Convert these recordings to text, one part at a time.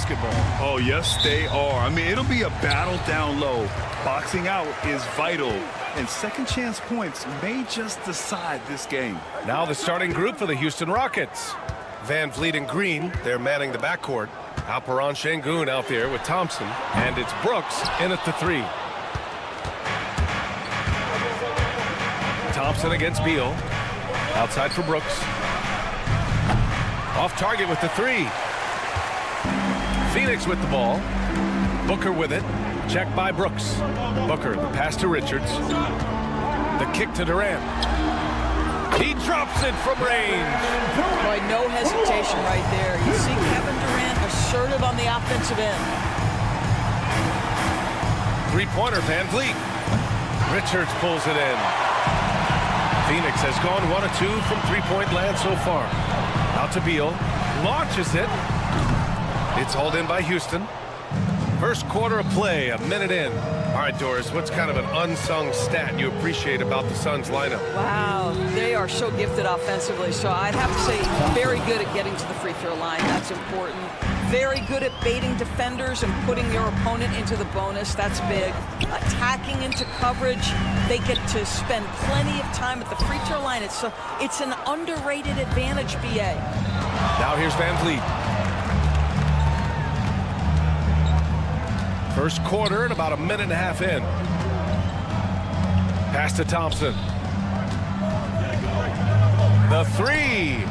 basketball. Oh, yes, they are. I mean, it'll be a battle down low. Boxing out is vital, and second chance points may just decide this game. Now the starting group for the Houston Rockets. Van Vliet and Green, they're manning the backcourt. Alperon Şengün out there with Thompson, and it's Brooks in at the 3. Thompson against Beal. Outside for Brooks. Off target with the 3. Phoenix with the ball. Booker with it. Check by Brooks. Booker, the pass to Richards. The kick to Durant. He drops it from range. Boy, no hesitation right there. You see Kevin Durant assertive on the offensive end. Three-pointer, Van Vliet. Richards pulls it in. Phoenix has gone 1 of 2 from three-point land so far. Out to Beal. Launches it. It's hauled in by Houston. First quarter of play, a minute in. All right, Doris, what's kind of an unsung stat you appreciate about the Suns lineup? Wow, they are so gifted offensively. So I'd have to say very good at getting to the free throw line. That's important. Very good at baiting defenders and putting your opponent into the bonus. That's big. Attacking into coverage. They get to spend plenty of time at the free throw line. It's an underrated advantage, BA. Now here's Van Vliet. First quarter and about a minute and a half in. Pass to Thompson. The 3.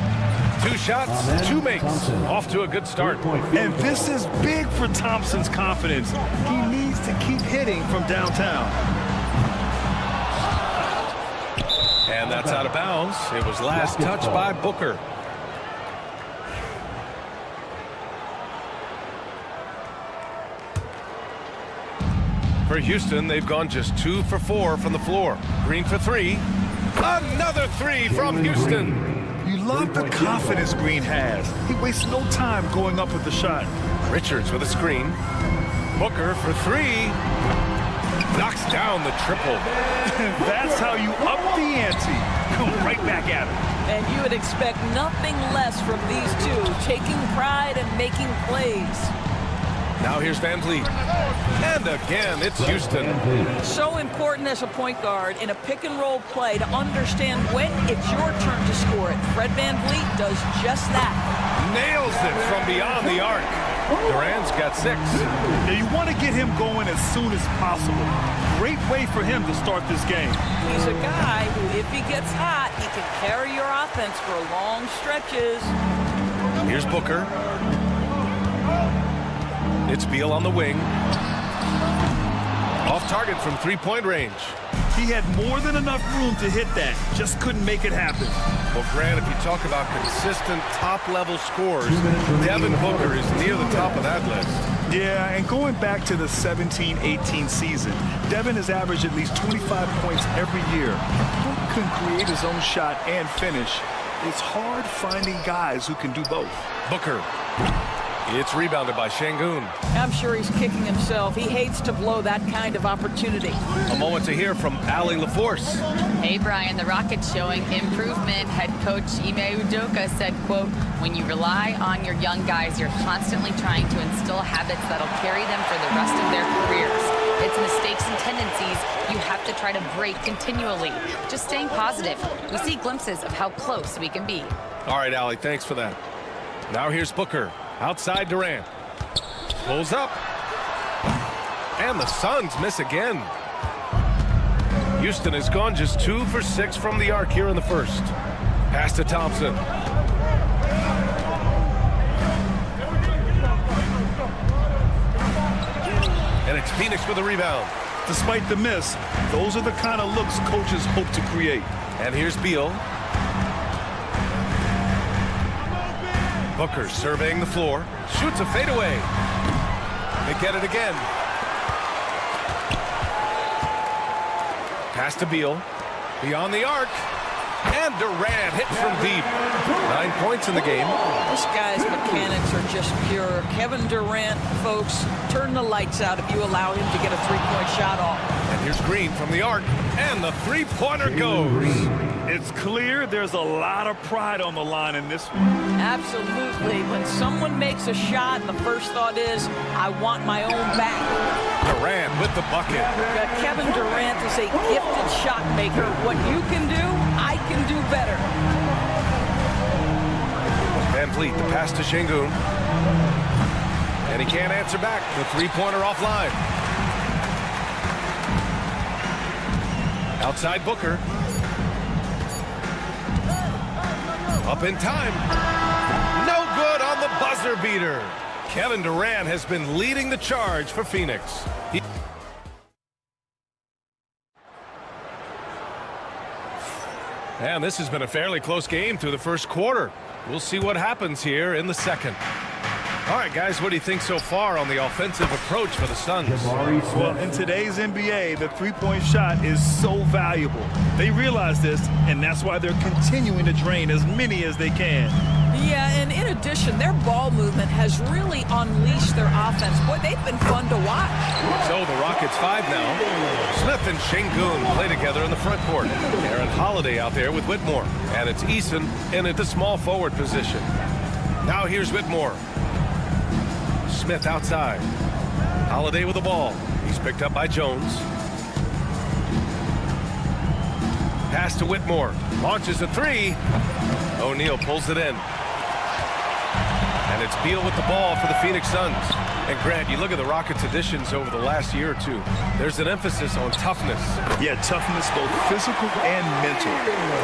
2 shots, 2 makes. Off to a good start. And this is big for Thompson's confidence. He needs to keep hitting from downtown. And that's out of bounds. It was last touched by Booker. For Houston, they've gone just 2 for 4 from the floor. Green for 3. Another 3 from Houston. You love the confidence Green has. He wastes no time going up with the shot. Richards with a screen. Booker for 3. Knocks down the triple. That's how you up the ante. Come right back at him. And you would expect nothing less from these two, taking pride and making plays. Now here's Van Vliet. And again, it's Houston. So important as a point guard in a pick-and-roll play to understand when it's your turn to score it. Fred Van Vliet does just that. Nails it from beyond the arc. Durant's got 6. Now you want to get him going as soon as possible. Great way for him to start this game. He's a guy who, if he gets hot, he can carry your offense for long stretches. Here's Booker. It's Beal on the wing. Off target from three-point range. He had more than enough room to hit that. Just couldn't make it happen. Well, Grant, if you talk about consistent top-level scores, Devin Booker is near the top of that list. Yeah, and going back to the 17-18 season, Devin has averaged at least 25 points every year. Booker can create his own shot and finish. It's hard finding guys who can do both. Booker. It's rebounded by Şengün. I'm sure he's kicking himself. He hates to blow that kind of opportunity. A moment to hear from Allie LaForce. Hey, Brian, the Rockets showing improvement. Head coach Ime Udoka said, quote, when you rely on your young guys, you're constantly trying to instill habits that'll carry them for the rest of their careers. It's mistakes and tendencies you have to try to break continually. Just staying positive. We see glimpses of how close we can be. All right, Allie, thanks for that. Now here's Booker. Outside Durant. Pulls up. And the Suns miss again. Houston has gone just 2 for 6 from the arc here in the first. Pass to Thompson. And it's Phoenix with a rebound. Despite the miss, those are the kind of looks coaches hope to create. And here's Beal. Booker surveying the floor. Shoots a fadeaway. They get it again. Pass to Beal. Beyond the arc. And Durant hit from deep. 9 points in the game. This guy's mechanics are just pure. Kevin Durant, folks, turn the lights out if you allow him to get a three-point shot off. And here's Green from the arc, and the three-pointer goes. It's clear there's a lot of pride on the line in this one. Absolutely. When someone makes a shot, the first thought is, I want my own back. Durant with the bucket. Kevin Durant is a gifted shot maker. What you can do, I can do better. Van Vliet, the pass to Şengün. And he can't answer back. The three-pointer offline. Outside Booker. Up in time. No good on the buzzer beater. Kevin Durant has been leading the charge for Phoenix. And this has been a fairly close game through the first quarter. We'll see what happens here in the second. All right, guys, what do you think so far on the offensive approach for the Suns? Well, in today's NBA, the three-point shot is so valuable. They realize this, and that's why they're continuing to drain as many as they can. Yeah, and in addition, their ball movement has really unleashed their offense. Boy, they've been fun to watch. So the Rockets 5 now. Smith and Şengün play together in the front court. Aaron Holiday out there with Whitmore. And it's Eason in at the small forward position. Now here's Whitmore. Smith outside. Holiday with the ball. He's picked up by Jones. Pass to Whitmore. Launches a three. O'Neal pulls it in. And it's Beal with the ball for the Phoenix Suns. And Grant, you look at the Rockets' additions over the last year or two. There's an emphasis on toughness. Yeah, toughness, both physical and mental.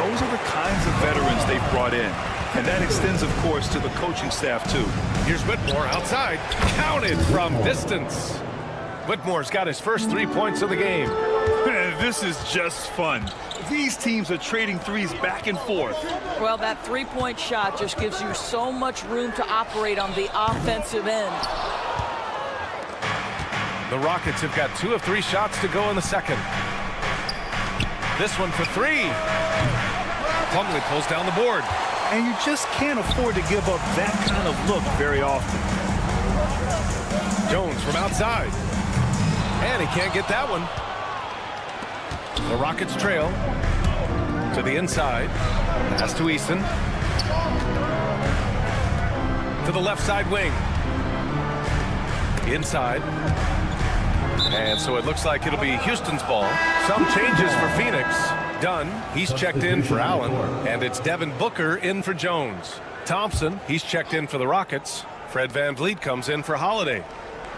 Those are the kinds of veterans they've brought in. And that extends, of course, to the coaching staff, too. Here's Whitmore outside. Counted from distance. Whitmore's got his first 3 points of the game. This is just fun. These teams are trading threes back and forth. Well, that three-point shot just gives you so much room to operate on the offensive end. The Rockets have got 2 of 3 shots to go in the second. This one for 3. Plumlee pulls down the board. And you just can't afford to give up that kind of look very often. Jones from outside. And he can't get that one. The Rockets trail to the inside. Pass to Eason. To the left side wing. Inside. And so it looks like it'll be Houston's ball. Some changes for Phoenix. Dunn, he's checked in for Allen. And it's Devin Booker in for Jones. Thompson, he's checked in for the Rockets. Fred VanVleet comes in for Holiday.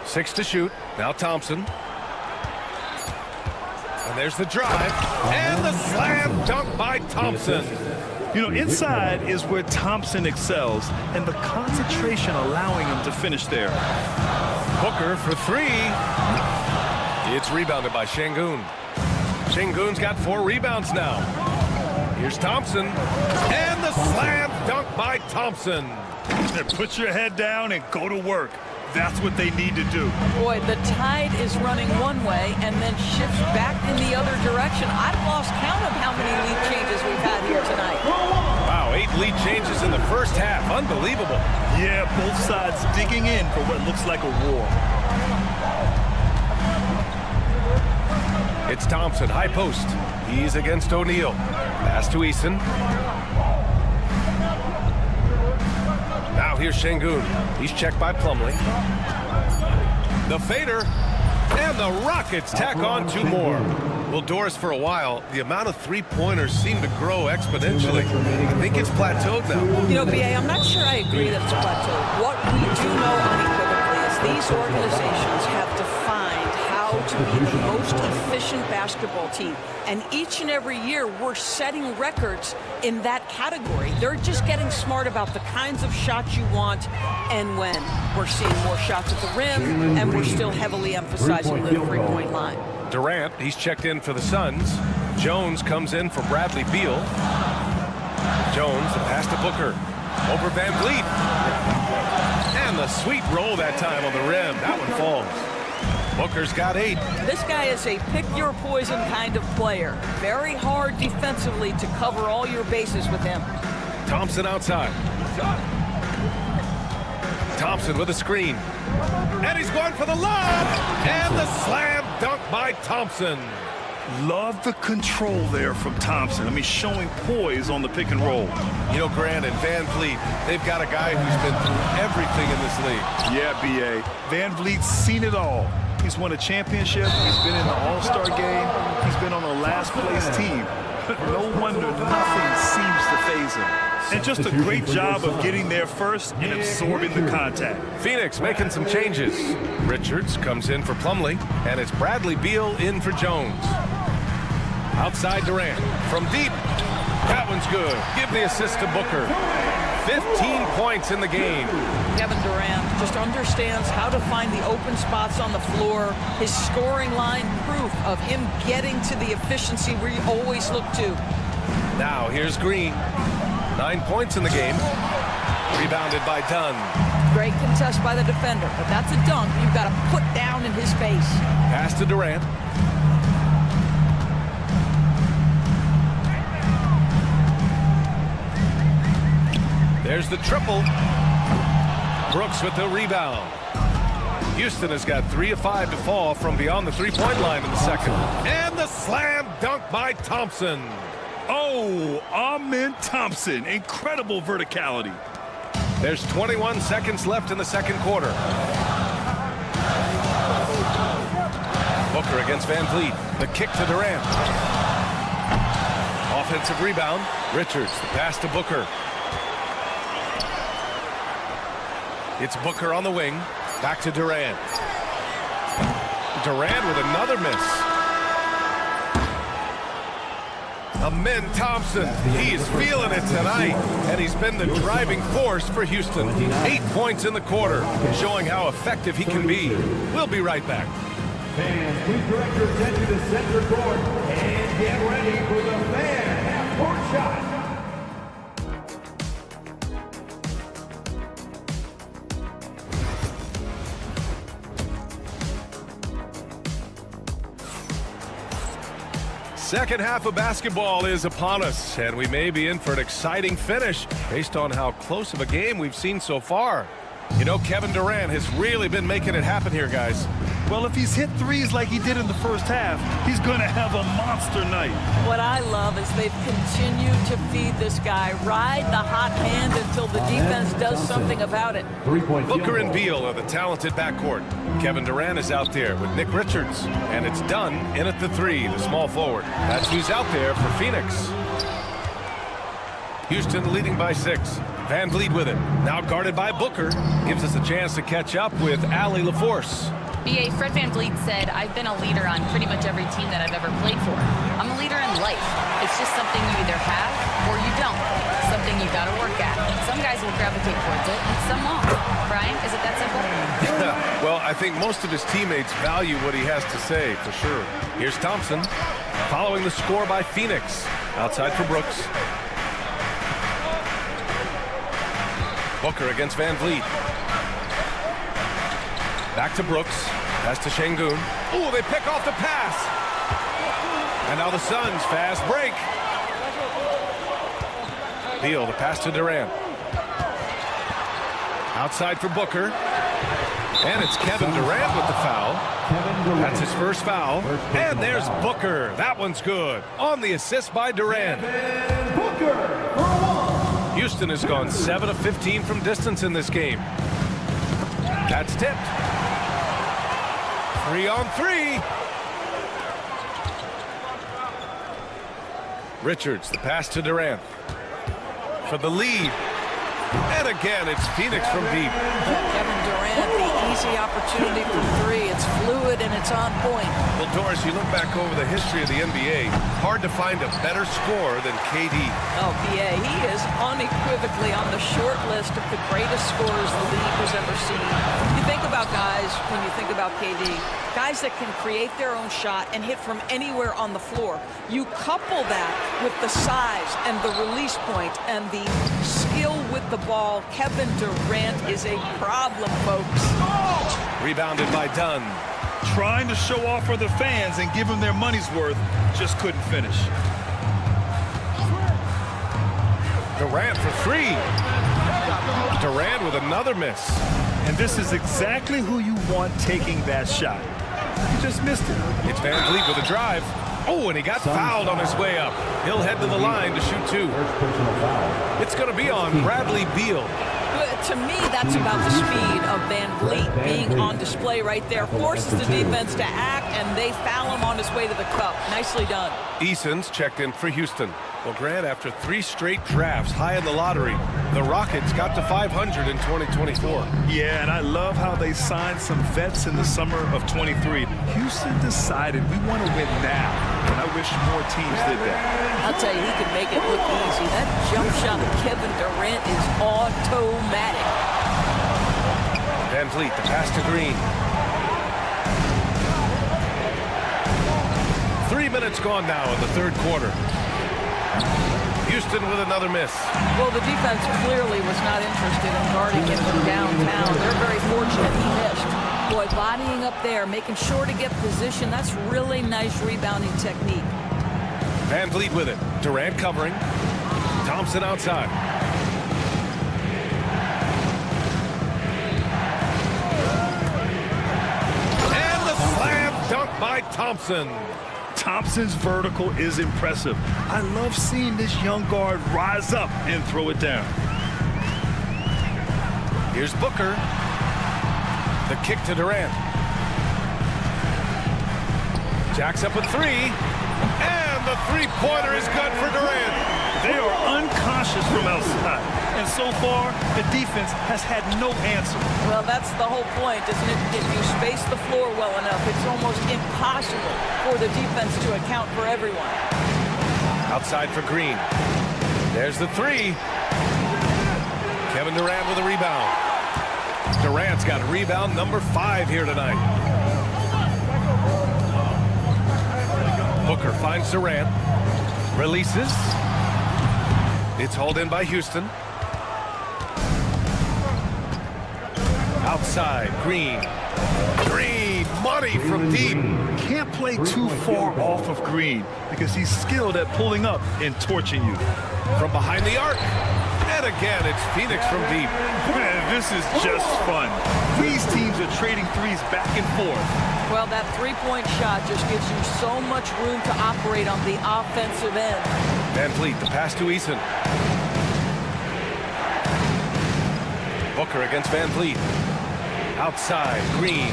6 to shoot. Now Thompson. And there's the drive. And the slam dunk by Thompson. You know, inside is where Thompson excels, and the concentration allowing him to finish there. Booker for 3. It's rebounded by Şengün. Şengün's got 4 rebounds now. Here's Thompson. And the slam dunk by Thompson. Put your head down and go to work. That's what they need to do. Boy, the tide is running one way and then shifts back in the other direction. I've lost count of how many lead changes we've had here tonight. Wow, 8 lead changes in the first half. Unbelievable. Yeah, both sides digging in for what looks like a war. It's Thompson, high post. He's against O'Neal. Pass to Eason. Now here's Şengün. He's checked by Plumlee. The fader. And the Rockets tack on 2 more. Well, Doris, for a while, the amount of three-pointers seemed to grow exponentially. I think it's plateaued now. You know, B.A., I'm not sure I agree that it's plateaued. What we do know unequivocally is these organizations have defined how to be the most efficient basketball team. And each and every year, we're setting records in that category. They're just getting smart about the kinds of shots you want and when. We're seeing more shots at the rim, and we're still heavily emphasizing the three-point line. Durant, he's checked in for the Suns. Jones comes in for Bradley Beal. Jones, the pass to Booker. Over VanVleet. And the sweet roll that time on the rim. That one falls. Booker's got 8. This guy is a pick-your-poison kind of player. Very hard defensively to cover all your bases with him. Thompson outside. Thompson with a screen. And he's going for the lob. And the slam dunk by Thompson. Love the control there from Thompson. I mean, showing poise on the pick and roll. You know, Grant and Van Vliet, they've got a guy who's been through everything in this league. Yeah, B.A. Van Vliet's seen it all. He's won a championship. He's been in the All-Star game. He's been on a last-place team. No wonder nothing seems to faze him. And just a great job of getting there first and absorbing the contact. Phoenix making some changes. Richards comes in for Plumlee, and it's Bradley Beal in for Jones. Outside Durant from deep. That one's good. Give the assist to Booker. 15 points in the game. Kevin Durant just understands how to find the open spots on the floor. His scoring line proof of him getting to the efficiency we always look to. Now here's Green. 9 points in the game. Rebounded by Dunn. Great contest by the defender, but that's a dunk you've got to put down in his face. Pass to Durant. There's the triple. Brooks with the rebound. Houston has got 3 of 5 to fall from beyond the three-point line in the second. And the slam dunk by Thompson. Oh, Amen Thompson. Incredible verticality. There's 21 seconds left in the second quarter. Booker against Van Vliet. The kick to Durant. Offensive rebound. Richards, the pass to Booker. It's Booker on the wing. Back to Durant. Durant with another miss. Amen Thompson, he's feeling it tonight, and he's been the driving force for Houston. 8 points in the quarter, showing how effective he can be. We'll be right back. Fans, please direct your attention to center court and get ready for the fan half-court shot. Second half of basketball is upon us, and we may be in for an exciting finish based on how close of a game we've seen so far. You know, Kevin Durant has really been making it happen here, guys. Well, if he's hit threes like he did in the first half, he's going to have a monster night. What I love is they've continued to feed this guy, ride the hot hand until the defense does something about it. Booker and Beal are the talented backcourt. Kevin Durant is out there with Nick Richards, and it's Dunn in at the three, the small forward. That's who's out there for Phoenix. Houston leading by 6. Van Vliet with it. Now guarded by Booker. Gives us a chance to catch up with Allie LaForce. BA, Fred Van Vliet said, I've been a leader on pretty much every team that I've ever played for. I'm a leader in life. It's just something you either have or you don't. Something you got to work at. Some guys will gravitate towards it, and some won't. Brian, is it that simple? Well, I think most of his teammates value what he has to say, for sure. Here's Thompson, following the score by Phoenix. Outside for Brooks. Booker against Van Vliet. Back to Brooks. Pass to Şengün. Oh, they pick off the pass. And now the Suns fast break. Beal, the pass to Durant. Outside for Booker. And it's Kevin Durant with the foul. That's his first foul. And there's Booker. That one's good. On the assist by Durant. Houston has gone 7 of 15 from distance in this game. That's tipped. 3-on-3. Richards, the pass to Durant. For the lead. And again, it's Phoenix from deep. Kevin Durant, the easy opportunity from 3. It's fluid and it's on point. Well, Doris, you look back over the history of the NBA, hard to find a better scorer than KD. Oh, BA, he is unequivocally on the short list of the greatest scorers the league has ever seen. You think about guys, when you think about KD, guys that can create their own shot and hit from anywhere on the floor. You couple that with the size and the release point and the skill with the ball. Kevin Durant is a problem, folks. Rebounded by Dunn. Trying to show off for the fans and give them their money's worth, just couldn't finish. Durant for 3. Durant with another miss. And this is exactly who you want taking that shot. He just missed it. It's Van Vliet with a drive. Oh, and he got fouled on his way up. He'll head to the line to shoot 2. It's going to be on Bradley Beal. To me, that's about the speed of Van Vliet being on display right there. Forces the defense to act, and they foul him on his way to the cup. Nicely done. Eason's checked in for Houston. Well, Grant, after 3 straight drafts high in the lottery, the Rockets got to 500 in 2024. Yeah, and I love how they signed some vets in the summer of 23. Houston decided we want to win now, and I wish more teams did that. I'll tell you, he can make it look easy. That jump shot of Kevin Durant is automatic. Van Vliet, the pass to Green. 3 minutes gone now in the 3rd quarter. Houston with another miss. Well, the defense clearly was not interested in guarding him from downtown. They're very fortunate he missed. Boy, bodying up there, making sure to get position, that's really nice rebounding technique. Van Vliet with it. Durant covering. Thompson outside. And the slam dunk by Thompson. Thompson's vertical is impressive. I love seeing this young guard rise up and throw it down. Here's Booker. The kick to Durant. Jacks up a 3. And the 3-pointer is good for Durant. They are unconscious from outside. And so far, the defense has had no answer. Well, that's the whole point, isn't it? If you space the floor well enough, it's almost impossible for the defense to account for everyone. Outside for Green. There's the 3. Kevin Durant with a rebound. Durant's got rebound number 5 here tonight. Booker finds Durant. Releases. It's hauled in by Houston. Outside, Green. Green, money from deep. Can't play too far off of Green because he's skilled at pulling up and torching you. From behind the arc. And again, it's Phoenix from deep. Man, this is just fun. These teams are trading threes back and forth. Well, that 3-point shot just gives you so much room to operate on the offensive end. Van Vliet, the pass to Eason. Booker against Van Vliet. Outside, Green.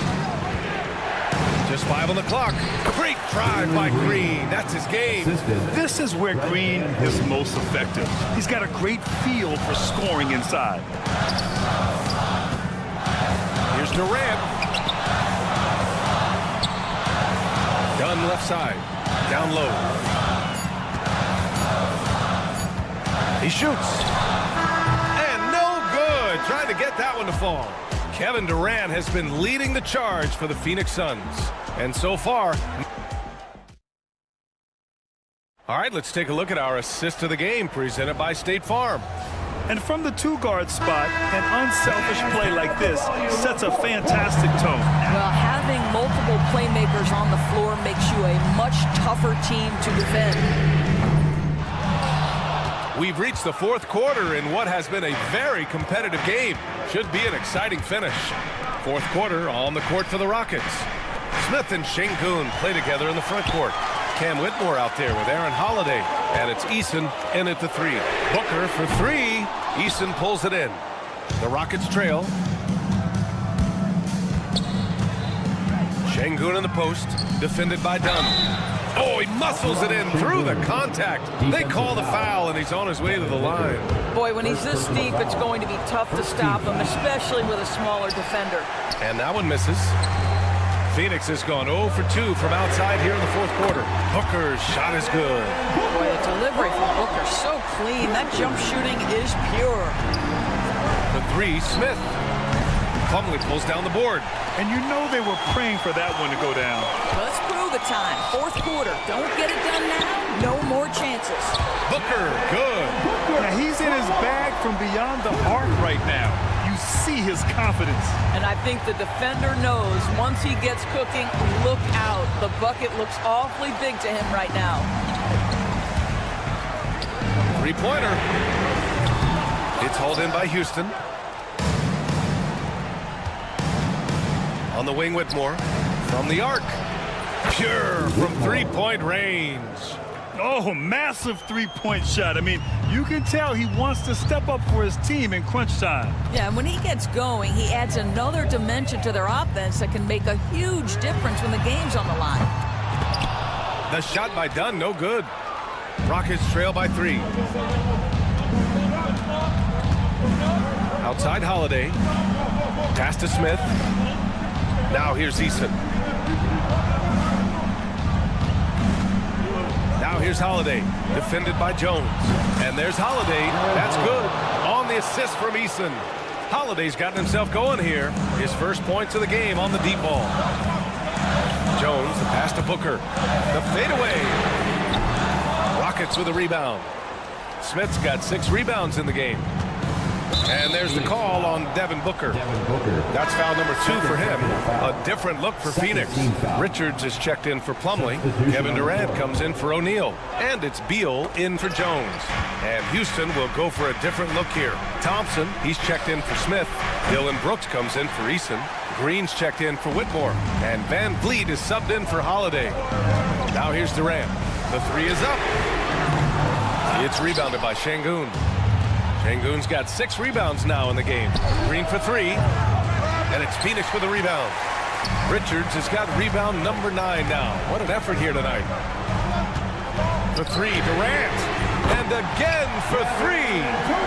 Just 5 on the clock. Great drive by Green. That's his game. This is where Green is most effective. He's got a great feel for scoring inside. Here's Durant. Dunn left side. Down low. He shoots. And no good. Trying to get that one to fall. Kevin Durant has been leading the charge for the Phoenix Suns. And so far... All right, let's take a look at our assist of the game presented by State Farm. And from the 2-guard spot, an unselfish play like this sets a fantastic tone. Well, having multiple playmakers on the floor makes you a much tougher team to defend. We've reached the 4th quarter in what has been a very competitive game. Should be an exciting finish. 4th quarter on the court for the Rockets. Smith and Şengün play together in the front court. Cam Whitmore out there with Aaron Holiday. And it's Eason in at the 3. Booker for 3. Eason pulls it in. The Rockets trail. Şengün in the post. Defended by Dunn. Oh, he muscles it in through the contact. They call the foul, and he's on his way to the line. Boy, when he's this deep, it's going to be tough to stop him, especially with a smaller defender. And that one misses. Phoenix has gone 0 for 2 from outside here in the 4th quarter. Booker's shot is good. Boy, the delivery from Booker so clean. That jump shooting is pure. The 3, Smith. Plumlee pulls down the board. And you know they were praying for that one to go down. Let's prove it time. 4th quarter. Don't get it done now. No more chances. Booker, good. Now he's in his bag from beyond the arc right now. You see his confidence. And I think the defender knows once he gets cooking, look out. The bucket looks awfully big to him right now. 3-pointer. It's hauled in by Houston. On the wing, Whitmore. from the arc. Pure from three-point range. Oh, massive three-point shot. I mean, you can tell he wants to step up for his team in crunch time. Yeah, and when he gets going, he adds another dimension to their offense that can make a huge difference when the game's on the line. The shot by Dunn, no good. Rockets trail by 3. Outside Holiday. Pass to Smith. Now here's Eason. Now here's Holiday, defended by Jones. And there's Holiday. That's good. On the assist from Eason. Holiday's gotten himself going here. His first points of the game on the deep ball. Jones, the pass to Booker. The fadeaway. Rockets with a rebound. Smith's got 6 rebounds in the game. And there's the call on Devin Booker. That's foul number 2 for him. A different look for Phoenix. Richards is checked in for Plumlee. Kevin Durant comes in for O'Neal. And it's Beal in for Jones. And Houston will go for a different look here. Thompson, he's checked in for Smith. Dylan Brooks comes in for Eason. Green's checked in for Whitmore. And Van Vliet is subbed in for Holiday. Now here's Durant. The 3 is up. It's rebounded by Şengün. Şengün's got 6 rebounds now in the game. Green for 3. And it's Phoenix with a rebound. Richards has got rebound number 9 now. What an effort here tonight. For 3, Durant. And again for 3.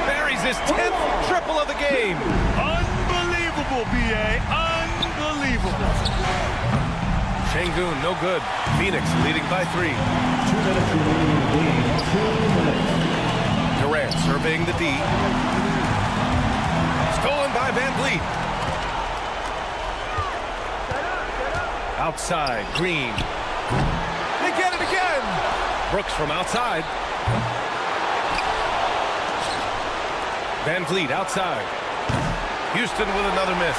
Buries his 10th triple of the game. Unbelievable, B.A. Unbelievable. Şengün, no good. Phoenix leading by 3. 2 minutes remaining in the game. 2 minutes. Durant surveying the D. Stolen by Van Vliet. Outside, Green. They get it again. Brooks from outside. Van Vliet outside. Houston with another miss.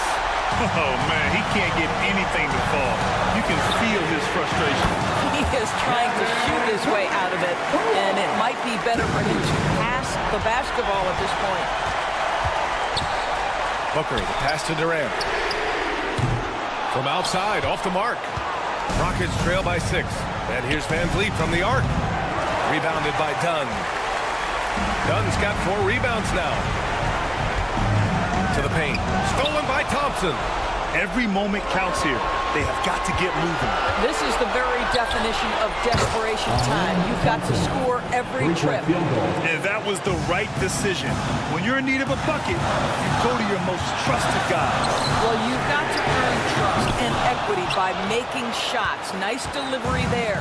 Oh, man, he can't get anything to fall. You can feel his frustration. He is trying to shoot his way out of it, and it might be better for him to pass the basketball at this point. Booker, the pass to Durant. From outside, off the mark. Rockets trail by 6. And here's Van Vliet from the arc. Rebounded by Dunn. Dunn's got 4 rebounds now. To the paint. Stolen by Thompson. Every moment counts here. They have got to get moving. This is the very definition of desperation time. You've got to score every trip. And that was the right decision. When you're in need of a bucket, you go to your most trusted guys. Well, you've got to earn trust and equity by making shots. Nice delivery there.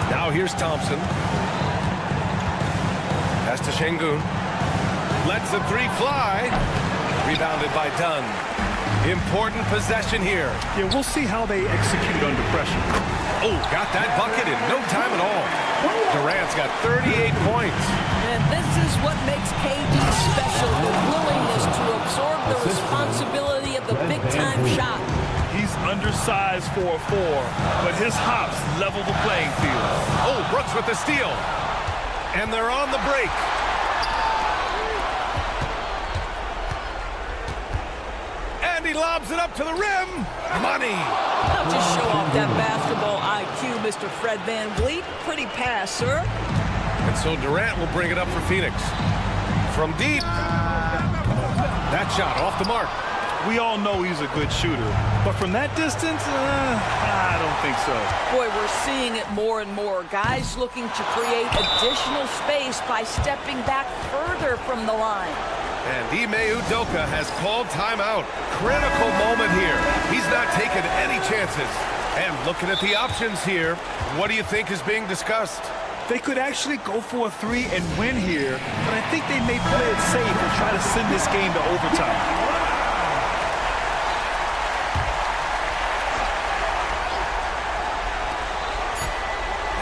Now here's Thompson. Pass to Şengün. Lets the 3 fly. Rebounded by Dunn. Important possession here. Yeah, we'll see how they execute under pressure. Oh, got that bucket in no time at all. Durant's got 38 points. And this is what makes KD special, the willingness to absorb the responsibility of the big-time shot. He's undersized for a 4, but his hops level the playing field. Oh, Brooks with the steal. And they're on the break. And he lobs it up to the rim. Money. Now just show off that basketball IQ, Mr. Fred Van Vliet. Pretty pass, sir. And so Durant will bring it up for Phoenix. From deep. That shot off the mark. We all know he's a good shooter, but from that distance, I don't think so. Boy, we're seeing it more and more. Guys looking to create additional space by stepping back further from the line. And Ime Udoka has called timeout. Critical moment here. He's not taking any chances. And looking at the options here, what do you think is being discussed? They could actually go for a 3 and win here, but I think they may play it safe and try to send this game to overtime.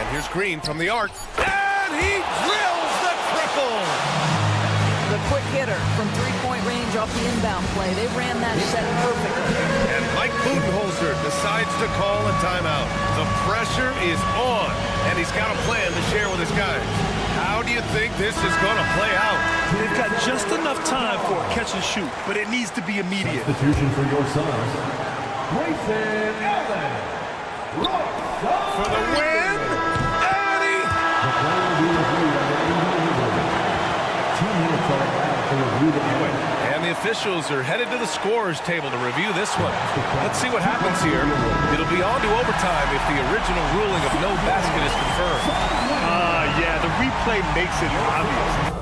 Here's Green from the arc. And he drills the triple! The quick hitter from three-point range off the inbound play. They ran that set perfectly. And Mike Budenholzer decides to call a timeout. The pressure is on, and he's got a plan to share with his guys. How do you think this is going to play out? They've got just enough time for a catch and shoot, but it needs to be immediate. Substitution for your Suns. Grayson Allen. For the win. And he... The play will be reviewed under 2 minutes are allowed to review the play. And the officials are headed to the scorer's table to review this one. Let's see what happens here. It'll be on to overtime if the original ruling of no basket is confirmed. Yeah, the replay makes it obvious.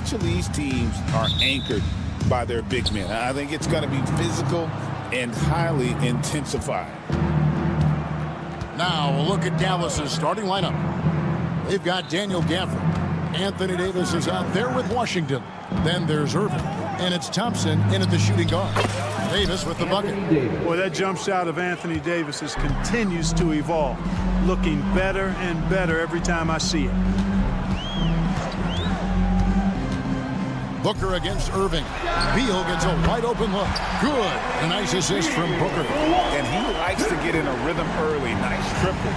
each of these teams are anchored by their big men. I think it's going to be physical and highly intensified. Now, we'll look at Dallas's starting lineup. They've got Daniel Gafford. Anthony Davis is out there with Washington. Then there's Irving. And it's Thompson in at the shooting guard. Davis with the bucket. Boy, that jump shot of Anthony Davis continues to evolve. Looking better and better every time I see it. Booker against Irving. Beal gets a wide open look. Good. A nice assist from Booker. And he likes to get in a rhythm early. Nice triple.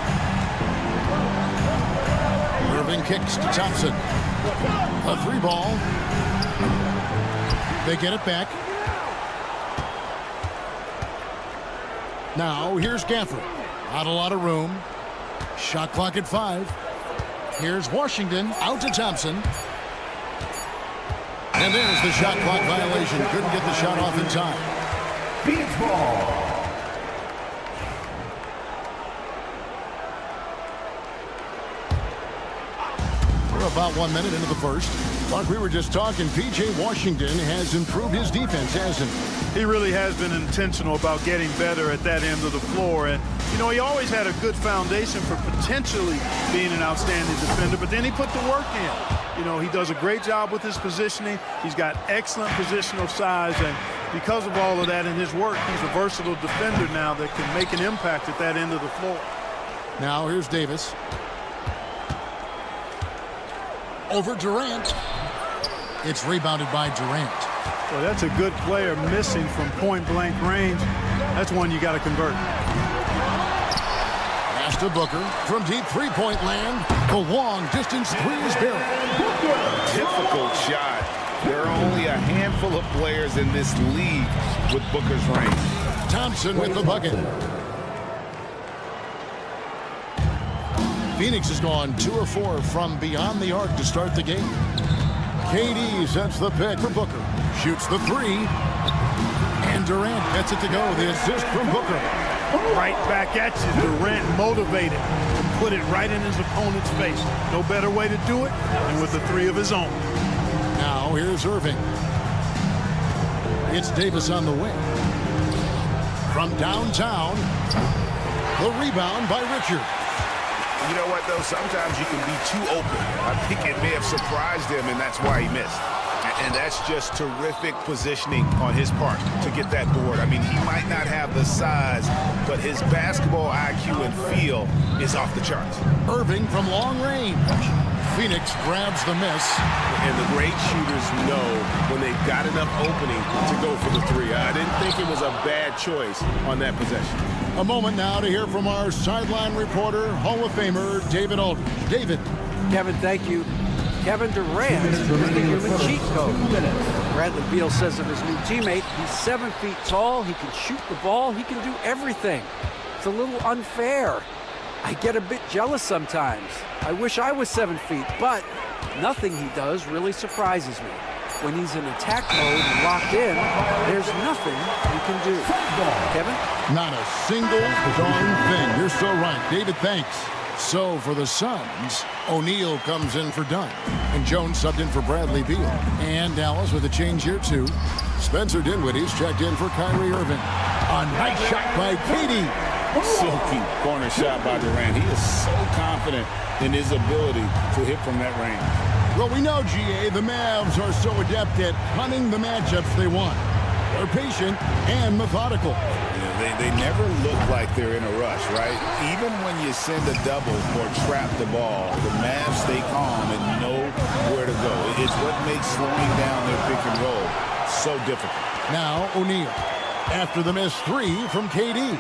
Irving kicks to Thompson. A 3-ball. They get it back. Now, here's Gafford. Not a lot of room. Shot clock at 5. Here's Washington. Out to Thompson. And there's the shot clock violation. Couldn't get the shot off in time. Phoenix ball. We're about 1 minute into the first. Like we were just talking, P.J. Washington has improved his defense, hasn't he? He really has been intentional about getting better at that end of the floor. And, you know, he always had a good foundation for potentially being an outstanding defender, but then he put the work in. You know, he does a great job with his positioning. He's got excellent positional size, and because of all of that in his work, he's a versatile defender now that can make an impact at that end of the floor. Now here's Davis. Over Durant. It's rebounded by Durant. Well, that's a good player missing from point-blank range. That's one you got to convert. Pass to Booker from deep three-point land. The long-distance three is buried. Difficult shot. There are only a handful of players in this league with Booker's range. Thompson with the bucket. Phoenix has gone 2 of 4 from beyond the arc to start the game. KD sets the pick for Booker. Shoots the 3. And Durant gets it to go. The assist from Booker. Right back at you. Durant motivated to put it right in his opponent's face. No better way to do it than with the 3 of his own. Now here's Irving. It's Davis on the wing. From downtown, the rebound by Richard. You know what, though? Sometimes you can be too open. I think it may have surprised him, and that's why he missed. And that's just terrific positioning on his part to get that board. I mean, he might not have the size, but his basketball IQ and feel is off the charts. Irving from long range. Phoenix grabs the miss. And the great shooters know when they've got enough opening to go for the 3. I didn't think it was a bad choice on that possession. A moment now to hear from our sideline reporter, Hall of Famer David Aldridge. David. Kevin, thank you. Kevin Durant is the human cheat code. Bradley Beal says of his new teammate, he's 7 feet tall, he can shoot the ball, he can do everything. It's a little unfair. I get a bit jealous sometimes. I wish I was 7 feet, but nothing he does really surprises me. When he's in attack mode and locked in, there's nothing he can do. Kevin? Not a single darn thing. You're so right. David, thanks. So for the Suns, O'Neal comes in for Dunn. And Jones subbed in for Bradley Beal. And Dallas with a change here too. Spencer Dinwiddie's checked in for Kyrie Irving. A nice shot by KD. Silky corner shot by Durant. He is so confident in his ability to hit from that range. Well, we know, GA, the Mavs are so adept at hunting the matchups they want. They're patient and methodical. Yeah, they never look like they're in a rush, right? Even when you send a double or trap the ball, the Mavs stay calm and know where to go. It's what makes slowing down their pick and roll so difficult. Now O'Neal after the missed 3 from KD.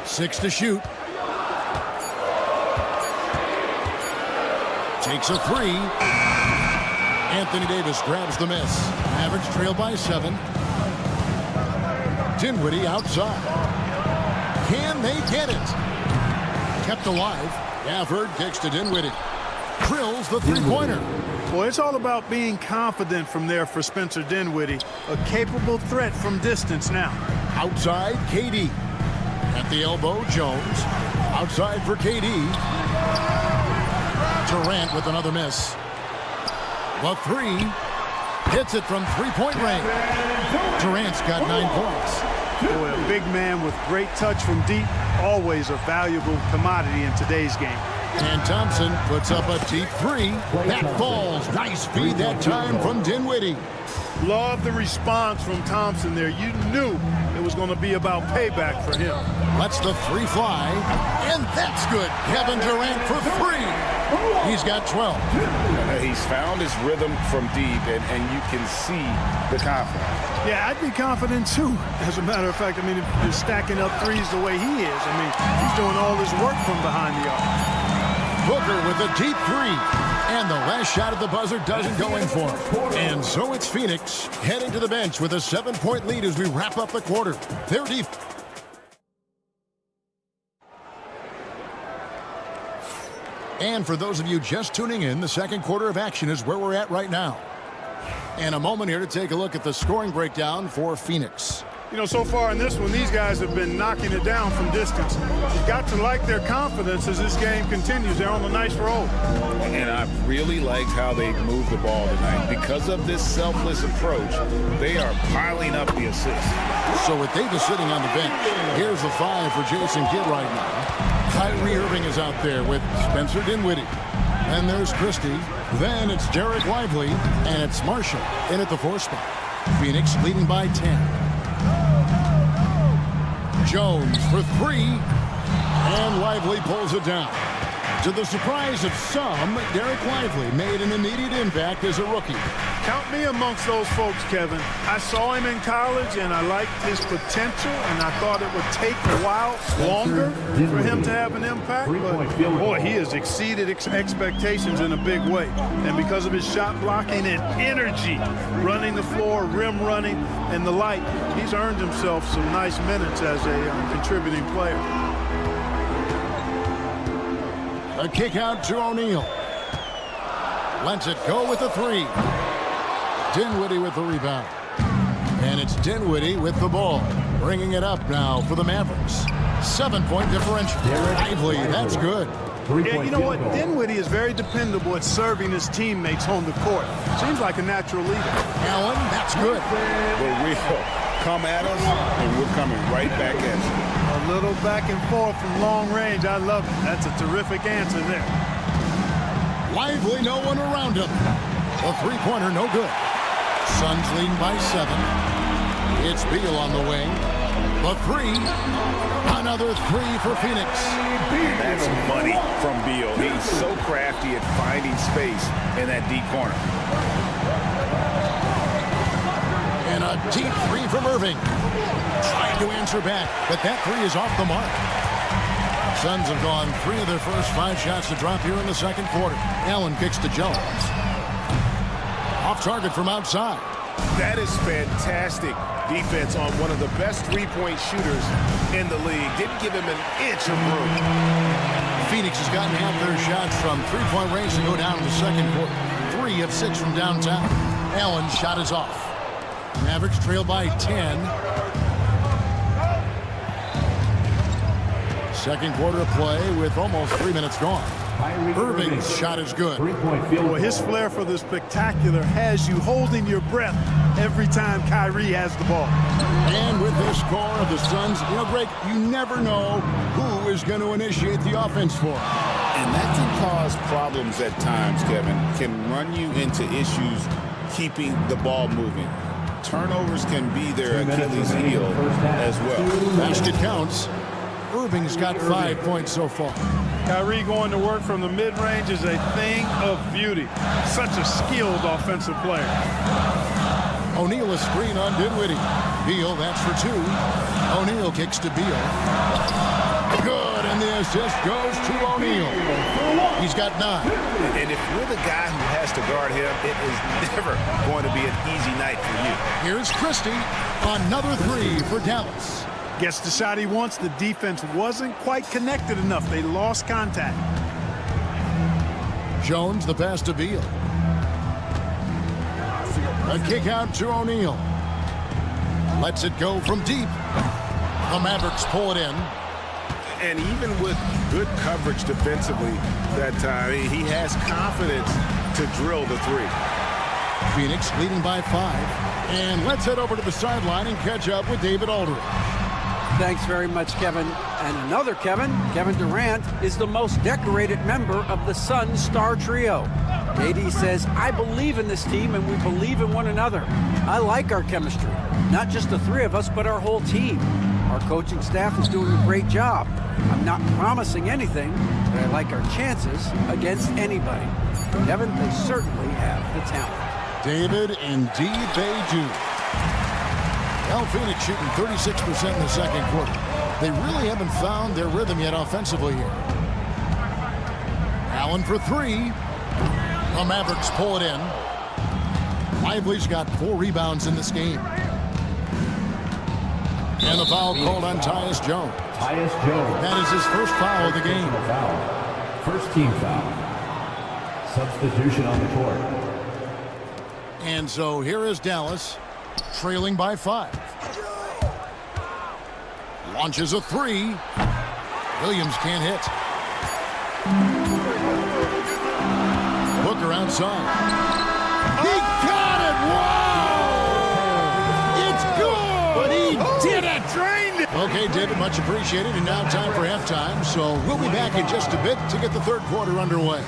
6 to shoot. Takes a 3. Anthony Davis grabs the miss. Mavericks trail by 7. Dinwiddie outside. Can they get it? Kept alive. Gafford kicks to Dinwiddie. Drills the three-pointer. Well, it's all about being confident from there for Spencer Dinwiddie. A capable threat from distance now. Outside, KD. At the elbow, Jones. Outside for KD. Durant with another miss. The three. Hits it from three-point range. Durant's got 9 points. Boy, a big man with great touch from deep, always a valuable commodity in today's game. And Thompson puts up a deep three. That falls. Nice feed that time from Dinwiddie. Love the response from Thompson there. You knew it was going to be about payback for him. Lets the three fly. And that's good. Kevin Durant for 3. He's got 12. He's found his rhythm from deep, and you can see the confidence. Yeah, I'd be confident too. As a matter of fact, I mean, if you're stacking up threes the way he is, I mean, he's doing all his work from behind the arc. Booker with a deep three. And the last shot at the buzzer doesn't go in for him. And so it's Phoenix heading to the bench with a 7-point lead as we wrap up the quarter. They're deep. And for those of you just tuning in, the second quarter of action is where we're at right now. And a moment here to take a look at the scoring breakdown for Phoenix. You know, so far in this one, these guys have been knocking it down from distance. You've got to like their confidence as this game continues. They're on a nice roll. And I really liked how they moved the ball tonight. Because of this selfless approach, they are piling up the assists. So with Davis sitting on the bench, here's the 5 for Jason Kidd right now. Kyrie Irving is out there with Spencer Dinwiddie. And there's Christie. Then it's Derek Lively. And it's Marshall in at the 4 spot. Phoenix leading by 10. Jones for 3. And Lively pulls it down. To the surprise of some, Derek Lively made an immediate impact as a rookie. Count me amongst those folks, Kevin. I saw him in college, and I liked his potential, and I thought it would take a while longer for him to have an impact. But, boy, he has exceeded expectations in a big way. And because of his shot blocking and energy, running the floor, rim running, and the like, he's earned himself some nice minutes as a contributing player. A kick out to O'Neal. Lets it go with the 3. Dinwiddie with the rebound. And it's Dinwiddie with the ball. Bringing it up now for the Mavericks. 7-point differential. Lively, that's good. Yeah, you know what? Dinwiddie is very dependable at serving his teammates on the court. Seems like a natural leader. Allen, that's good. But we'll come at us, and we're coming right back at you. A little back and forth from long range. I love it. That's a terrific answer there. Lively, no one around him. A three-pointer, no good. Suns leading by 7. It's Beal on the wing. The 3. Another 3 for Phoenix. That's money from Beal. He's so crafty at finding space in that deep corner. And a deep 3 from Irving. Trying to answer back, but that 3 is off the mark. Suns have gone 3 of their first 5 shots to drop here in the second quarter. Allen kicks to Jones. Off target from outside. That is fantastic defense on one of the best three-point shooters in the league. Didn't give him an inch of room. Phoenix has gotten half their shots from three-point range to go down in the second quarter. 3 of 6 from downtown. Allen's shot is off. Mavericks trail by 10. Second quarter of play with almost 3 minutes gone. Irving's shot is good. Well, his flair for the spectacular has you holding your breath every time Kyrie has the ball. And with this score of the Suns, you know, Greg, you never know who is going to initiate the offense for. And that can cause problems at times, Kevin. Can run you into issues keeping the ball moving. Turnovers can be their Achilles heel as well. Basket counts. Irving's got 5 points so far. Kyrie going to work from the mid-range is a thing of beauty. Such a skilled offensive player. O'Neal a screen on Dinwiddie. Beal, that's for 2. O'Neal kicks to Beal. Good, and the assist goes to O'Neal. He's got 9. And if you're the guy who has to guard him, it is never going to be an easy night for you. Here's Christie. Another 3 for Dallas. Gets the shot he wants. The defense wasn't quite connected enough. They lost contact. Jones, the pass to Beal. A kick out to O'Neal. Lets it go from deep. The Mavericks pull it in. And even with good coverage defensively that time, he has confidence to drill the 3. Phoenix leading by 5. And let's head over to the sideline and catch up with David Aldridge. Thanks very much, Kevin. And another Kevin, Kevin Durant, is the most decorated member of the Suns star trio. KD says, I believe in this team and we believe in one another. I like our chemistry. Not just the three of us, but our whole team. Our coaching staff is doing a great job. I'm not promising anything, but I like our chances against anybody. Kevin, they certainly have the talent. David, indeed they do. Well, Phoenix shooting 36% in the second quarter. They really haven't found their rhythm yet offensively here. Allen for 3. The Mavericks pull it in. Lively's got 4 rebounds in this game. And the foul called on Tyus Jones. Tyus Jones. That is his first foul of the game. First team foul. Substitution on the court. And so here is Dallas, trailing by 5. Launches a 3. Williams can't hit. Booker outside. He got it! Wow! It's good! But he did it! Drained it. Okay, David, much appreciated. And now time for halftime. So we'll be back in just a bit to get the third quarter underway.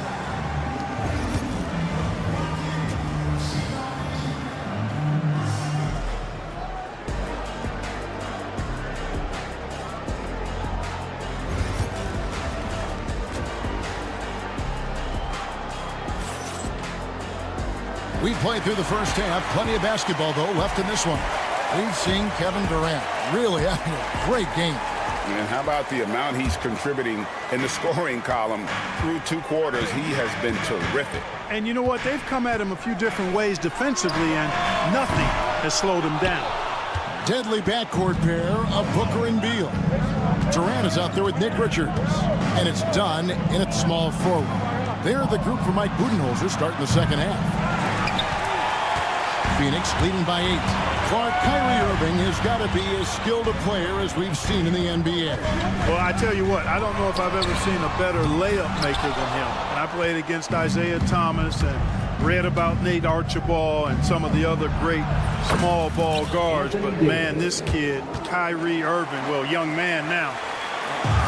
We played through the first half. Plenty of basketball, though, left in this one. We've seen Kevin Durant really having a great game. And how about the amount he's contributing in the scoring column through 2 quarters? He has been terrific. And you know what? They've come at him a few different ways defensively, and nothing has slowed him down. Deadly backcourt pair of Booker and Beal. Durant is out there with Nick Richards. And it's done in at small forward. They're the group for Mike Budenholzer starting the second half. Phoenix leading by 8. Kyrie Irving has got to be as skilled a player as we've seen in the NBA. Well, I tell you what, I don't know if I've ever seen a better layup maker than him. And I played against Isaiah Thomas and read about Nate Archibald and some of the other great small ball guards. But, man, this kid, Kyrie Irving, well, young man now,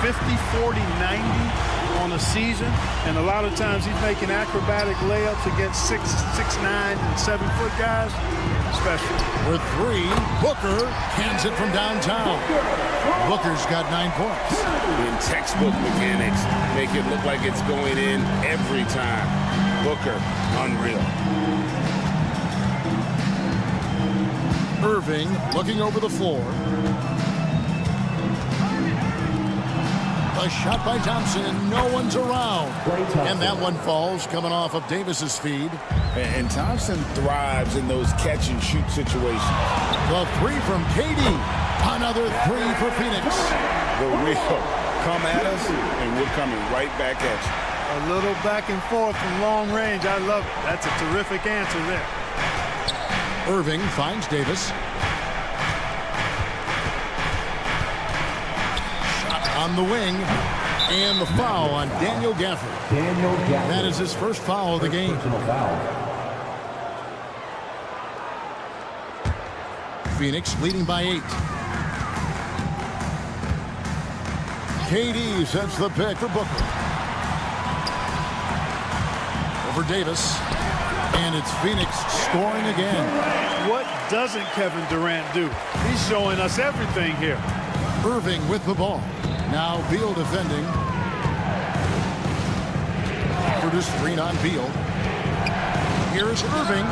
50, 40, 90 on a season, and a lot of times he's making acrobatic layups against 6'9", and 7-foot guys. Special. With 3, Booker cans it from downtown. Booker's got 9 points. In textbook mechanics, make it look like it's going in every time. Booker, unreal. Irving looking over the floor. A shot by Thompson. No one's around. And that one falls coming off of Davis's feed. And Thompson thrives in those catch-and-shoot situations. The 3 from KD. Another 3 for Phoenix. The real come at us, and we're coming right back at you. A little back and forth from long range. I love it. That's a terrific answer there. Irving finds Davis. On the wing, and the foul on Daniel Gafford. That is his first foul of the game. Phoenix leading by 8. KD sets the pick for Booker. Over Davis, and it's Phoenix scoring again. What doesn't Kevin Durant do? He's showing us everything here. Irving with the ball. Now Beal defending. Produced screen on Beal. Here's Irving.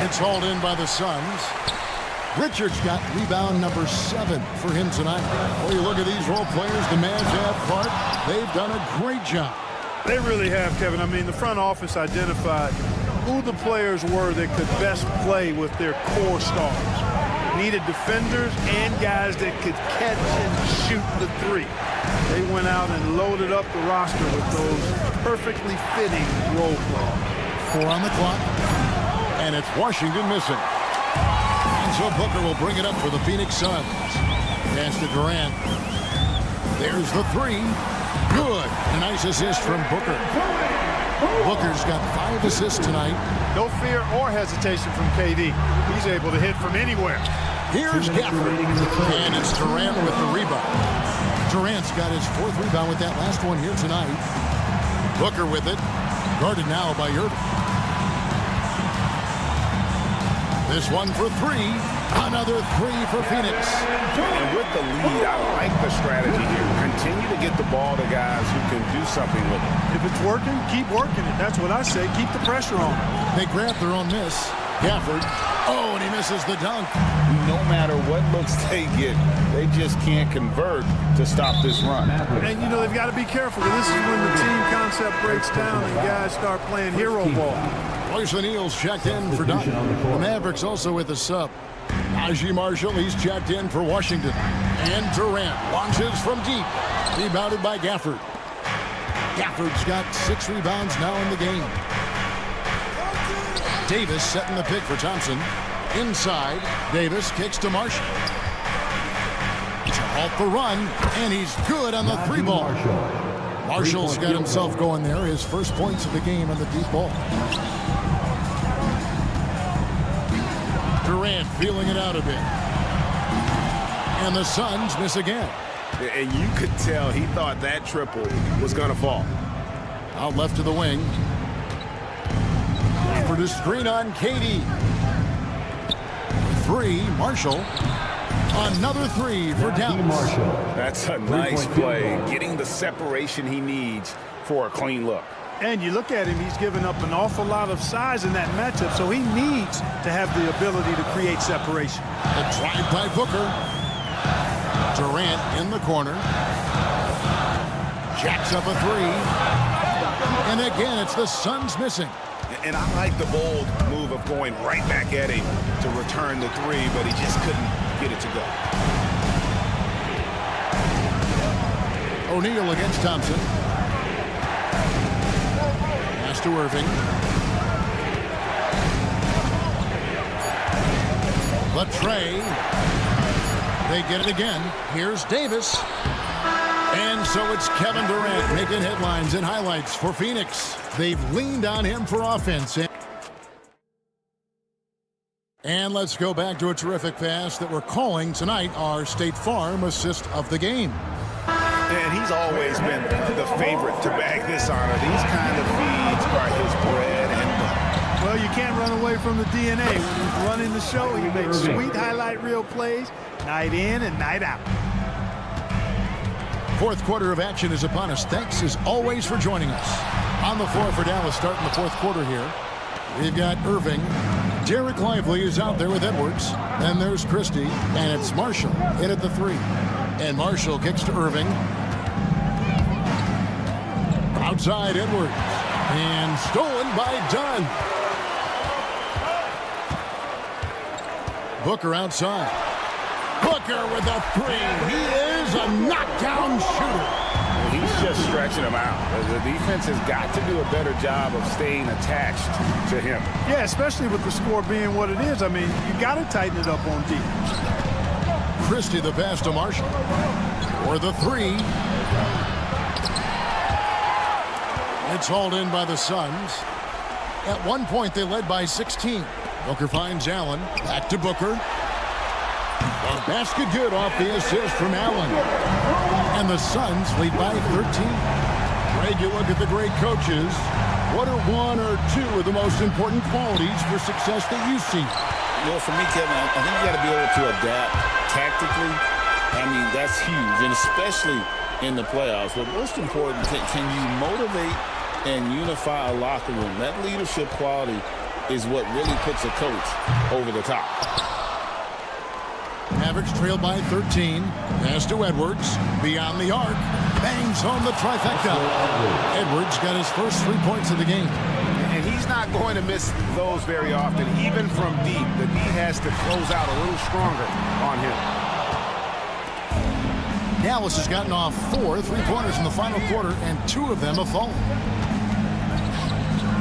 It's hauled in by the Suns. Richards got rebound number 7 for him tonight. Well, you look at these role players the Mavs have, Clark. They've done a great job. They really have, Kevin. I mean, the front office identified who the players were that could best play with their core stars. Needed defenders and guys that could catch and shoot the 3. They went out and loaded up the roster with those perfectly fitting role players. 4 on the clock, and it's Washington missing. And so Booker will bring it up for the Phoenix Suns. Pass to Durant. There's the 3. Good. A nice assist from Booker. Booker's got 5 assists tonight. No fear or hesitation from KD. He's able to hit from anywhere. Here's Gafford. And it's Durant with the rebound. Durant's got his 4th rebound with that last one here tonight. Booker with it. Guarded now by Irving. This one for 3. Another 3 for Phoenix. And with the lead, I like the strategy here. Continue to get the ball to guys who can do something with it. If it's working, keep working it. That's what I say. Keep the pressure on. They grab their own miss. Gafford. Oh, and he misses the dunk. No matter what looks they get, they just can't convert to stop this run. And, you know, they've got to be careful. This is when the team concept breaks down and guys start playing hero ball. Royce O'Neal's checked in for Dunn. The Mavericks also with a sub. Najee Marshall, he's checked in for Washington. And Durant launches from deep. Rebounded by Gafford. Gafford's got 6 rebounds now in the game. Davis setting the pick for Thompson. Inside, Davis kicks to Marshall. To halt the run, and he's good on the 3 ball. Marshall's got himself going there. His first points of the game on the deep ball. Durant feeling it out a bit. And the Suns miss again. And you could tell he thought that triple was going to fall. Out left to the wing. For the screen on KD. 3, Marshall. Another 3 for Dallas. That's a nice play. Getting the separation he needs for a clean look. And you look at him, he's given up an awful lot of size in that matchup, so he needs to have the ability to create separation. A drive by Booker. Durant in the corner. Jacks up a 3. And again, it's the Suns missing. And I like the bold move of going right back at him to return the 3, but he just couldn't get it to go. O'Neal against Thompson. Pass to Irving. Latrey. They get it again. Here's Davis. And so it's Kevin Durant making headlines and highlights for Phoenix. They've leaned on him for offense. And let's go back to a terrific pass that we're calling tonight our State Farm assist of the game. And he's always been the favorite to bag this honor. These kind of feeds are his bread and butter. Well, you can't run away from the DNA. When he's running the show, he makes sweet highlight reel plays night in and night out. 4th quarter of action is upon us. Thanks as always for joining us. On the floor for Dallas starting the 4th quarter here. We've got Irving. Derek Lively is out there with Edwards. Then there's Christie. And it's Marshall in at the 3. And Marshall kicks to Irving. Outside Edwards. And stolen by Dunn. Booker outside. Booker with a 3. He is a knockdown shooter. He's just stretching him out. The defense has got to do a better job of staying attached to him. Yeah, especially with the score being what it is. I mean, you got to tighten it up on defense. Christie the pass to Marshall. For the 3. It's hauled in by the Suns. At one point, they led by 16. Booker finds Allen. Back to Booker. A basket good off the assist from Allen. And the Suns lead by 13. Greg, you look at the great coaches. What are 1 or 2 of the most important qualities for success that you see? Well, for me, Kevin, I think you got to be able to adapt tactically. I mean, that's huge, and especially in the playoffs. But most important, can you motivate and unify a locker room? That leadership quality is what really puts a coach over the top. Mavericks trail by 13. Pass to Edwards. Beyond the arc. Bangs home the trifecta. Edwards got his first 3 points of the game. And he's not going to miss those very often, even from deep. The D has to close out a little stronger on him. Dallas has gotten off 4 3-pointers in the final quarter, and 2 of them have fallen.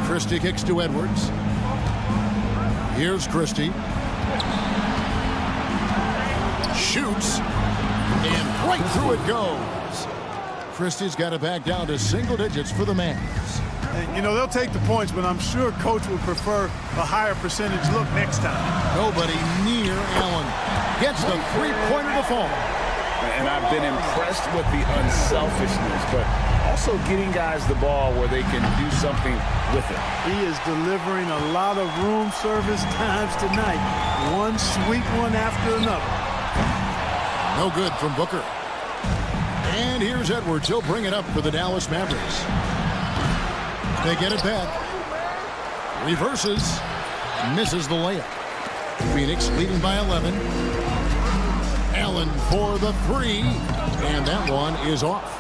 Christie kicks to Edwards. Here's Christie. Shoots, and right through it goes. Christie's got it back down to single digits for the Mavs. And, you know, they'll take the points, but I'm sure coach would prefer a higher percentage look next time. Nobody near Allen. Gets the three-pointer to fall. And I've been impressed with the unselfishness, but also getting guys the ball where they can do something with it. He is delivering a lot of room service times tonight. One sweet one after another. No good from Booker. And here's Edwards. He'll bring it up for the Dallas Mavericks. They get it back. Reverses. Misses the layup. Phoenix leading by 11. Allen for the three. And that one is off.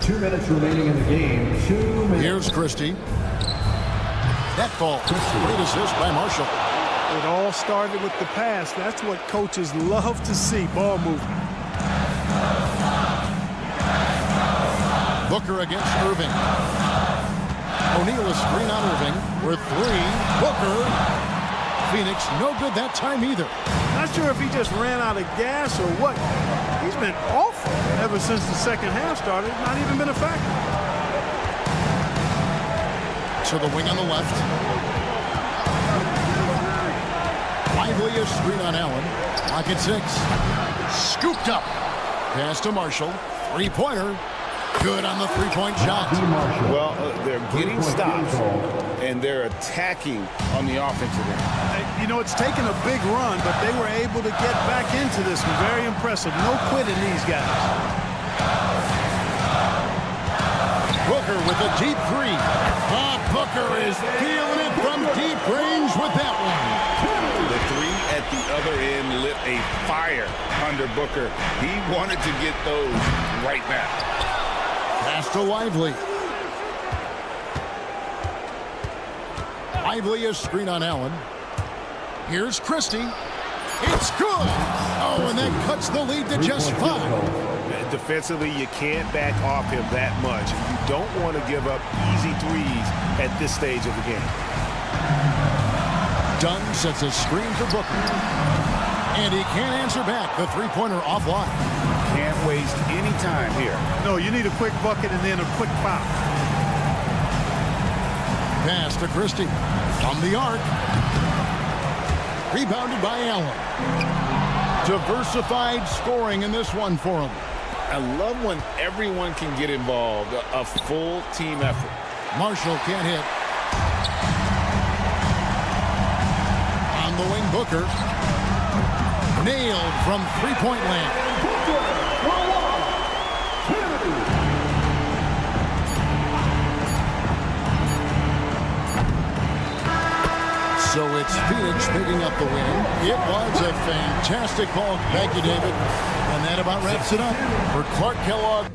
2 minutes remaining in the game. 2 minutes. Here's Christie. That ball. Great assist by Marshall. It all started with the pass. That's what coaches love to see, ball movement. Booker against Irving. O'Neal a screen on Irving. With three. Booker. Phoenix no good that time either. Not sure if he just ran out of gas or what. He's been awful ever since the second half started. Not even been a factor. To the wing on the left. Lively a screen on Allen. Clock at 6. Scooped up. Pass to Marshall. Three-pointer. Good on the three-point shot. Well, they're getting stops, and they're attacking on the offensive end. You know, it's taken a big run, but they were able to get back into this one. Very impressive. No quitting these guys. Booker with a deep three. Booker is feeling it from deep range with that one. The three at the other end lit a fire under Booker. He wanted to get those right now. Pass to Lively. Lively a screen on Allen. Here's Christie. It's good. Oh, and that cuts the lead to just 5. Defensively, you can't back off him that much. You don't want to give up easy threes at this stage of the game. Dunn sets a screen for Booker. And he can't answer back. The three-pointer offline. Can't waste any time here. No, you need a quick bucket and then a quick foul. Pass to Christie. From the arc. Rebounded by Allen. Diversified scoring in this one for him. I love when everyone can get involved, a full team effort. Marshall can't hit. On the wing, Booker. Nailed from three-point land. So it's Phoenix picking up the win. It was a fantastic ball. Thank you, David. And that about wraps it up for Clark Kellogg.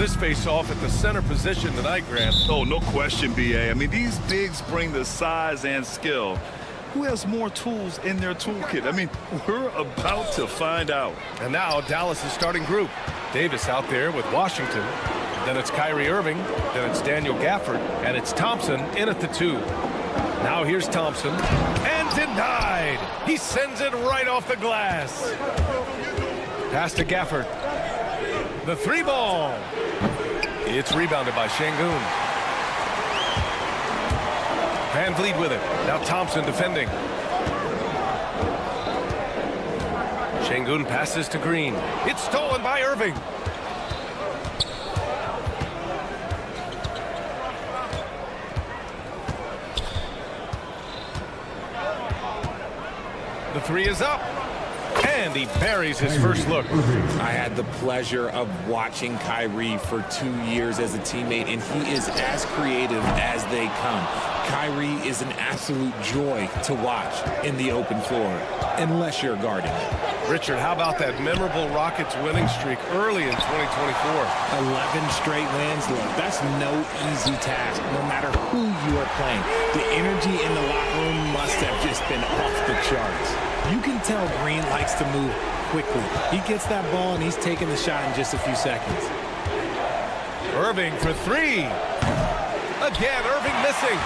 this face-off at the center position tonight, Grant. Oh, no question, B.A. I mean, these bigs bring the size and skill. Who has more tools in their toolkit? I mean, we're about to find out. And now Dallas' starting group. Davis out there with Washington. Then it's Kyrie Irving. Then it's Daniel Gafford. And it's Thompson in at the 2. Now here's Thompson. And denied. He sends it right off the glass. Pass to Gafford. The 3 ball. It's rebounded by Şengün. Van Vliet with it. Now Thompson defending. Şengün passes to Green. It's stolen by Irving. The 3 is up. And he buries his first look. I had the pleasure of watching Kyrie for 2 years as a teammate, and he is as creative as they come. Kyrie is an absolute joy to watch in the open floor, unless you're guarding it. Richard, how about that memorable Rockets winning streak early in 2024? 11 straight wins. Look, that's no easy task, no matter who you are playing. The energy in the locker room must have just been off the charts. You can tell Green likes to move quickly. He gets that ball, and he's taking the shot in just a few seconds. Irving for 3. Again, Irving missing.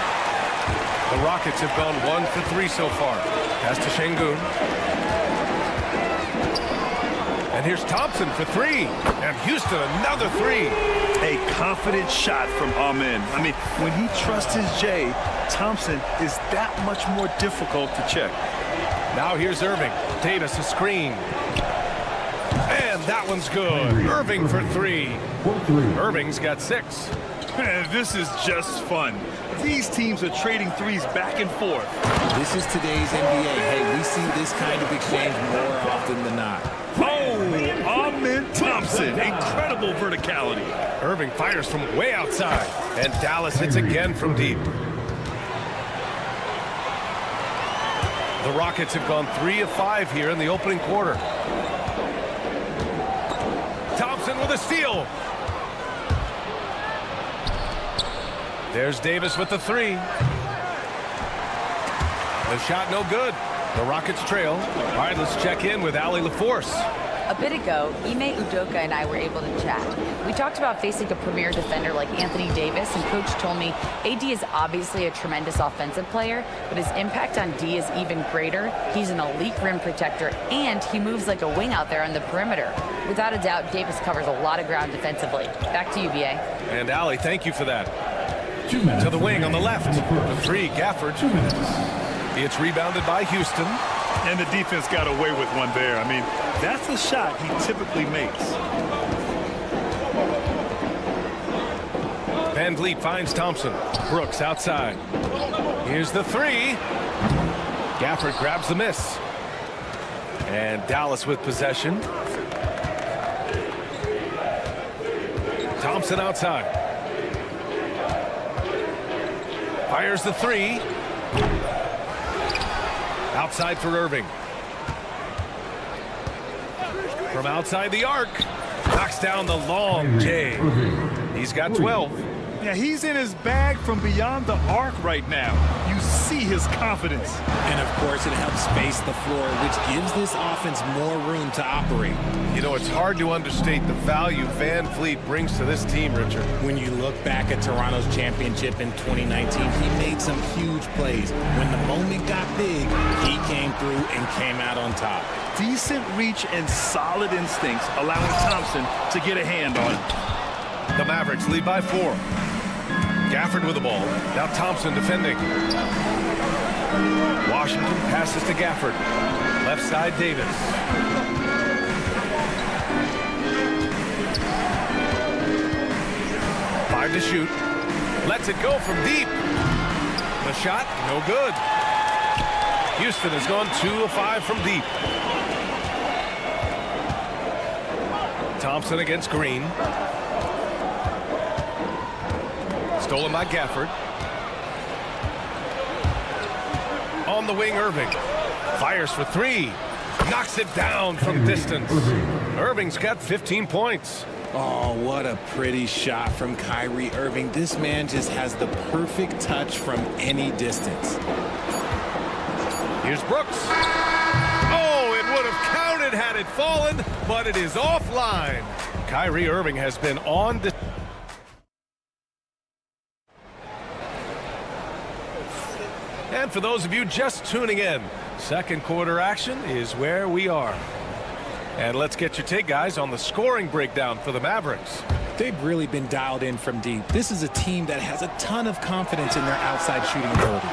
The Rockets have gone 1 for 3 so far. Pass to Şengün. And here's Thompson for 3. And Houston another 3. A confident shot from Amen. I mean, when he trusts his J, Thompson is that much more difficult to check. Now here's Irving. Davis a screen. And that one's good. Irving for 3. Irving's got 6. This is just fun. These teams are trading threes back and forth. This is today's NBA. Hey, we see this kind of exchange more often than not. Oh, Amen Thompson. Incredible verticality. Irving fires from way outside. And Dallas hits again from deep. The Rockets have gone 3 of 5 here in the opening quarter. Thompson with a steal. There's Davis with the 3. The shot no good. The Rockets trail. All right, let's check in with Allie LaForce. A bit ago, Ime Udoka and I were able to chat. We talked about facing a premier defender like Anthony Davis, and Coach told me AD is obviously a tremendous offensive player, but his impact on D is even greater. He's an elite rim protector, and he moves like a wing out there on the perimeter. Without a doubt, Davis covers a lot of ground defensively. Back to you, BA. And Allie, thank you for that. To the wing on the left. The 3, Gafford. It's rebounded by Houston. And the defense got away with one there. I mean, that's a shot he typically makes. Van Vliet finds Thompson. Brooks outside. Here's the 3. Gafford grabs the miss. And Dallas with possession. Thompson outside. Fires the 3. Outside for Irving. From outside the arc. Knocks down the long J. He's got 12. Yeah, he's in his bag from beyond the arc right now. You see his confidence. And, of course, it helps space the floor, which gives this offense more room to operate. You know, it's hard to understate the value Van Vliet brings to this team, Richard. When you look back at Toronto's championship in 2019, he made some huge plays. When the moment got big, he came through and came out on top. Decent reach and solid instincts, allowing Thompson to get a hand on it. The Mavericks lead by 4. Gafford with the ball. Now Thompson defending. Washington passes to Gafford. Left side, Davis. Five to shoot. Lets it go from deep. The shot, no good. Houston has gone 2 of 5 from deep. Thompson against Green. Stolen by Gafford. On the wing, Irving. Fires for 3. Knocks it down from distance. Irving's got 15 points. Oh, what a pretty shot from Kyrie Irving. This man just has the perfect touch from any distance. Here's Brooks. Oh, it would have counted had it fallen, but it is offline. Kyrie Irving has been on the... And for those of you just tuning in, second quarter action is where we are. And let's get your take, guys, on the scoring breakdown for the Mavericks. They've really been dialed in from deep. This is a team that has a ton of confidence in their outside shooting ability.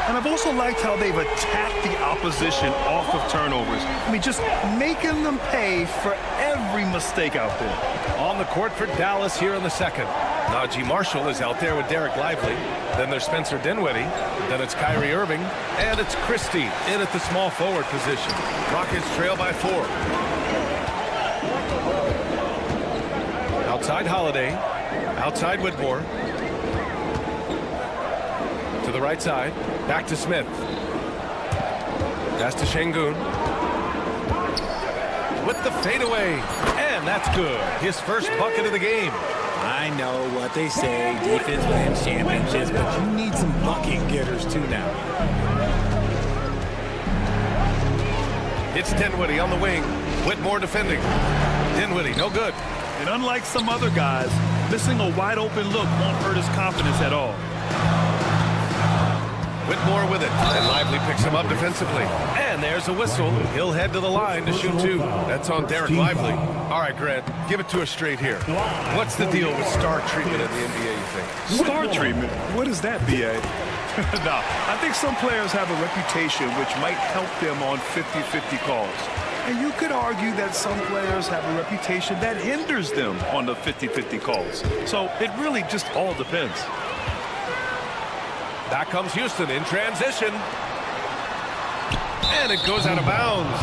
And I've also liked how they've attacked the opposition off of turnovers. I mean, just making them pay for every mistake out there. On the court for Dallas here in the second. Najee Marshall is out there with Derek Lively. Then there's Spencer Dinwiddie. Then it's Kyrie Irving. And it's Christie in at the small forward position. Rockets trail by 4. Outside Holiday. Outside Whitmore. To the right side. Back to Smith. Pass to Şengün. With the fadeaway. And that's good. His first bucket of the game. I know what they say, defense wins championships, but you need some bucket getters too now. It's Dinwiddie on the wing. Whitmore defending. Dinwiddie, no good. And unlike some other guys, missing a wide open look won't hurt his confidence at all. Whitmore with it, and Lively picks him up defensively. And there's a whistle. He'll head to the line to shoot 2. That's on Derek Lively. All right, Grant, give it to us straight here. What's the deal with star treatment in the NBA, you think? Star treatment? What is that, B.A.? No, I think some players have a reputation which might help them on 50-50 calls. And you could argue that some players have a reputation that hinders them on the 50-50 calls. So it really just all depends. Back comes Houston in transition. And it goes out of bounds.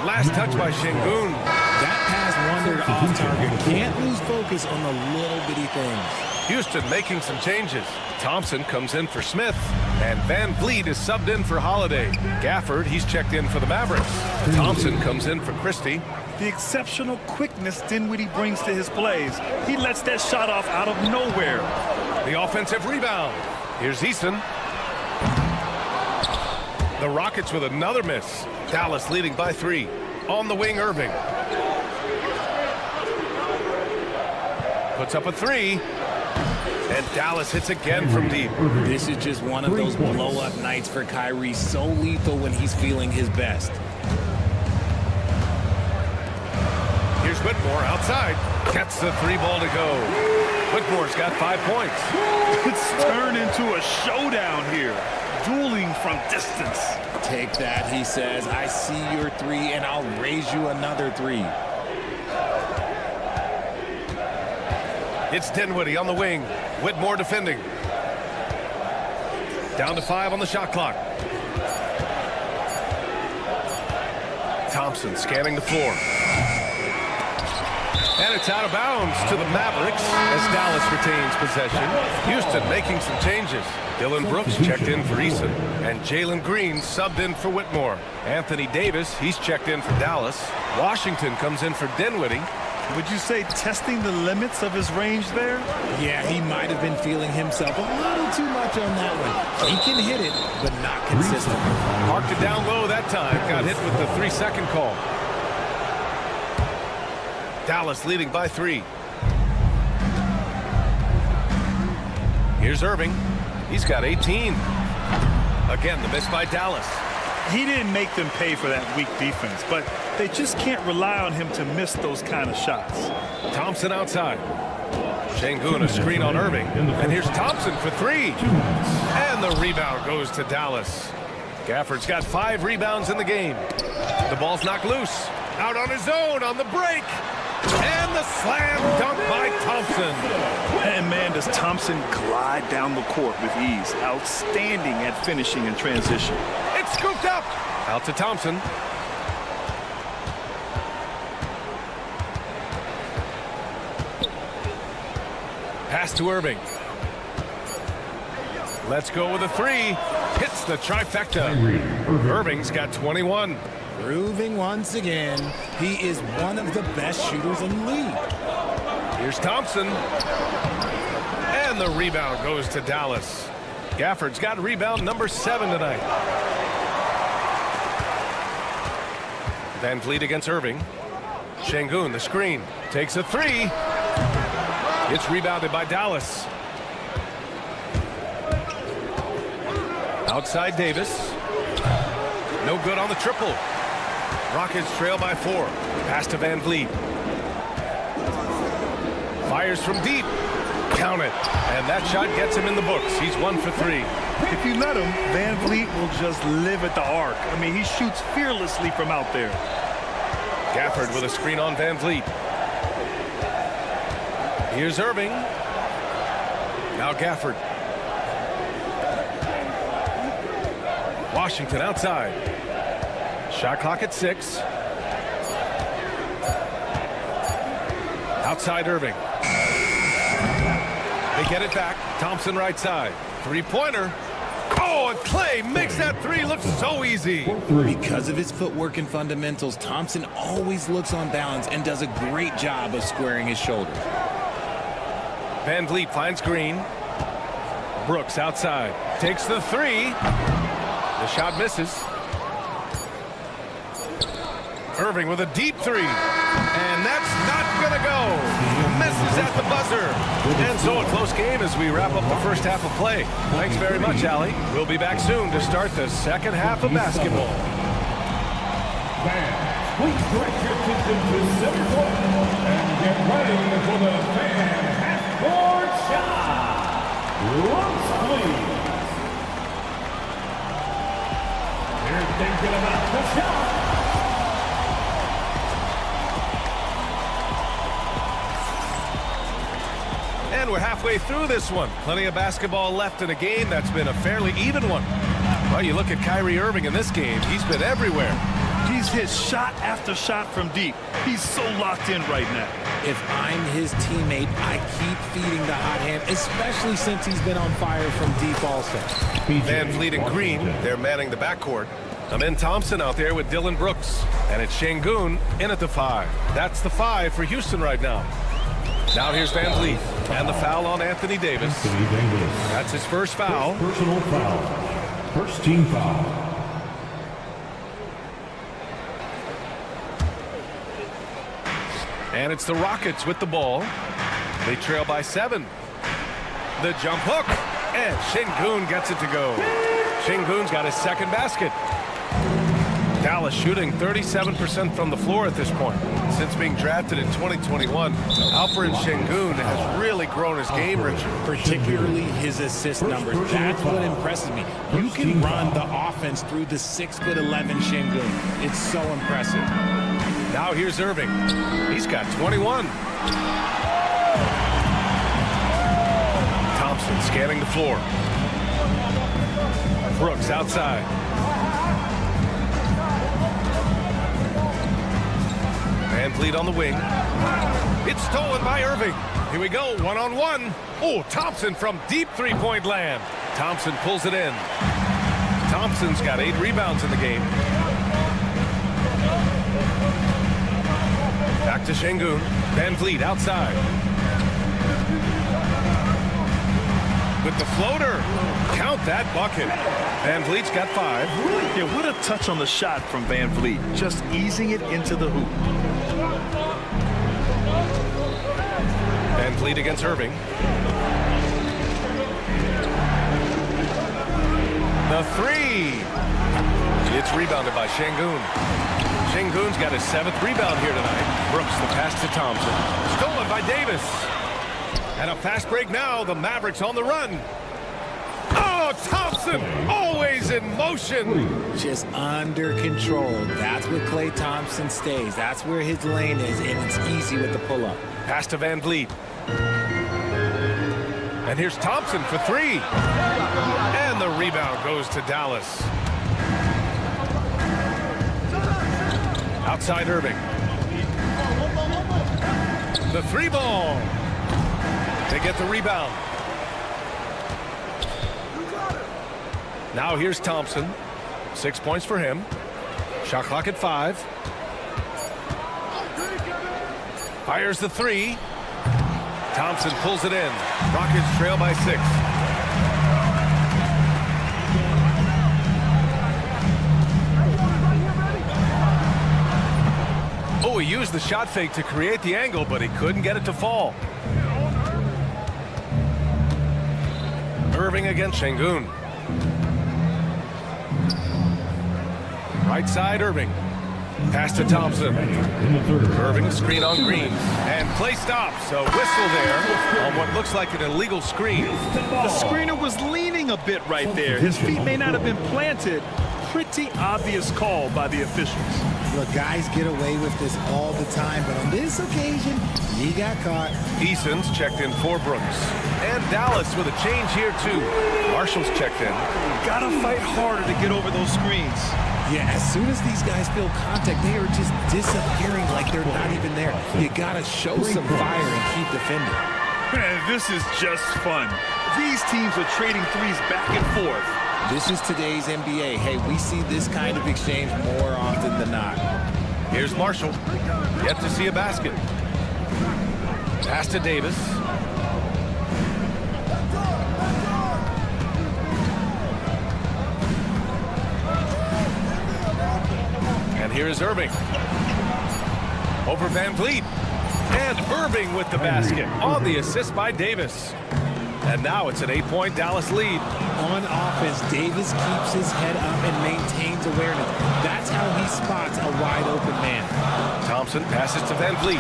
Last touch by Şengün. That pass wandered off target. Can't lose focus on the little bitty things. Houston making some changes. Thompson comes in for Smith. And Van Vliet is subbed in for Holiday. Gafford, he's checked in for the Mavericks. Thompson comes in for Christie. The exceptional quickness Dinwiddie brings to his plays. He lets that shot off out of nowhere. The offensive rebound. Here's Eason. The Rockets with another miss. Dallas leading by 3. On the wing, Irving. Puts up a 3. And Dallas hits again from deep. This is just one of those blow-up nights for Kyrie. So lethal when he's feeling his best. Here's Whitmore outside. Gets the 3 ball to go. Whitmore's got 5 points. It's turned into a showdown here. Dueling from distance. Take that, he says. I see your 3, and I'll raise you another 3. It's Dinwiddie on the wing. Whitmore defending. Down to 5 on the shot clock. Thompson scanning the floor. And it's out of bounds to the Mavericks as Dallas retains possession. Houston making some changes. Dylan Brooks checked in for Eason. And Jalen Green subbed in for Whitmore. Anthony Davis, he's checked in for Dallas. Washington comes in for Dinwiddie. Would you say testing the limits of his range there? Yeah, he might have been feeling himself a little too much on that one. He can hit it, but not consistently. Marked it down low that time. Got hit with the 3-second call. Dallas leading by 3. Here's Irving. He's got 18. Again, the miss by Dallas. He didn't make them pay for that weak defense, but they just can't rely on him to miss those kind of shots. Thompson outside. Şengün a screen on Irving. And here's Thompson for 3. And the rebound goes to Dallas. Gafford's got 5 rebounds in the game. The ball's knocked loose. Out on his own on the break. And the slam dunk by Thompson. And man, does Thompson glide down the court with ease. Outstanding at finishing in transition. It's scooped up. Out to Thompson. Pass to Irving. Let's go with a 3. Hits the trifecta. Irving's got 21. Proving once again, he is one of the best shooters in the league. Here's Thompson. And the rebound goes to Dallas. Gafford's got rebound number 7 tonight. Van Vliet against Irving. Şengün, the screen. Takes a 3. It's rebounded by Dallas. Outside Davis. No good on the triple. Rockets trail by 4. Pass to Van Vliet. Fires from deep. Count it. And that shot gets him in the books. He's 1 for 3. If you let him, Van Vliet will just live at the arc. I mean, he shoots fearlessly from out there. Gafford with a screen on Van Vliet. Here's Irving. Now Gafford. Washington outside. Shot clock at 6. Outside Irving. They get it back. Thompson right side. Three-pointer. Oh, and Clay makes that 3 look so easy. Because of his footwork and fundamentals, Thompson always looks on balance and does a great job of squaring his shoulders. Van Vliet finds Green. Brooks outside. Takes the 3. The shot misses. Irving with a deep 3. And that's not going to go. Misses at the buzzer. And so a close game as we wrap up the first half of play. Thanks very much, Allie. We'll be back soon to start the second half of basketball. Fans, please direct your attention to center court and get ready for the fan half-court shot. Looks please. They're thinking about the shot. And we're halfway through this one. Plenty of basketball left in a game that's been a fairly even one. Well, you look at Kyrie Irving in this game. He's been everywhere. He's hit shot after shot from deep. He's so locked in right now. If I'm his teammate, I keep feeding the hot hand, especially since he's been on fire from deep also. Van Vliet and Green, they're manning the backcourt. Amin Thompson out there with Dylan Brooks. And it's Şengün in at the 5. That's the 5 for Houston right now. Now here's Van Vliet. And the foul on Anthony Davis. That's his first foul. Personal foul. First team foul. And it's the Rockets with the ball. They trail by 7. The jump hook. And Şengün gets it to go. Şengün's got his second basket. Dallas shooting 37% from the floor at this point. Since being drafted in 2021, Alperen Şengün has really grown his game, Richard. Particularly his assist numbers. That's what impresses me. You can run the offense through the 6'11" Şengün. It's so impressive. Now here's Irving. He's got 21. Thompson scanning the floor. Brooks outside. Van Vliet on the wing. It's stolen by Irving. Here we go, one-on-one. Oh, Thompson from deep three-point land. Thompson pulls it in. Thompson's got 8 rebounds in the game. Back to Şengün. Van Vliet outside. With the floater. Count that bucket. Van Vliet's got 5. Yeah, what a touch on the shot from Van Vliet. Just easing it into the hoop. Van Vliet against Irving. The 3. It's rebounded by Şengün. Şengün's got his 7th rebound here tonight. Brooks the pass to Thompson. Stolen by Davis. And a fast break now. The Mavericks on the run. Oh, Thompson always in motion. Just under control. That's where Klay Thompson stays. That's where his lane is, and it's easy with the pull-up. Pass to Van Vliet. And here's Thompson for 3. And the rebound goes to Dallas. Outside Irving. The 3 ball. They get the rebound. Now here's Thompson. 6 points for him. Shot clock at 5. Fires the 3. Thompson pulls it in. Rockets trail by 6. Oh, he used the shot fake to create the angle, but he couldn't get it to fall. Irving against Şengün. Right side, Irving. Pass to Thompson. Irving, screen on Green. And play stops. A whistle there on what looks like an illegal screen. The screener was leaning a bit right there. His feet may not have been planted. Pretty obvious call by the officials. Look, guys get away with this all the time, but on this occasion, he got caught. Eason's checked in for Brooks. And Dallas with a change here, too. Marshall's checked in. Gotta fight harder to get over those screens. Yeah, as soon as these guys feel contact, they are just disappearing like they're not even there. You gotta show some fire and keep defending. Man, this is just fun. These teams are trading threes back and forth. This is today's NBA. Hey, we see this kind of exchange more often than not. Here's Marshall. Yet to see a basket. Pass to Davis. And here's Irving. Over Van Vliet. And Irving with the basket on the assist by Davis. And now it's an 8-point Dallas lead. On offense, Davis keeps his head up and maintains awareness. That's how he spots a wide-open man. Thompson passes to Van Vliet.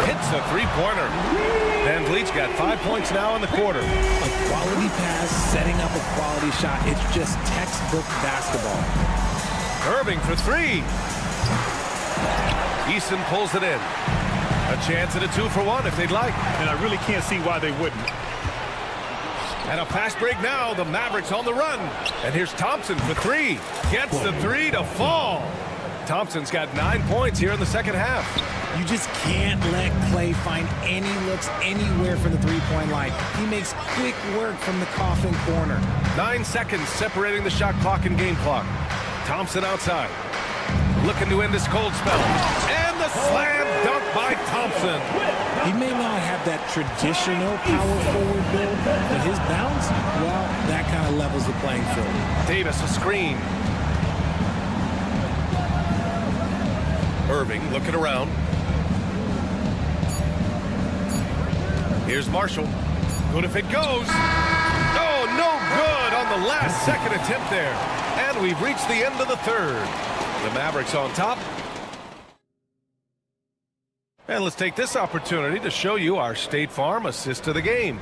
Hits a three-pointer. Van Vliet's got 5 points now in the quarter. A quality pass, setting up a quality shot. It's just textbook basketball. Irving for 3. Eason pulls it in. A chance at a 2-for-1 if they'd like. And I really can't see why they wouldn't. And a fast break now. The Mavericks on the run. And here's Thompson for 3. Gets the 3 to fall. Thompson's got 9 points here in the second half. You just can't let Clay find any looks anywhere from the three-point line. He makes quick work from the coffin corner. 9 seconds separating the shot clock and game clock. Thompson outside. Looking to end this cold spell. And the slam dunk by Thompson. He may not have that traditional power forward build, but his bounce, well, that kind of levels the playing field. Davis a screen. Irving looking around. Here's Marshall. Good if it goes. Oh, no good on the last second attempt there. And we've reached the end of the third. The Mavericks on top. And let's take this opportunity to show you our State Farm assist of the game.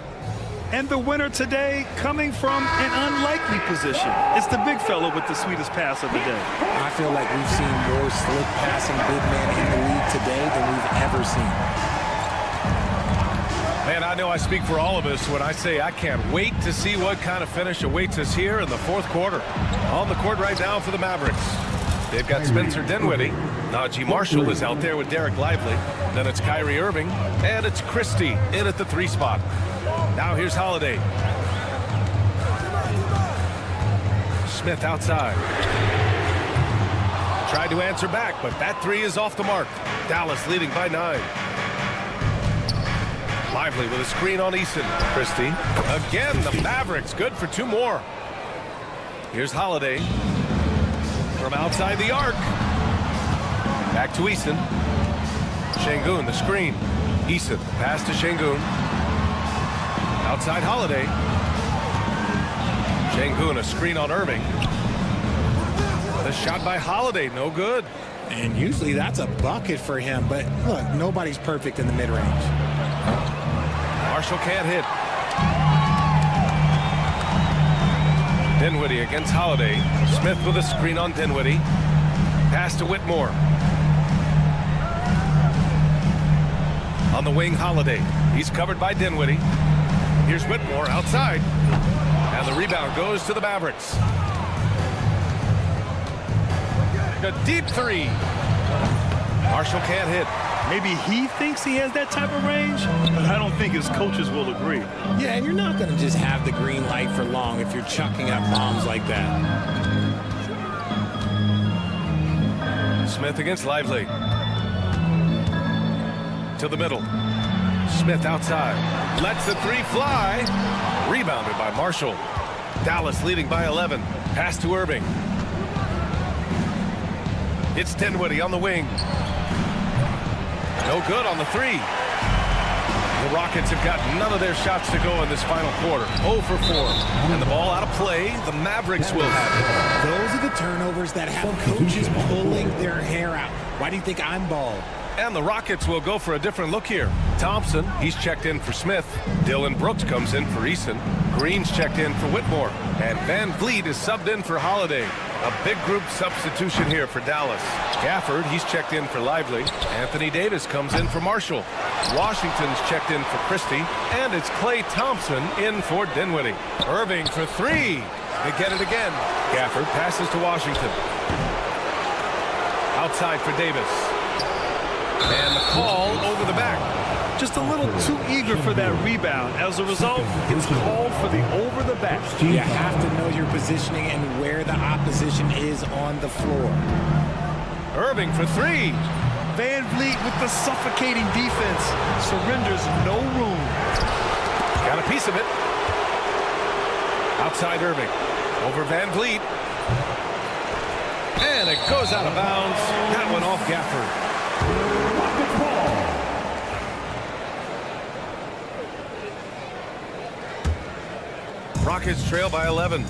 And the winner today coming from an unlikely position. It's the big fella with the sweetest pass of the day. I feel like we've seen more slick passing big men in the league today than we've ever seen. Man, I know I speak for all of us when I say I can't wait to see what kind of finish awaits us here in the fourth quarter. On the court right now for the Mavericks. They've got Spencer Dinwiddie. Najee Marshall is out there with Derek Lively. Then it's Kyrie Irving. And it's Christie in at the 3 spot. Now here's Holiday. Smith outside. Tried to answer back, but that 3 is off the mark. Dallas leading by 9. Lively with a screen on Eason. Christie. Again, the Mavericks good for 2 more. Here's Holiday. From outside the arc. Back to Eason. Şengün, the screen. Eason, pass to Şengün. Outside Holiday. Şengün, a screen on Irving. The shot by Holiday, no good. And usually that's a bucket for him, but look, nobody's perfect in the mid-range. Marshall can't hit. Dinwiddie against Holiday. Smith with a screen on Dinwiddie. Pass to Whitmore. On the wing, Holiday. He's covered by Dinwiddie. Here's Whitmore outside. And the rebound goes to the Mavericks. A deep 3. Marshall can't hit. Maybe he thinks he has that type of range, but I don't think his coaches will agree. Yeah, and you're not going to just have the green light for long if you're chucking up bombs like that. Smith against Lively. To the middle. Smith outside. Lets the three fly. Rebounded by Marshall. Dallas leading by 11. Pass to Irving. It's Dinwiddie on the wing. No good on the three. The Rockets have got none of their shots to go in this final quarter. 0 for 4. And the ball out of play. The Mavericks will have it. Those are the turnovers that have coaches pulling their hair out. Why do you think I'm bald? And the Rockets will go for a different look here. Thompson, he's checked in for Smith. Dillon Brooks comes in for Eason. Green's checked in for Whitmore. And Van Vliet is subbed in for Holiday. A big group substitution here for Dallas. Gafford, he's checked in for Lively. Anthony Davis comes in for Marshall. Washington's checked in for Christie. And it's Klay Thompson in for Dinwiddie. Irving for three. They get it again. Gafford passes to Washington. Outside for Davis. And the call over the back. Just a little too eager for that rebound. As a result, it's called for the over the back. You have to know your positioning and where the opposition is on the floor. Irving for three. Van Vliet with the suffocating defense surrenders no room. Got a piece of it. Outside Irving. Over Van Vliet. And it goes out of bounds. That one off Gafford. Rockets trail by 11.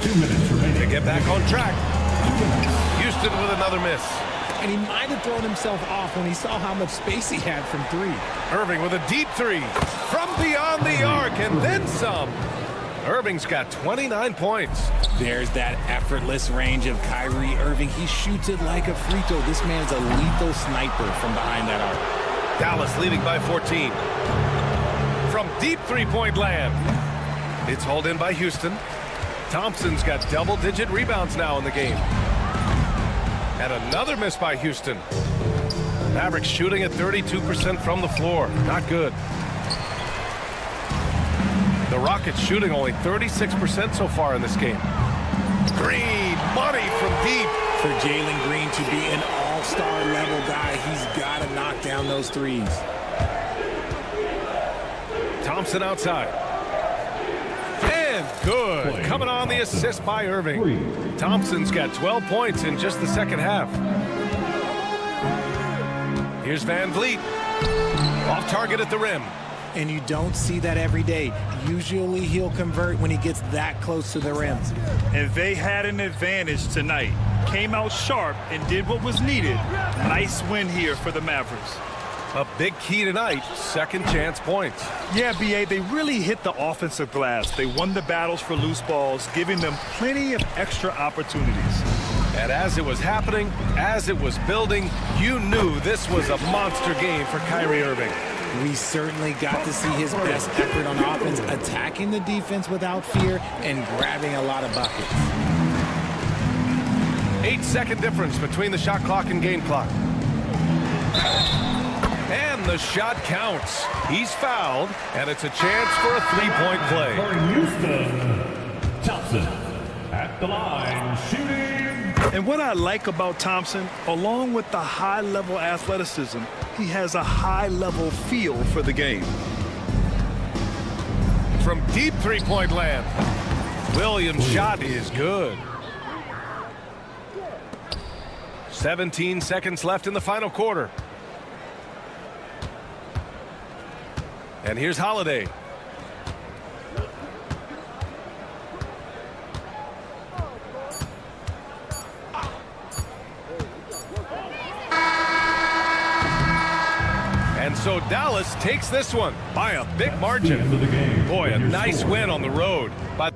2 minutes remaining. They get back on track. Houston with another miss. And he might have thrown himself off when he saw how much space he had from three. Irving with a deep three. From beyond the arc and then some. Irving's got 29 points. There's that effortless range of Kyrie Irving. He shoots it like a free throw. This man's a lethal sniper from behind that arc. Dallas leading by 14. From deep three-point land. It's hauled in by Houston. Thompson's got double-digit rebounds now in the game. And another miss by Houston. Mavericks shooting at 32% from the floor. Not good. The Rockets shooting only 36% so far in this game. Green, money from deep. For Jalen Green to be an all-star level guy, he's got to knock down those threes. Thompson outside. And good. Coming on the assist by Irving. Thompson's got 12 points in just the second half. Here's Van Vliet. Off target at the rim. And you don't see that every day. Usually he'll convert when he gets that close to the rim. And they had an advantage tonight. Came out sharp and did what was needed. Nice win here for the Mavericks. A big key tonight, second chance points. Yeah, B.A., they really hit the offensive glass. They won the battles for loose balls, giving them plenty of extra opportunities. And as it was happening, as it was building, you knew this was a monster game for Kyrie Irving. We certainly got to see his best effort on offense, attacking the defense without fear and grabbing a lot of buckets. 8-second difference between the shot clock and game clock. And the shot counts. He's fouled, and it's a chance for a three-point play. For Houston, Thompson at the line, shooting. And what I like about Thompson, along with the high-level athleticism, he has a high-level feel for the game. From deep three-point land, Williams' shot is good. 17 seconds left in the final quarter. And here's Holiday. And so Dallas takes this one by a big margin. Boy, a nice win on the road. But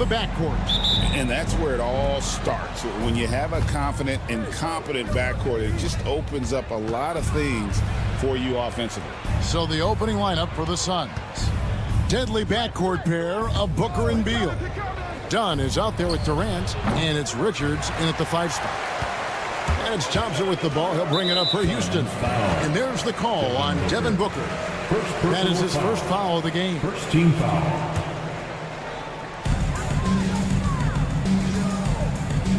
of the backcourt. And that's where it all starts. When you have a confident and competent backcourt, it just opens up a lot of things for you offensively. So the opening lineup for the Suns. Deadly backcourt pair of Booker and Beal. Dunn is out there with Durant, and it's Richards in at the 5 spot. And it's Thompson with the ball. He'll bring it up for Houston. And there's the call on Devin Booker. That is his first foul of the game. First team foul.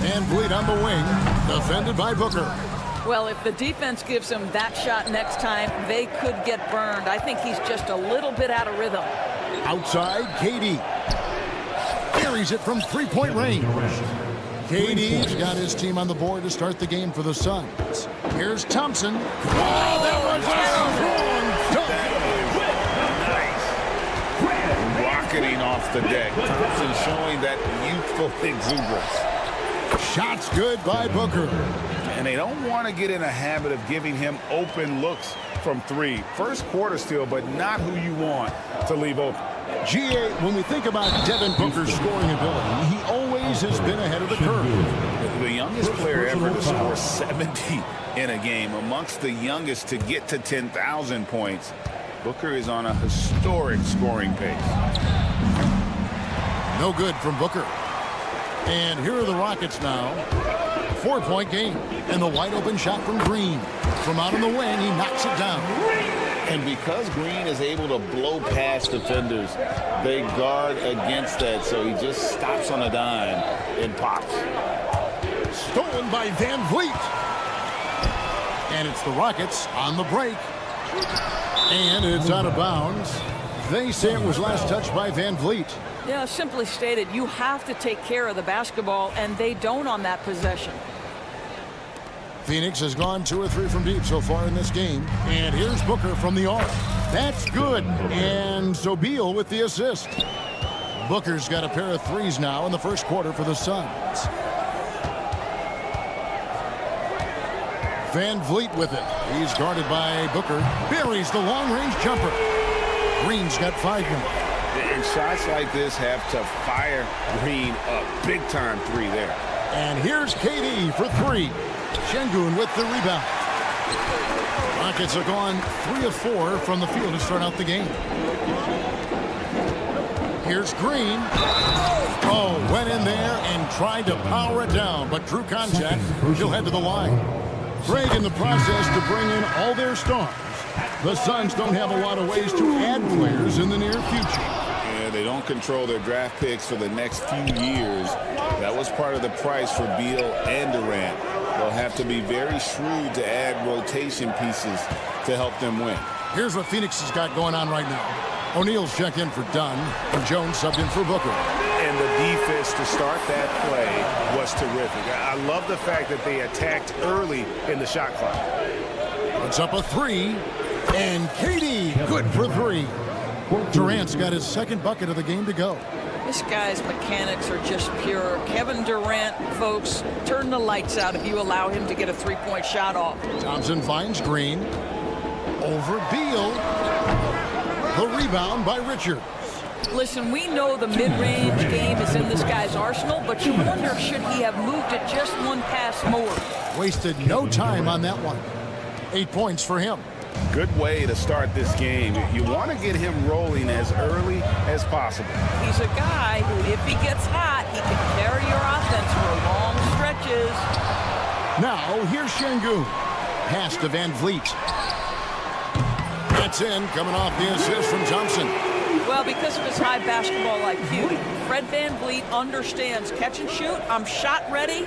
Van Vliet on the wing, defended by Booker. Well, if the defense gives him that shot next time, they could get burned. I think he's just a little bit out of rhythm. Outside, KD. Carries it from three-point range. KD's got his team on the board to start the game for the Suns. Here's Thompson. Wow, that was Nice. Rocketing off the deck. Thompson showing that youthful exuberance. Shots good by Booker. And they don't want to get in a habit of giving him open looks from 3. First quarter still, but not who you want to leave open. GA, when we think about Devin Booker's scoring ability, he always has been ahead of the curve. The youngest player ever to score 70 in a game, amongst the youngest to get to 10,000 points. Booker is on a historic scoring pace. No good from Booker. And here are the Rockets now. 4-point game. And the wide open shot from Green. From out on the wing, he knocks it down. And because Green is able to blow past defenders, they guard against that. So he just stops on a dime and pops. Stolen by Van Vliet. And it's the Rockets on the break. And it's out of bounds. They say it was last touched by Van Vliet. Yeah, simply stated, you have to take care of the basketball, and they don't on that possession. Phoenix has gone 2 or 3 from deep so far in this game. And here's Booker from the arc. That's good. And so Beal with the assist. Booker's got a pair of 3s now in the first quarter for the Suns. Van Vliet with it. He's guarded by Booker. Buries the long-range jumper. Green's got 5 more. And shots like this have to fire Green up. Big-time 3 there. And here's KD for 3. Şengün with the rebound. Rockets are gone 3 of 4 from the field to start out the game. Here's Green. Oh, went in there and tried to power it down, but drew contact. He'll head to the line. Great in the process to bring in all their stars. The Suns don't have a lot of ways to add players in the near future. Yeah, they don't control their draft picks for the next few years. That was part of the price for Beal and Durant. They'll have to be very shrewd to add rotation pieces to help them win. Here's what Phoenix has got going on right now. O'Neal's checked in for Dunn, and Jones subbed in for Booker. And the defense to start that play was terrific. I love the fact that they attacked early in the shot clock. It's up a 3, and KD good for 3. Durant's got his second bucket of the game to go. This guy's mechanics are just pure. Kevin Durant, folks, turn the lights out if you allow him to get a 3-point shot off. Thompson finds Green. Over Beal. The rebound by Richards. Listen, we know the mid-range game is in this guy's arsenal, but you wonder, should he have moved it just one pass more? Wasted no time on that one. 8 points for him. Good way to start this game. You want to get him rolling as early as possible. He's a guy who, if he gets hot, he can carry your offense for long stretches. Now, here's Şengün. Pass to Van Vliet. That's in, coming off the assist from Thompson. Well, because of his high basketball IQ, Fred Van Vliet understands catch and shoot. I'm shot ready,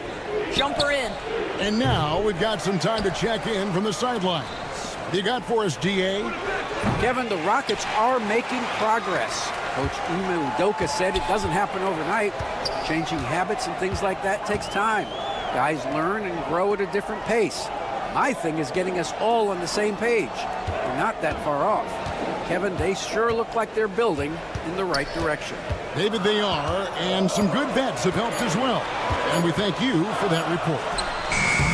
jumper in. And now we've got some time to check in from the sidelines. You got for us, DA? Kevin, the Rockets are making progress. Coach Ime Udoka said it doesn't happen overnight. Changing habits and things like that takes time. Guys learn and grow at a different pace. My thing is getting us all on the same page. We're not that far off. Kevin, they sure look like they're building in the right direction. David, they are, and some good vets have helped as well. And we thank you for that report.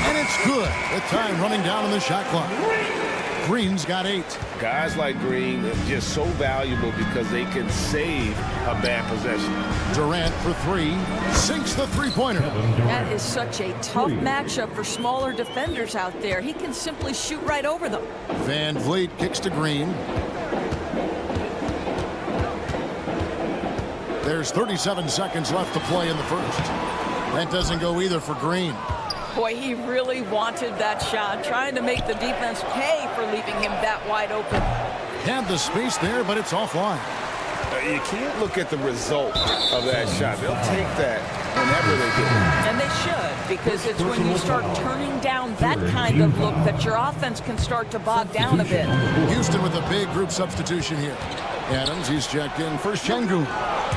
And it's good with time running down on the shot clock. Green's got 8. Guys like Green are just so valuable because they can save a bad possession. Durant for 3. Sinks the three-pointer. That is such a tough matchup for smaller defenders out there. He can simply shoot right over them. Van Vliet kicks to Green. There's 37 seconds left to play in the first. That doesn't go either for Green. Boy, he really wanted that shot, trying to make the defense pay for leaving him that wide open. Had the space there, but it's offline. You can't look at the result of that shot. They'll take that whenever they get it. And they should, because it's when you start turning down that kind of look that your offense can start to bog down a bit. Houston with a big group substitution here. Adams, he's checked in for Şengün.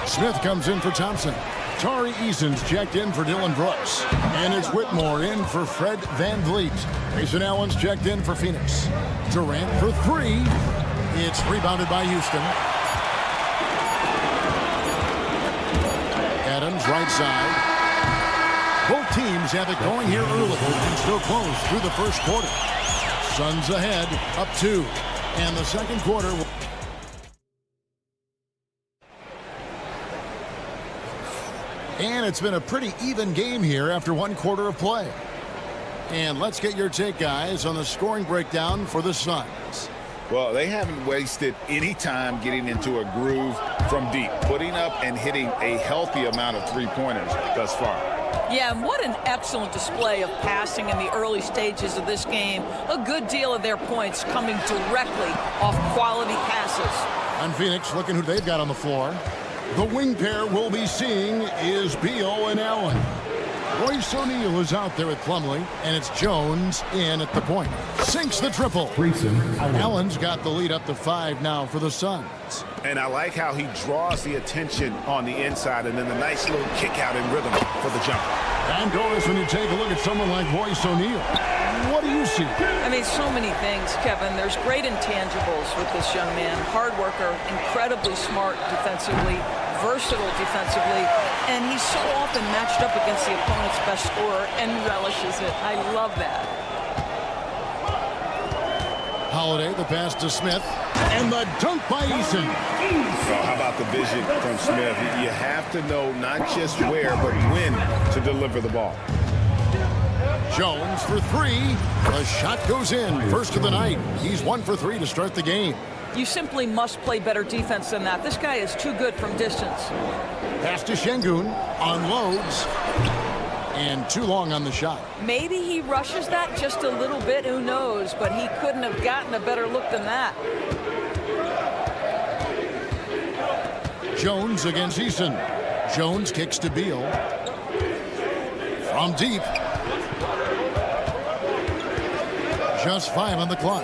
Smith comes in for Thompson. Tari Eason's checked in for Dylan Brooks. And it's Whitmore in for Fred Van Vliet. Grayson Allen's checked in for Phoenix. Durant for 3. It's rebounded by Houston. Adams, right side. Both teams have it going here early and still close through the first quarter. Suns ahead, up 2. And the second quarter. And it's been a pretty even game here after one quarter of play. And let's get your take, guys, on the scoring breakdown for the Suns. Well, they haven't wasted any time getting into a groove from deep, putting up and hitting a healthy amount of three-pointers thus far. Yeah, and what an excellent display of passing in the early stages of this game. A good deal of their points coming directly off quality passes. On Phoenix, looking who they've got on the floor. The wing pair we'll be seeing is Beal and Allen. Royce O'Neal is out there with Plumlee, and it's Jones in at the point. Sinks the triple. Allen's got the lead up to 5 now for the Suns. And I like how he draws the attention on the inside and then the nice little kick out in rhythm for the jumper. And Doris, when you take a look at someone like Royce O'Neal, what do you see? I mean, so many things, Kevin. There's great intangibles with this young man. Hard worker, incredibly smart defensively, versatile defensively, and he's so often matched up against the opponent's best scorer and relishes it. I love that. Holiday, the pass to Smith, and the dunk by Eason. Well, how about the vision from Smith? You have to know not just where, but when to deliver the ball. Jones for 3. The shot goes in. First of the night. He's 1 for 3 to start the game. You simply must play better defense than that. This guy is too good from distance. Pass to Şengün. Unloads. And too long on the shot. Maybe he rushes that just a little bit. Who knows? But he couldn't have gotten a better look than that. Jones against Eason. Jones kicks to Beal. From deep. Just 5 on the clock.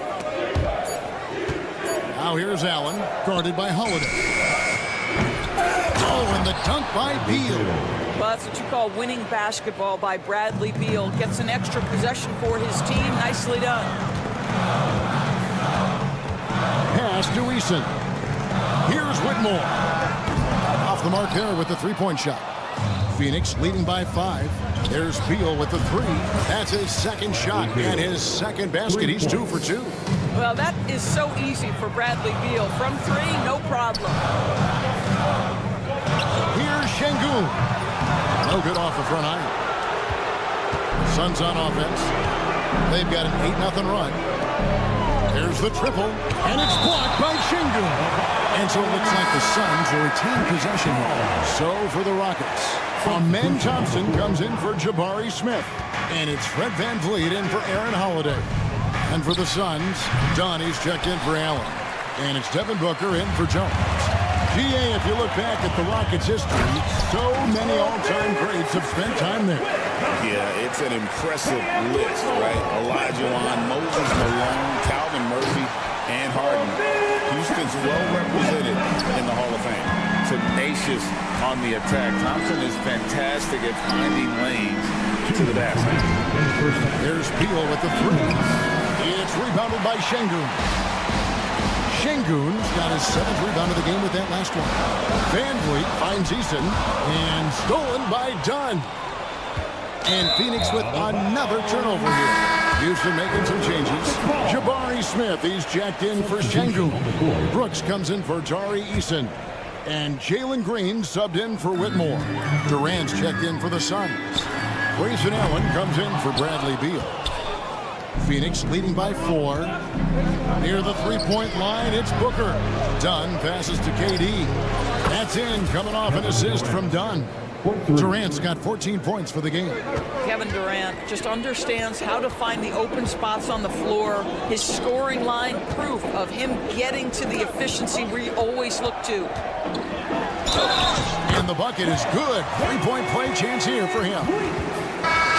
Now here's Allen, guarded by Holiday. Oh, and the dunk by Beal. Well, that's what you call winning basketball by Bradley Beal. Gets an extra possession for his team. Nicely done. Pass to Eason. Here's Whitmore. Off the mark there with the three-point shot. Phoenix leading by 5. There's Beal with the 3. That's his second shot and his second basket. He's 2 for 2. Well, that is so easy for Bradley Beal. From 3, no problem. Here's Şengün. No good off the front iron. Suns on offense. They've got an 8-0 run. There's the triple, and it's blocked by Şengün. And so it looks like the Suns will retain possession here. So for the Rockets, Amen Thompson comes in for Jabari Smith. And it's Fred Van Vliet in for Aaron Holiday. And for the Suns, Donnie's checked in for Allen. And it's Devin Booker in for Jones. GA, if you look back at the Rockets' history, so many all-time greats have spent time there. Yeah, it's an impressive list, right? Elijah Wan, Moses Malone, Calvin Murphy, and Harden. Houston's well represented in the Hall of Fame. Tenacious on the attack. Thompson is fantastic at finding lanes to the basket. There's Beal with the 3. It's rebounded by Şengün. Şengün's got his 7th rebound of the game with that last one. Van Vliet finds Eason, and stolen by Dunn. And Phoenix with another turnover here. Houston making some changes. Jabari Smith. Smith, he's jacked in for Şengün. Brooks comes in for Tari Eason. And Jalen Green subbed in for Whitmore. Durant's checked in for the Suns. Grayson Allen comes in for Bradley Beal. Phoenix leading by 4. Near the three-point line, it's Booker. Dunn passes to KD. That's in, coming off an assist from Dunn. Durant's got 14 points for the game. Kevin Durant just understands how to find the open spots on the floor. His scoring line, proof of him getting to the efficiency we always look to. And the bucket is good. Three-point play chance here for him.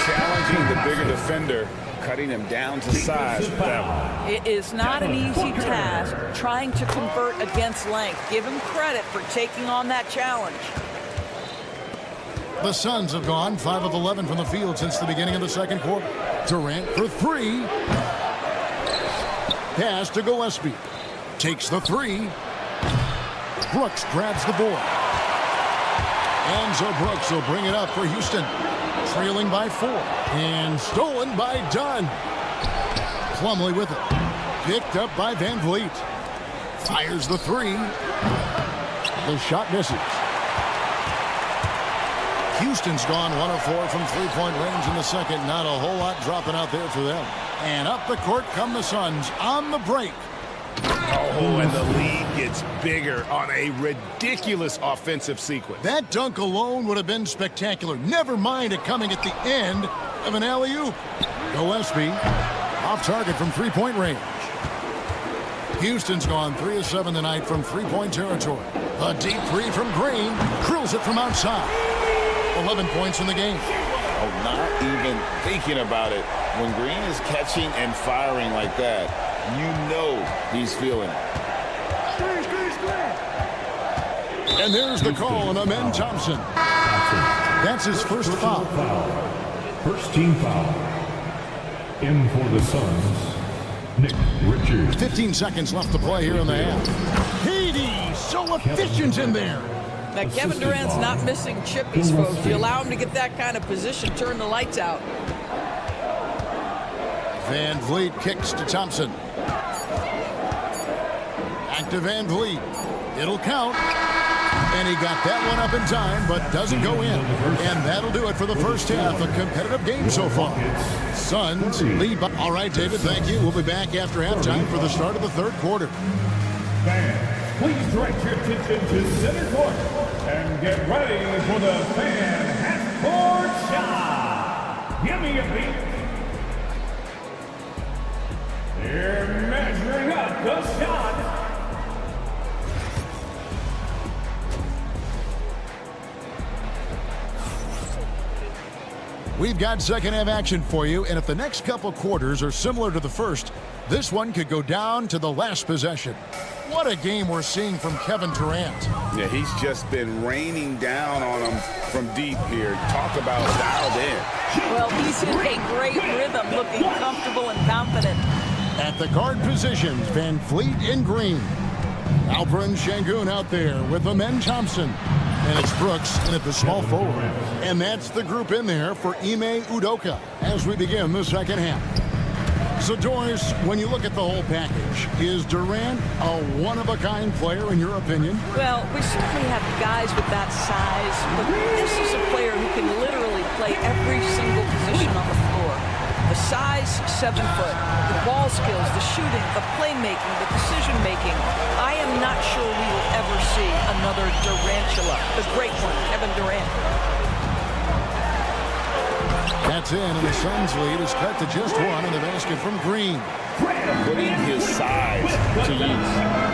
Challenging the bigger defender, cutting him down to size with that one. It is not an easy task trying to convert against length. Give him credit for taking on that challenge. The Suns have gone 5 of 11 from the field since the beginning of the second quarter. Durant for 3. Pass to Gillespie. Takes the 3. Brooks grabs the board. And so Brooks will bring it up for Houston. Trailing by 4. And stolen by Dunn. Plumlee with it. Picked up by Van Vliet. Fires the 3. The shot misses. Houston's gone 1 of 4 from three-point range in the second. Not a whole lot dropping out there for them. And up the court come the Suns on the break. Oh, and the lead gets bigger on a ridiculous offensive sequence. That dunk alone would have been spectacular. Never mind it coming at the end of an alley-oop. Gillespie off target from three-point range. Houston's gone 3 of 7 tonight from three-point territory. A deep 3 from Green. Drills it from outside. 11 points in the game. Oh, not even thinking about it. When Green is catching and firing like that, you know he's feeling it. And there's the call on Amen Thompson. That's his first foul. First team foul. In for the Suns, Nick Richards. 15 seconds left to play here in the half. KD, so efficient in there. Now, Kevin Durant's not missing chippies, folks. You allow him to get that kind of position, turn the lights out. Van Vliet kicks to Thompson. Back to Van Vliet. It'll count. And he got that one up in time, but doesn't go in. And that'll do it for the first half. A competitive game so far. Suns lead by... All right, David, thank you. We'll be back after halftime for the start of the third quarter. Fans, please direct your attention to center court and get ready for the fan half-court shot. Give me a beat. They're measuring up the shot. We've got second half action for you, and if the next couple quarters are similar to the first, this one could go down to the last possession. What a game we're seeing from Kevin Durant. Yeah, he's just been raining down on him from deep here. Talk about dialed in. Well, he's in a great rhythm, looking comfortable and confident. At the guard positions, Van Vliet and Green. Alperen Şengün out there with Amen Thompson. And it's Brooks in at the small forward. And that's the group in there for Ime Udoka as we begin the second half. So, Doris, when you look at the whole package, is Durant a one-of-a-kind player in your opinion? Well, we certainly have guys with that size, but this is a player who can literally play every single position on the floor. The size, 7 foot. The ball skills, the shooting, the playmaking, the decision-making. I am not sure we will ever see another Durantula, the great one, Kevin Durant. That's in, and the Suns lead is cut to just 1 in the basket from Green. Putting his size to use.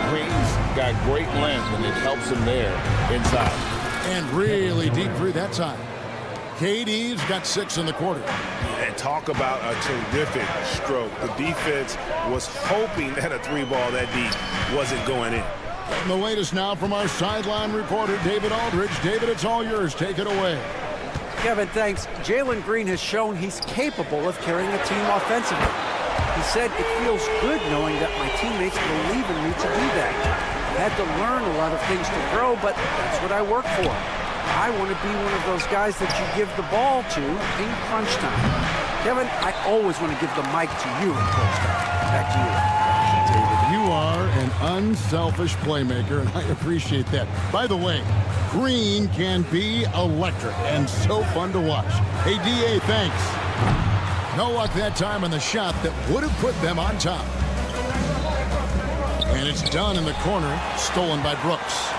Green's got great length, and it helps him there inside. And really deep three that time. KD's got 6 in the quarter. And talk about a terrific stroke. The defense was hoping that a 3-ball that deep wasn't going in. And the latest now from our sideline reporter, David Aldridge. David, it's all yours. Take it away. Kevin, thanks. Jalen Green has shown he's capable of carrying a team offensively. He said, "It feels good knowing that my teammates believe in me to do that. I've had to learn a lot of things to grow, but that's what I work for. I want to be one of those guys that you give the ball to in crunch time." Kevin, I always want to give the mic to you in crunch time. Back to you. unselfish playmaker, and I appreciate that. By the way, Green can be electric and so fun to watch. Hey, D.A., thanks. No luck that time on the shot that would have put them on top. And it's done in the corner, stolen by Brooks.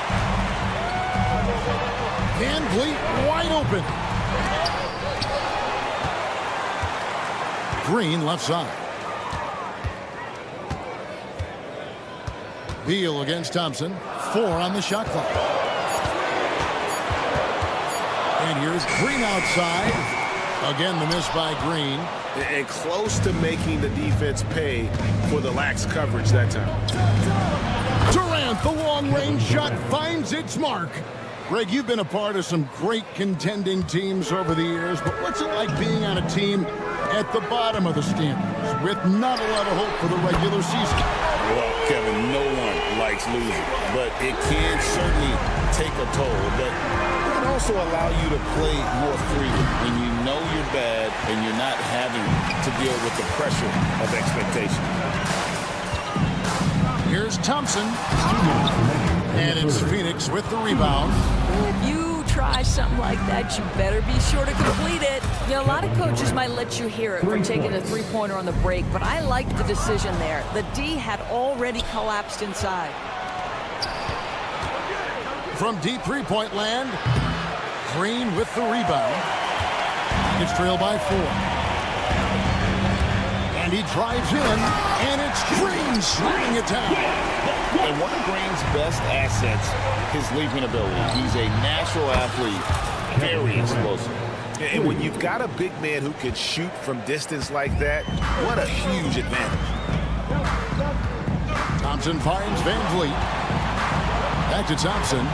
Van Vliet wide open. Green left side. Beal against Thompson. 4 on the shot clock. And here's Green outside. Again, the miss by Green. And close to making the defense pay for the lax coverage that time. Durant, the long-range shot, finds its mark. Greg, you've been a part of some great contending teams over the years, but what's it like being on a team at the bottom of the standings with not a lot of hope for the regular season? Well, Kevin, no one likes losing, but it can certainly take a toll. But it can also allow you to play more freely when you know you're bad and you're not having to deal with the pressure of expectation. Here's Thompson. And it's Phoenix with the rebound. If you try something like that, you better be sure to complete it. You know, a lot of coaches might let you hear it for taking a three-pointer on the break, but I like the decision there. The D had already collapsed inside. From deep three-point land, Green with the rebound. It's trailed by 4. And he drives in, and it's Green sliding it down. And one of Green's best assets, his leaping ability. He's a natural athlete, very explosive. And when you've got a big man who can shoot from distance like that, what a huge advantage. Thompson finds Van Vliet. Back to Thompson.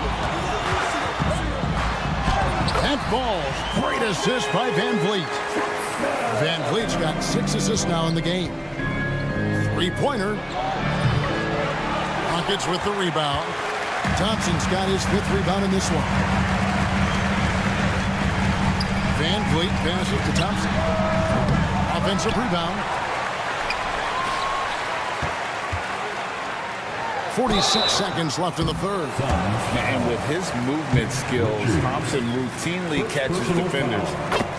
That ball, great assist by Van Vliet. Van Vliet's got 6 assists now in the game. Three-pointer. Rockets with the rebound. Thompson's got his 5th rebound in this one. Van Vliet passes to Thompson. Offensive rebound. 46 seconds left in the third. And with his movement skills, Thompson routinely catches defenders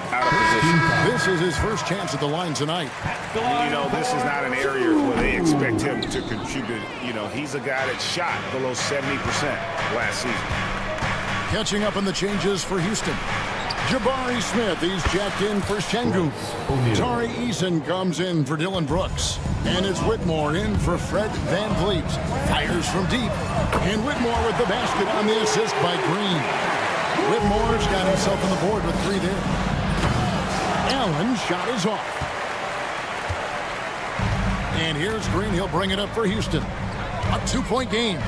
out of position. This is his first chance at the line tonight. You know, this is not an area where they expect him to contribute. You know, he's a guy that shot below 70% last season. Catching up on the changes for Houston. Jabari Smith, he's jacked in for Şengün. Tari Eason comes in for Dylan Brooks. And it's Whitmore in for Fred Van Vliet. Fires from deep. And Whitmore with the basket on the assist by Green. Whitmore's got himself on the board with 3 there. Allen's shot is off. And here's Green. He'll bring it up for Houston. A 2-point game.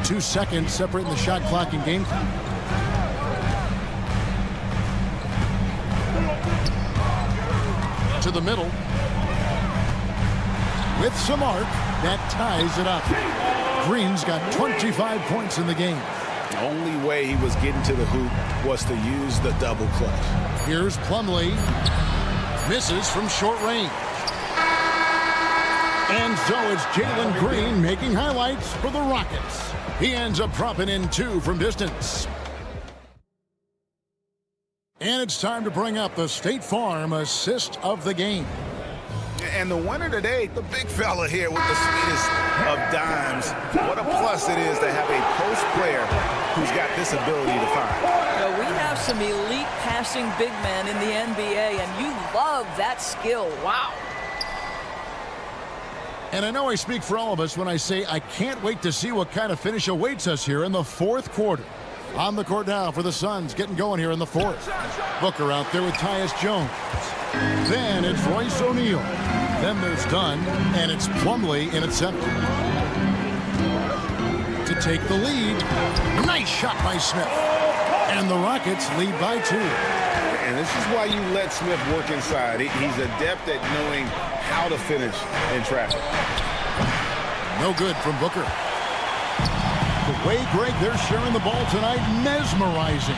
2 seconds separating the shot clock and game clock. To the middle. With some arc, that ties it up. Green's got 25 points in the game. The only way he was getting to the hoop was to use the double clutch. Here's Plumlee. Misses from short range. And so it's Jalen Green making highlights for the Rockets. He ends up dropping in 2 from distance. And it's time to bring up the State Farm assist of the game. And the winner today, the big fella here with the sweetest of dimes. What a plus it is to have a post player who's got this ability to find. You know, we have some elite passing big men in the NBA, and you love that skill. Wow. And I know I speak for all of us when I say I can't wait to see what kind of finish awaits us here in the 4th quarter. On the court now for the Suns, getting going here in the 4th. Booker out there with Tyus Jones. Then it's Royce O'Neal. Then there's Dunn, and it's Plumlee in at center. To take the lead. Nice shot by Smith. And the Rockets lead by 2. And this is why you let Smith work inside. He's adept at knowing how to finish in traffic. No good from Booker. The way, Greg, they're sharing the ball tonight, mesmerizing.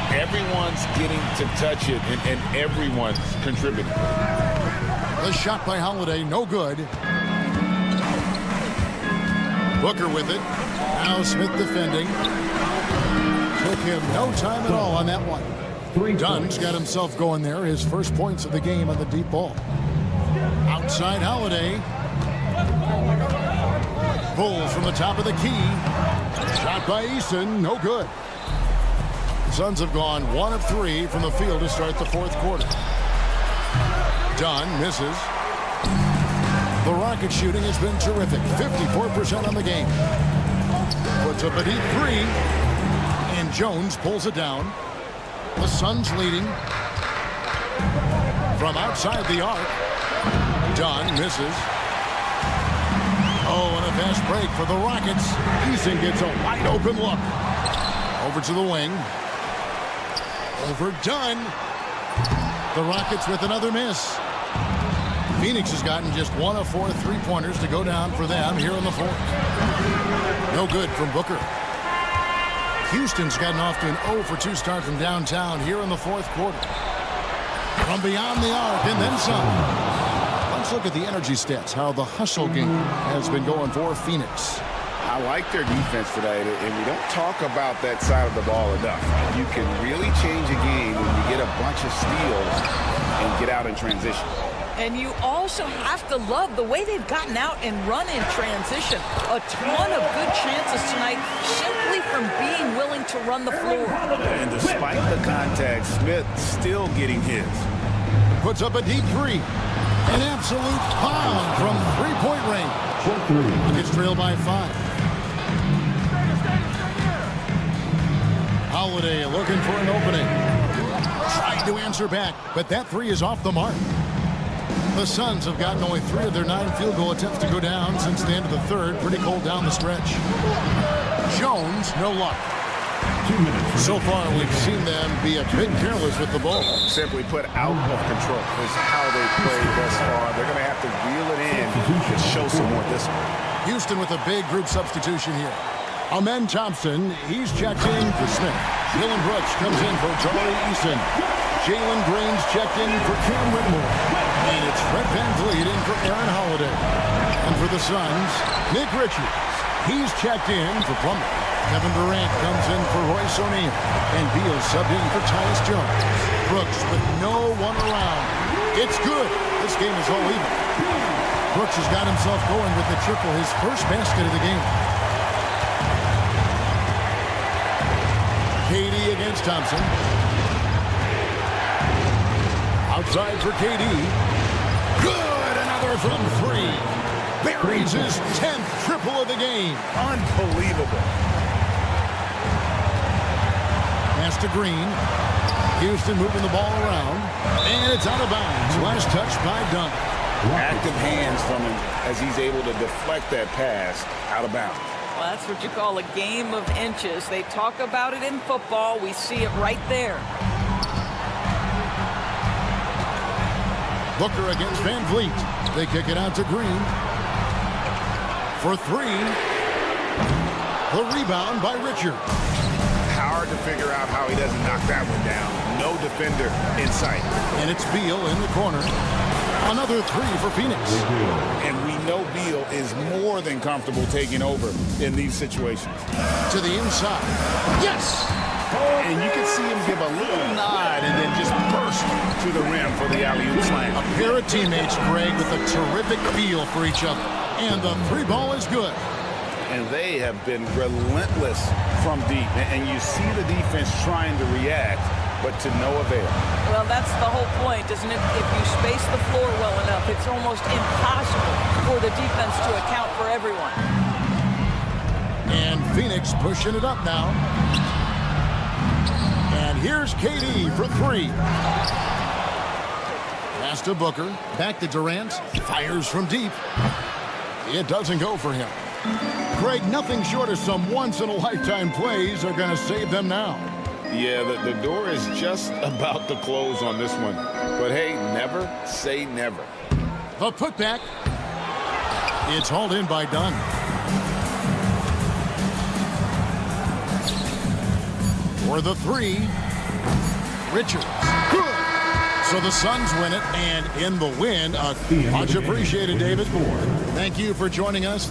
Everyone's getting to touch it, and everyone's contributing. The shot by Holiday, no good. Booker with it. Now Smith defending. Took him no time at all on that one. Dunn's got himself going there. His first points of the game on the deep ball. Outside Holiday. Pulls from the top of the key. Shot by Eason. No good. Suns have gone 1 of 3 from the field to start the fourth quarter. Dunn misses. The Rockets shooting has been terrific. 54% on the game. Puts up a deep 3. And Jones pulls it down. The Suns leading. From outside the arc. Dunn misses. Oh, and a fast break for the Rockets. Eason gets a wide open look. Over to the wing. Over Dunn. The Rockets with another miss. Phoenix has gotten just 1 of 4 3-pointers to go down for them here in the fourth. No good from Booker. Houston's gotten off to an 0 for 2 start from downtown here in the fourth quarter. From beyond the arc and then some. Let's look at the energy stats, how the hustle game has been going for Phoenix. I like their defense today, and we don't talk about that side of the ball enough. You can really change a game when you get a bunch of steals and get out in transition. And you also have to love the way they've gotten out and run in transition. A ton of good chances tonight simply from being willing to run the floor. And despite the contact, Smith still getting his. Puts up a deep 3. An absolute bomb from 3-point range. Gets trailed by 5. Holiday looking for an opening. Trying to answer back, but that 3 is off the mark. The Suns have gotten only 3 of their 9 field goal attempts to go down since the end of the third. Pretty cold down the stretch. Jones, no luck. 2 minutes. So far, we've seen them be a bit careless with the ball. Simply put, out of control is how they play thus far. They're going to have to reel it in and show some more discipline. Houston with a big group substitution here. Amen Thompson, he's checked in for Smith. Dylan Brooks comes in for Charlie Eason. Jalen Green's checked in for Cam Whitmore. And it's Fred VanVleet in for Aaron Holiday. And for the Suns, Nick Richards. He's checked in for Plummer. Kevin Durant comes in for Royce O'Neal. And Beal subbed in for Tyus Jones. Brooks with no one around. It's good. This game is all even. Brooks has got himself going with the triple, his first basket of the game. KD against Thompson. Outside for KD. Good! Another from 3. Buries his 10th triple of the game. Unbelievable. Pass to Green. Houston moving the ball around. And it's out of bounds. Last touch by Dunn. Active hands from him as he's able to deflect that pass out of bounds. Well, that's what you call a game of inches. They talk about it in football. We see it right there. Booker against VanVleet. They kick it out to Green. For 3. The rebound by Richard. Hard to figure out how he doesn't knock that one down. No defender in sight. And it's Beal in the corner. Another 3 for Phoenix. And we know Beal is more than comfortable taking over in these situations. To the inside. Yes! And you can see him give a little nod and then just burst to the rim for the alley-oop slam. A pair of teammates, Greg, with a terrific feel for each other. And the 3 ball is good. And they have been relentless from deep. And you see the defense trying to react, but to no avail. Well, that's the whole point, isn't it? If you space the floor well enough, it's almost impossible for the defense to account for everyone. And Phoenix pushing it up now. And here's KD for 3. Pass to Booker. Back to Durant. Fires from deep. It doesn't go for him. Greg, nothing short of some once-in-a-lifetime plays are going to save them now. Yeah, the door is just about to close on this one. But hey, never say never. The putback. It's hauled in by Dunn. For the 3. Richards. Good. So the Suns win it, and in the win, much appreciated, David. Thank you for joining us.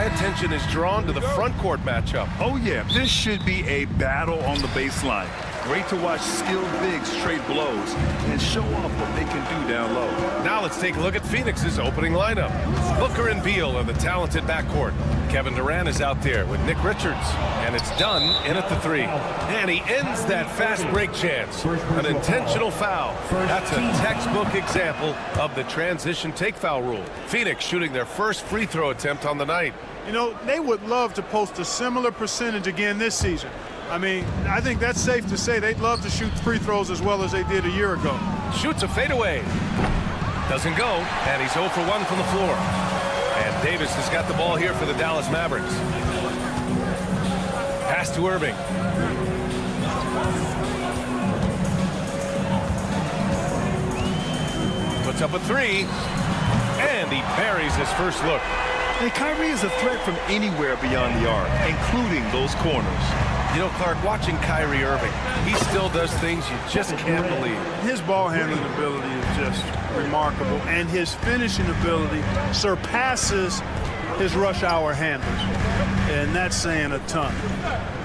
My attention is drawn to the front court matchup. Oh, yeah, this should be a battle on the baseline. Great to watch skilled bigs trade blows and show off what they can do down low. Now let's take a look at Phoenix's opening lineup. Booker and Beal are the talented backcourt. Kevin Durant is out there with Nick Richards, and it's done in at the three. And he ends that fast break chance. An intentional foul. That's a textbook example of the transition take foul rule. Phoenix shooting their first free throw attempt on the night. You know, they would love to post a similar percentage again this season. I mean, I think that's safe to say they'd love to shoot free throws as well as they did a year ago. Shoots a fadeaway. Doesn't go, and he's 0 for 1 from the floor. And Davis has got the ball here for the Dallas Mavericks. Pass to Irving. Puts up a three, and he buries his first look. And Kyrie is a threat from anywhere beyond the arc, including those corners. You know, Clark, watching Kyrie Irving, he still does things you just can't believe. His ball handling ability is just remarkable, and his finishing ability surpasses his rush hour handles, and that's saying a ton.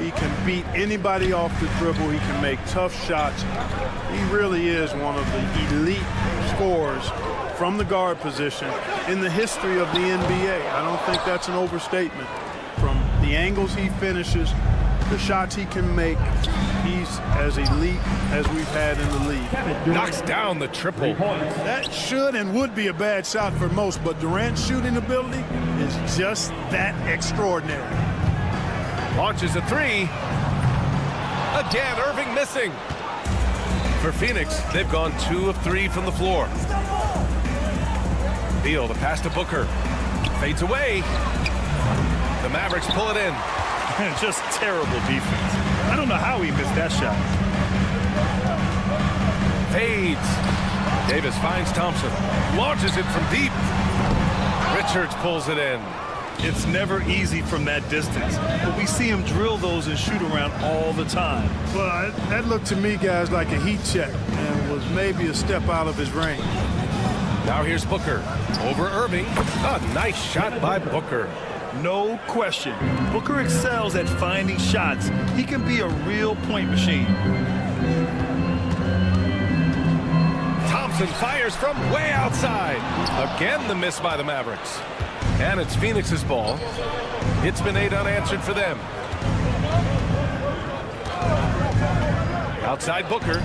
He can beat anybody off the dribble. He can make tough shots. He really is one of the elite scorers from the guard position in the history of the NBA. I don't think that's an overstatement. From the angles he finishes, the shots he can make, he's as elite as we've had in the league. Knocks down the triple. That should and would be a bad shot for most, but Durant's shooting ability is just that extraordinary. Launches a three. Again, Irving missing. For Phoenix, they've gone 2 of 3 from the floor. Beal, the pass to Booker. Fades away. The Mavericks pull it in. Just terrible defense. I don't know how he missed that shot. Fades. Davis finds Thompson. Launches it from deep. Richards pulls it in. It's never easy from that distance, but we see him drill those and shoot around all the time. Well, that looked to me, guys, like a heat check and was maybe a step out of his range. Now here's Booker. Over Irving. A nice shot by Booker. No question. Booker excels at finding shots. He can be a real point machine. Thompson fires from way outside. Again, the miss by the Mavericks. And it's Phoenix's ball. It's been 8 unanswered for them. Outside Booker.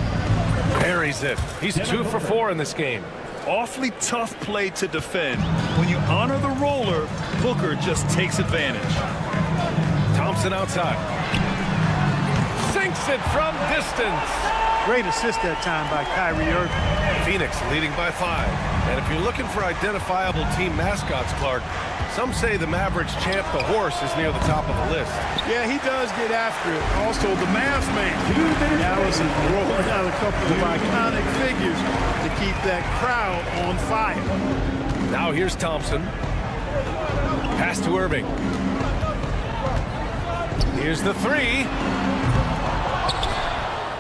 Buries it. He's 2 for 4 in this game. Awfully tough play to defend. When you honor the roller, Booker just takes advantage. Thompson outside. Sinks it from distance. Great assist that time by Kyrie Irving. Phoenix leading by 5. And if you're looking for identifiable team mascots, Clark, some say the Mavericks champ, the horse, is near the top of the list. Yeah, he does get after it. Also, the Mavs man. Dallas is rolling out a couple of iconic figures to keep that crowd on fire. Now here's Thompson. Pass to Irving. Here's the 3.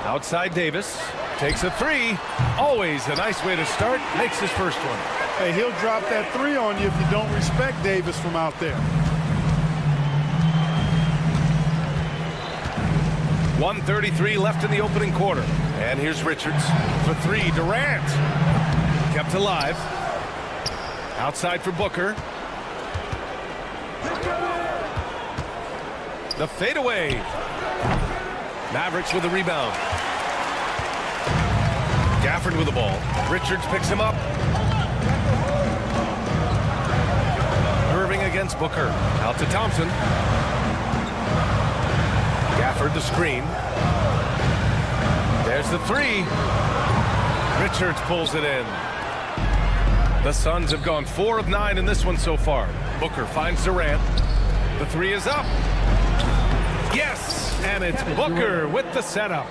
Outside Davis. Takes a 3. Always a nice way to start. Makes his first one. Hey, he'll drop that 3 on you if you don't respect Davis from out there. 1:33 left in the opening quarter. And here's Richards for 3. Durant. Kept alive. Outside for Booker. The fadeaway. Mavericks with a rebound. Gafford with the ball. Richards picks him up. Irving against Booker. Out to Thompson. Gafford the screen. There's the 3. Richards pulls it in. The Suns have gone 4 of 9 in this one so far. Booker finds Durant. The 3 is up. Yes! And it's Booker with the setup.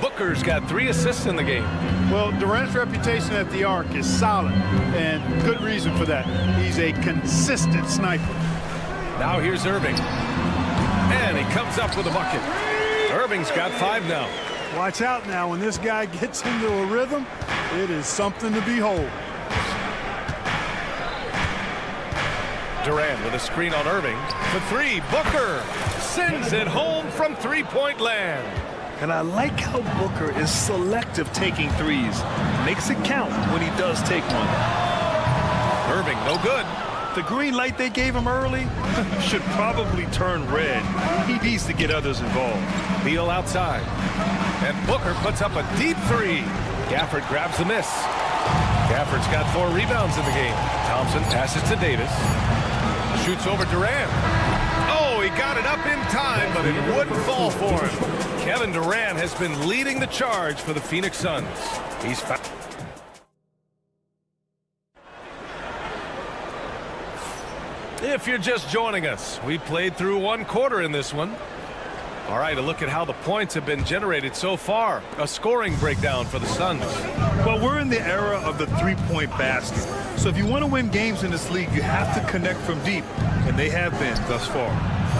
Booker's got 3 assists in the game. Well, Durant's reputation at the arc is solid, and good reason for that. He's a consistent sniper. Now here's Irving. And he comes up with a bucket. Irving's got 5 now. Watch out now. When this guy gets into a rhythm, it is something to behold. Durant with a screen on Irving. For 3, Booker sends it home from three-point land. And I like how Booker is selective taking threes. Makes it count when he does take one. Irving, no good. The green light they gave him early should probably turn red. He needs to get others involved. Beal outside. And Booker puts up a deep 3. Gafford grabs the miss. Gafford's got 4 rebounds in the game. Thompson passes to Davis. Shoots over Durant. Oh, he got it up in time, but it wouldn't fall for him. Kevin Durant has been leading the charge for the Phoenix Suns. He's found. If you're just joining us, we played through 1 quarter in this one. All right, a look at how the points have been generated so far. A scoring breakdown for the Suns. Well, we're in the era of the three-point basket. So if you want to win games in this league, you have to connect from deep, and they have been thus far.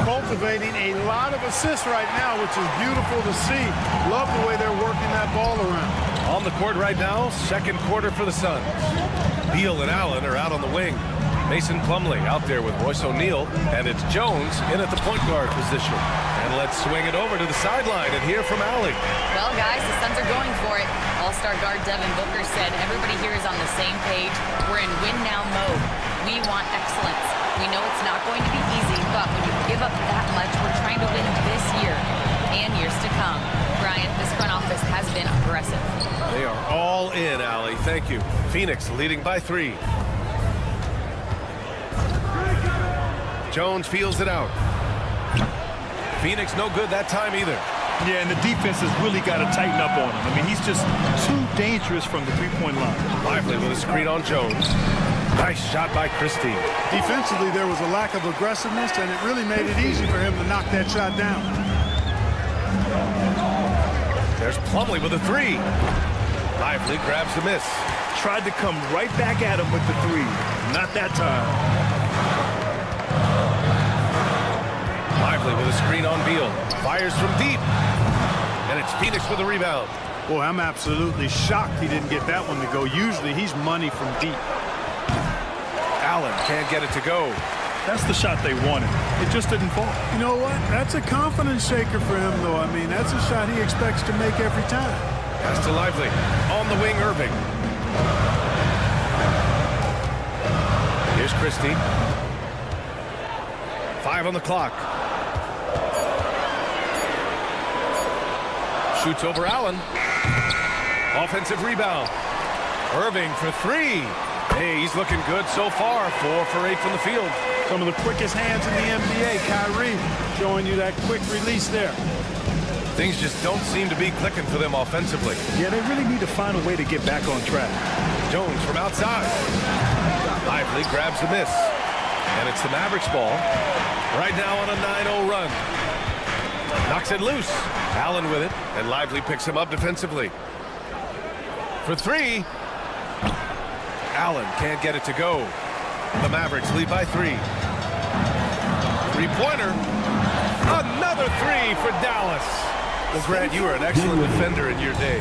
Cultivating a lot of assists right now, which is beautiful to see. Love the way they're working that ball around. On the court right now, second quarter for the Suns. Beal and Allen are out on the wing. Mason Plumlee out there with Royce O'Neal, and it's Jones in at the point guard position. And let's swing it over to the sideline and hear from Allie. Well, guys, the Suns are going for it. All-star guard Devin Booker said everybody here is on the same page. We're in win-now mode. We want excellence. We know it's not going to be easy, but when you give up that much, we're trying to win this year and years to come. Brian, this front office has been aggressive. They are all in, Allie. Thank you. Phoenix leading by 3. Jones feels it out. Phoenix no good that time either. Yeah, and the defense has really got to tighten up on him. I mean, he's just too dangerous from the three-point line. Lively with a screen on Jones. Nice shot by Christie. Defensively, there was a lack of aggressiveness, and it really made it easy for him to knock that shot down. There's Plumlee with a 3. Lively grabs the miss. Tried to come right back at him with the 3. Not that time. Lively with a screen on Beal. Fires from deep. And it's Phoenix with a rebound. Boy, I'm absolutely shocked he didn't get that one to go. Usually he's money from deep. Allen can't get it to go. That's the shot they wanted. It just didn't fall. You know what? That's a confidence shaker for him, though. I mean, that's a shot he expects to make every time. Pass to Lively. On the wing, Irving. Here's Christie. 5 on the clock. Shoots over Allen. Offensive rebound. Irving for three. Hey, he's looking good so far. 4 for 8 from the field. Some of the quickest hands in the NBA. Kyrie showing you that quick release there. Things just don't seem to be clicking for them offensively. Yeah, they really need to find a way to get back on track. Jones from outside. Lively grabs the miss. And it's the Mavericks ball. Right now on a 9-0 run. Knocks it loose. Allen with it. And Lively picks him up defensively. For three. Allen can't get it to go. The Mavericks lead by 3. Three-pointer. Another 3 for Dallas. Well, Grant, you were an excellent defender in your day.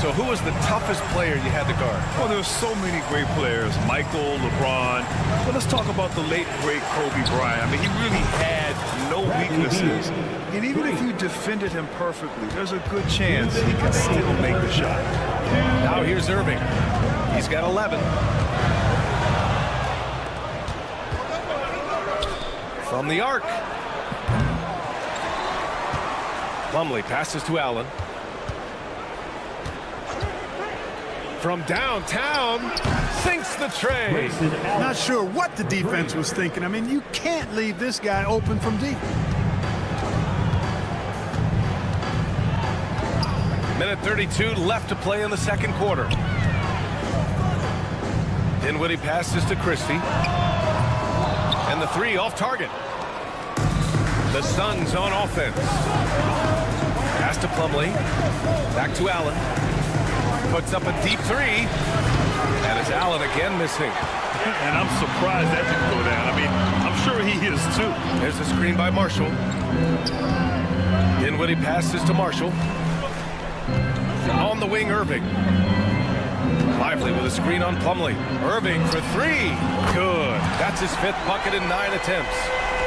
So who was the toughest player you had to guard? Well, there were so many great players. Michael, LeBron. But let's talk about the late, great Kobe Bryant. I mean, he really had no weaknesses. And even if you defended him perfectly, there's a good chance he can still make the shot. Now here's Irving. He's got 11. From the arc. Plumlee passes to Allen. From downtown, sinks the tray. Not sure what the defense was thinking. I mean, you can't leave this guy open from deep. Minute 32 left to play in the second quarter. Dinwiddie passes to Christie. And the 3 off target. The Suns on offense. Pass to Plumlee. Back to Allen. Puts up a deep 3. And it's Allen again missing. And I'm surprised that didn't go down. I mean, I'm sure he is too. There's a screen by Marshall. Dinwiddie passes to Marshall. On the wing, Irving. Lively with a screen on Plumlee. Irving for 3. Good. That's his 5th bucket in 9 attempts.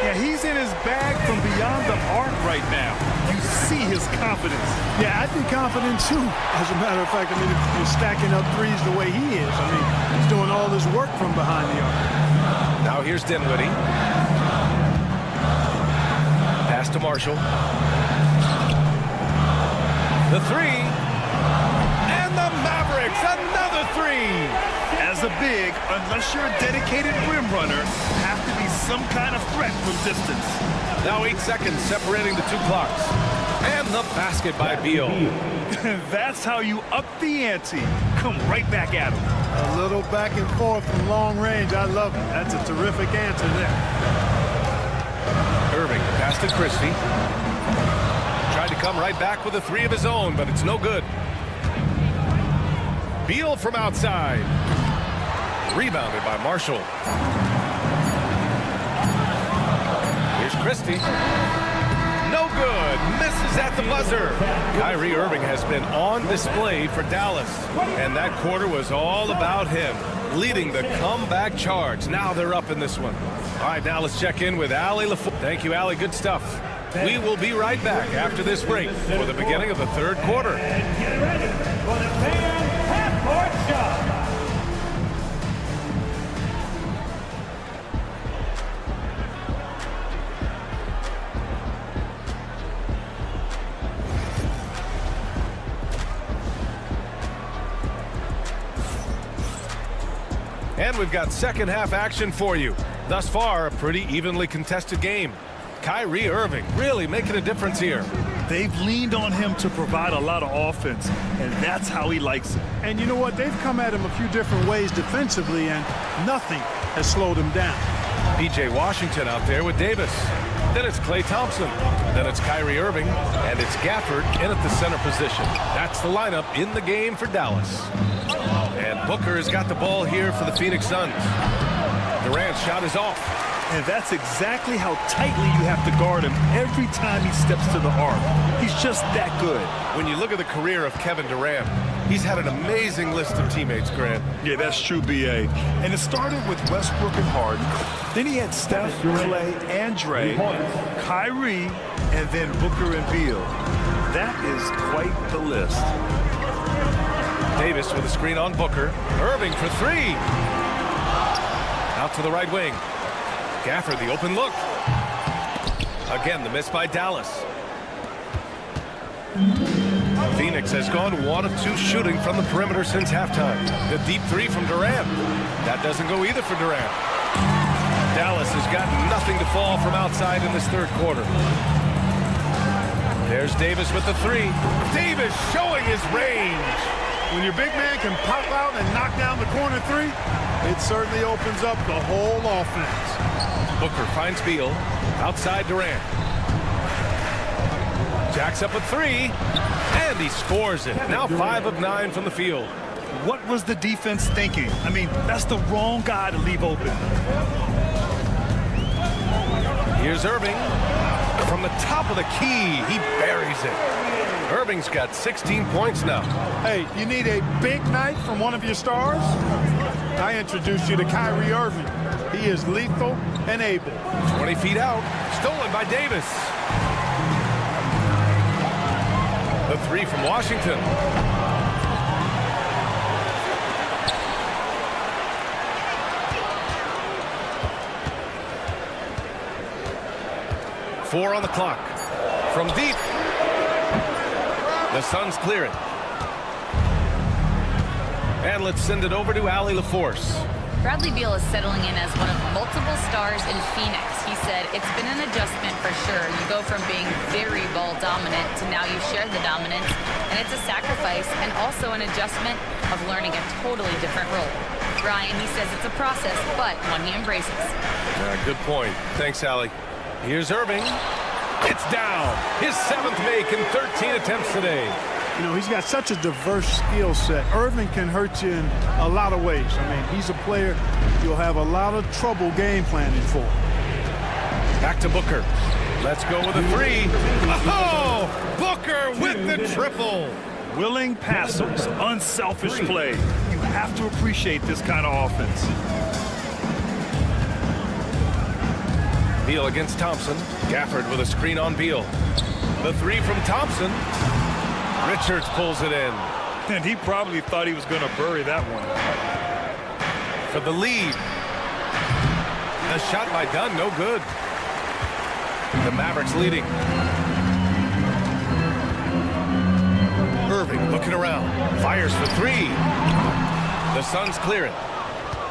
Yeah, he's in his bag from beyond the arc right now. You see his confidence. Yeah, I'd be confident too. As a matter of fact, I mean, if you're stacking up threes the way he is, I mean, he's doing all this work from behind the arc. Now here's Dinwiddie. Pass to Marshall. The 3. And the Mavericks, another 3. As a big, unless you're a dedicated rim runner, have to be some kind of threat from distance. Now 8 seconds separating the 2 clocks. And the basket by Beal. That's how you up the ante. Come right back at him. A little back and forth from long range. I love it. That's a terrific answer there. Irving pass to Christie. Tried to come right back with a 3 of his own, but it's no good. Beal from outside. Rebounded by Marshall. Here's Christie. No good. Misses at the buzzer. Kyrie Irving has been on display for Dallas. And that quarter was all about him, leading the comeback charge. Now they're up in this one. All right, now let's check in with Allie LaFour. Thank you, Allie. Good stuff. We will be right back after this break for the beginning of the third quarter. And get ready for the fan half-court shot. And we've got second half action for you. Thus far, a pretty evenly contested game. Kyrie Irving really making a difference here. They've leaned on him to provide a lot of offense, and that's how he likes it. And you know what? They've come at him a few different ways defensively, and nothing has slowed him down. P.J. Washington out there with Davis. Then it's Klay Thompson. Then it's Kyrie Irving. And it's Gafford in at the center position. That's the lineup in the game for Dallas. And Booker has got the ball here for the Phoenix Suns. Durant's shot is off. And that's exactly how tightly you have to guard him every time he steps to the arc. He's just that good. When you look at the career of Kevin Durant, he's had an amazing list of teammates, Grant. Yeah, that's true, B.A. And it started with Westbrook and Harden. Then he had Steph, Clay, and Dre, Kyrie, and then Booker and Beal. That is quite the list. Davis with a screen on Booker. Irving for 3. Out to the right wing. Gafford, the open look. Again, the miss by Dallas. Phoenix has gone 1 of 2 shooting from the perimeter since halftime. The deep 3 from Durant. That doesn't go either for Durant. Dallas has got nothing to fall from outside in this third quarter. There's Davis with the 3. Davis showing his range. When your big man can pop out and knock down the corner 3, it certainly opens up the whole offense. Booker finds Beal. Outside Durant. Jacks up a 3. And he scores it. Now 5 of 9 from the field. What was the defense thinking? I mean, that's the wrong guy to leave open. Here's Irving. From the top of the key, he buries it. Irving's got 16 points now. Hey, you need a big night from one of your stars? I introduced you to Kyrie Irving. He is lethal and able. 20 feet out. Stolen by Davis. The 3 from Washington. Four on the clock. From deep. The Suns clear it. And let's send it over to Allie LaForce. Bradley Beal is settling in as one of multiple stars in Phoenix. He said, it's been an adjustment for sure. You go from being very ball dominant to now you share the dominance. And it's a sacrifice and also an adjustment of learning a totally different role. Ryan, he says it's a process, but one he embraces. Good point. Thanks, Allie. Here's Irving. It's down. His 7th make in 13 attempts today. You know, he's got such a diverse skill set. Irving can hurt you in a lot of ways. I mean, he's a player you'll have a lot of trouble game planning for. Back to Booker. Let's go with a 3. Oh! Booker with the triple. Willing passers, unselfish play. You have to appreciate this kind of offense. Beal against Thompson. Gafford with a screen on Beal. The 3 from Thompson. Richards pulls it in. And he probably thought he was going to bury that one. For the lead. The shot by Dunn, no good. The Mavericks leading. Irving looking around. Fires for 3. The Suns clear it.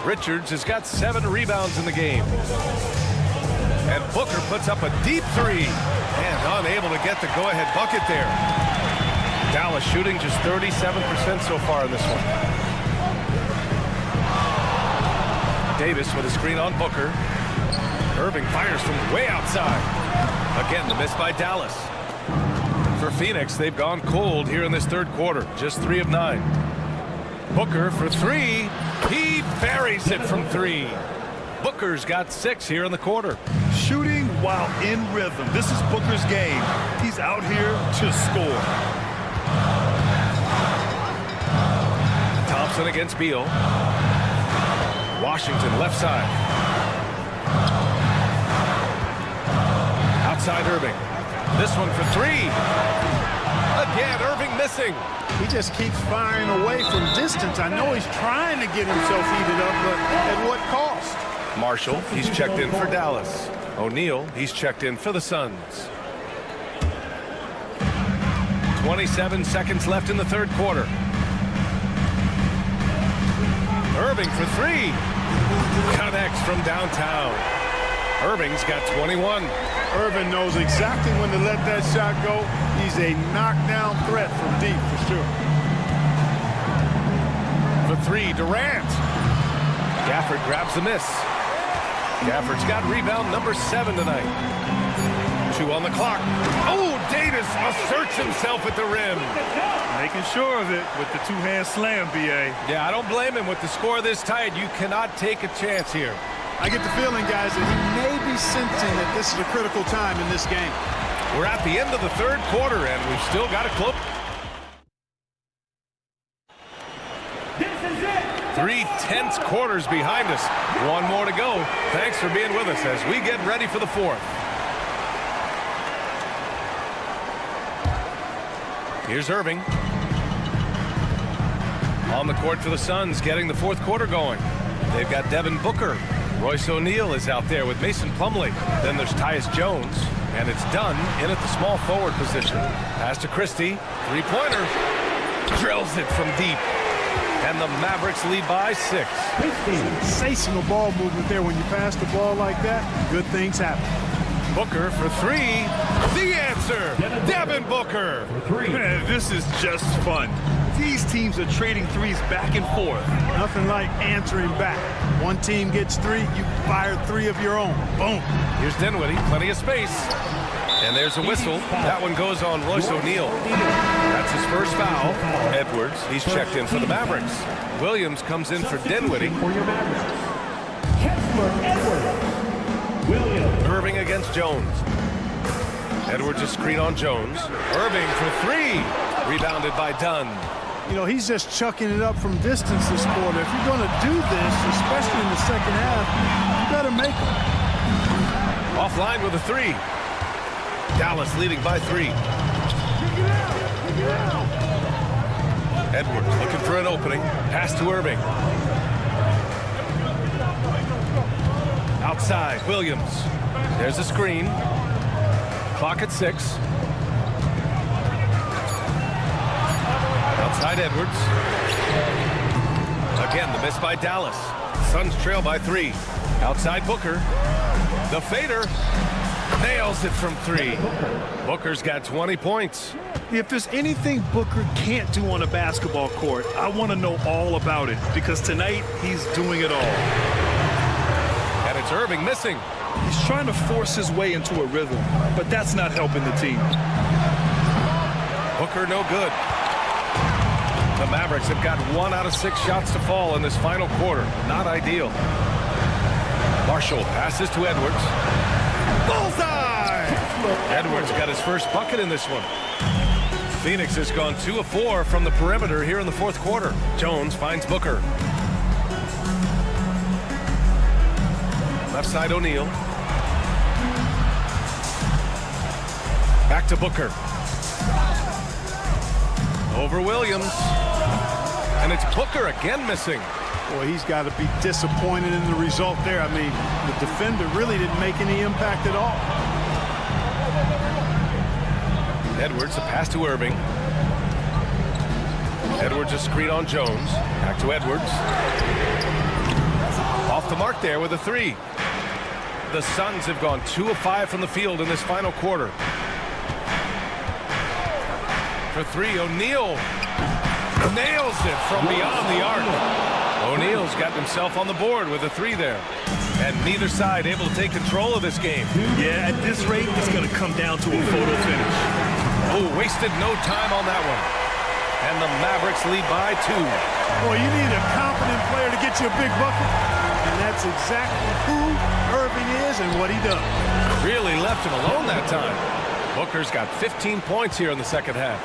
Richards has got 7 rebounds in the game. And Booker puts up a deep 3. And unable to get the go-ahead bucket there. Dallas shooting just 37% so far in this one. Davis with a screen on Booker. Irving fires from way outside. Again, the miss by Dallas. For Phoenix, they've gone cold here in this third quarter. Just 3 of 9. Booker for 3. He buries it from 3. Booker's got 6 here in the quarter. Shooting while in rhythm. This is Booker's game. He's out here to score. Thompson against Beal. Washington left side. Outside Irving. This one for 3. Again, Irving missing. He just keeps firing away from distance. I know he's trying to get himself heated up, but at what cost? Marshall, he's checked in for Dallas. O'Neal, he's checked in for the Suns. 27 seconds left in the third quarter. Irving for 3. Connects from downtown. Irving's got 21. Irving knows exactly when to let that shot go. He's a knockdown threat from deep for sure. For 3, Durant. Gafford grabs the miss. Gafford's got rebound number 7 tonight. 2 on the clock. Oh, Davis asserts himself at the rim. Making sure of it with the 2-hand slam, B.A. Yeah, I don't blame him. With the score this tight, you cannot take a chance here. I get the feeling, guys, that he may be sensing that this is a critical time in this game. We're at the end of the third quarter, and we've still got a close. 3 tense quarters behind us. 1 more to go. Thanks for being with us as we get ready for the fourth. Here's Irving. On the court for the Suns, getting the fourth quarter going. They've got Devin Booker. Royce O'Neal is out there with Mason Plumlee. Then there's Tyus Jones. And it's done in at the small forward position. Pass to Christie. Three-pointer. Drills it from deep. And the Mavericks lead by 6. Sensational ball movement there. When you pass the ball like that, good things happen. Booker for 3. The answer, Devin Booker. Man, this is just fun. These teams are trading threes back and forth. Nothing like answering back. One team gets 3, you fire 3 of your own. Boom. Here's Dinwiddie, plenty of space. And there's a whistle. That one goes on Royce O'Neal. That's his first foul. Edwards, he's checked in for the Mavericks. Williams comes in for Dinwiddie. Irving against Jones. Edwards a screen on Jones. Irving for 3. Rebounded by Dunn. You know, he's just chucking it up from distance this quarter. If you're going to do this, especially in the second half, you better make them. Offline with a 3. Dallas leading by 3. Edwards looking for an opening. Pass to Irving. Outside, Williams. There's a screen. Clock at 6. Outside Edwards. Again, the miss by Dallas. Suns trail by 3. Outside Booker. The fader. Nails it from 3. Booker's got 20 points. If there's anything Booker can't do on a basketball court, I want to know all about it, because tonight he's doing it all. And it's Irving missing. He's trying to force his way into a rhythm, but that's not helping the team. Booker no good. The Mavericks have got 1 out of 6 shots to fall in this final quarter. Not ideal. Marshall passes to Edwards. Bullseye! Edwards got his first bucket in this one. Phoenix has gone 2 of 4 from the perimeter here in the fourth quarter. Jones finds Booker. Left side O'Neal. Back to Booker. Over Williams. And it's Booker again missing. Boy, he's got to be disappointed in the result there. I mean, the defender really didn't make any impact at all. Edwards, a pass to Irving. Edwards a screen on Jones. Back to Edwards. Off the mark there with a 3. The Suns have gone 2 of 5 from the field in this final quarter. For 3, O'Neal nails it from beyond the arc. O'Neal's got himself on the board with a 3 there. And neither side able to take control of this game. Yeah, at this rate, it's going to come down to a photo finish. Oh, wasted no time on that one. And the Mavericks lead by 2. Boy, you need a confident player to get you a big bucket. And that's exactly who Irving is and what he does. Really left him alone that time. Booker's got 15 points here in the second half.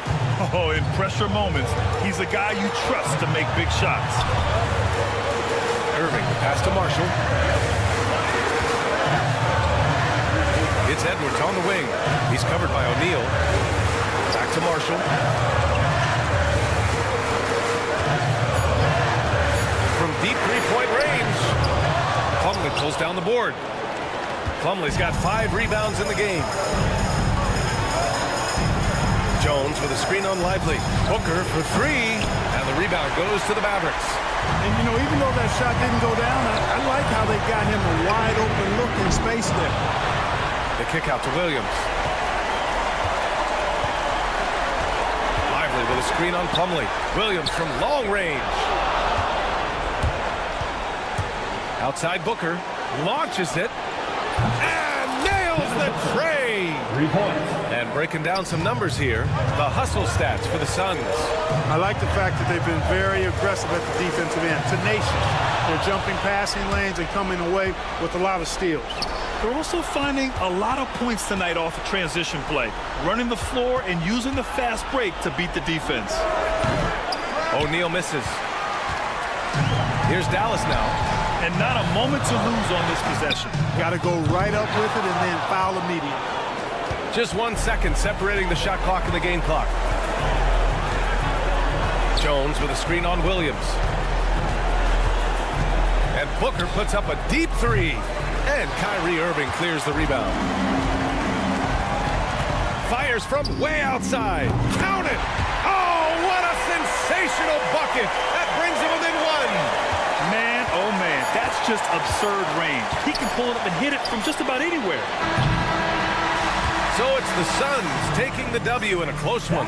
Oh, in pressure moments, he's a guy you trust to make big shots. Irving, the pass to Marshall. It's Edwards on the wing. He's covered by O'Neal. Back to Marshall. From deep three-point range. Plumlee pulls down the board. Plumlee's got 5 rebounds in the game. Jones with a screen on Lively. Booker for 3. And the rebound goes to the Mavericks. And, you know, even though that shot didn't go down, I like how they got him a wide open look in space there. The kick out to Williams. Lively with a screen on Plumlee. Williams from long range. Outside Booker. Launches it. And nails the tray. 3 points. And breaking down some numbers here. The hustle stats for the Suns. I like the fact that they've been very aggressive at the defensive end. Tenacious. They're jumping passing lanes and coming away with a lot of steals. They're also finding a lot of points tonight off of transition play, running the floor and using the fast break to beat the defense. O'Neal misses. Here's Dallas now. And not a moment to lose on this possession. Got to go right up with it and then foul immediately. Just 1 second separating the shot clock and the game clock. Jones with a screen on Williams. And Booker puts up a deep 3. And Kyrie Irving clears the rebound. Fires from way outside. Count it! Oh, what a sensational bucket! That brings him within one. Man, oh man, that's just absurd range. He can pull it up and hit it from just about anywhere. So it's the Suns taking the W in a close one.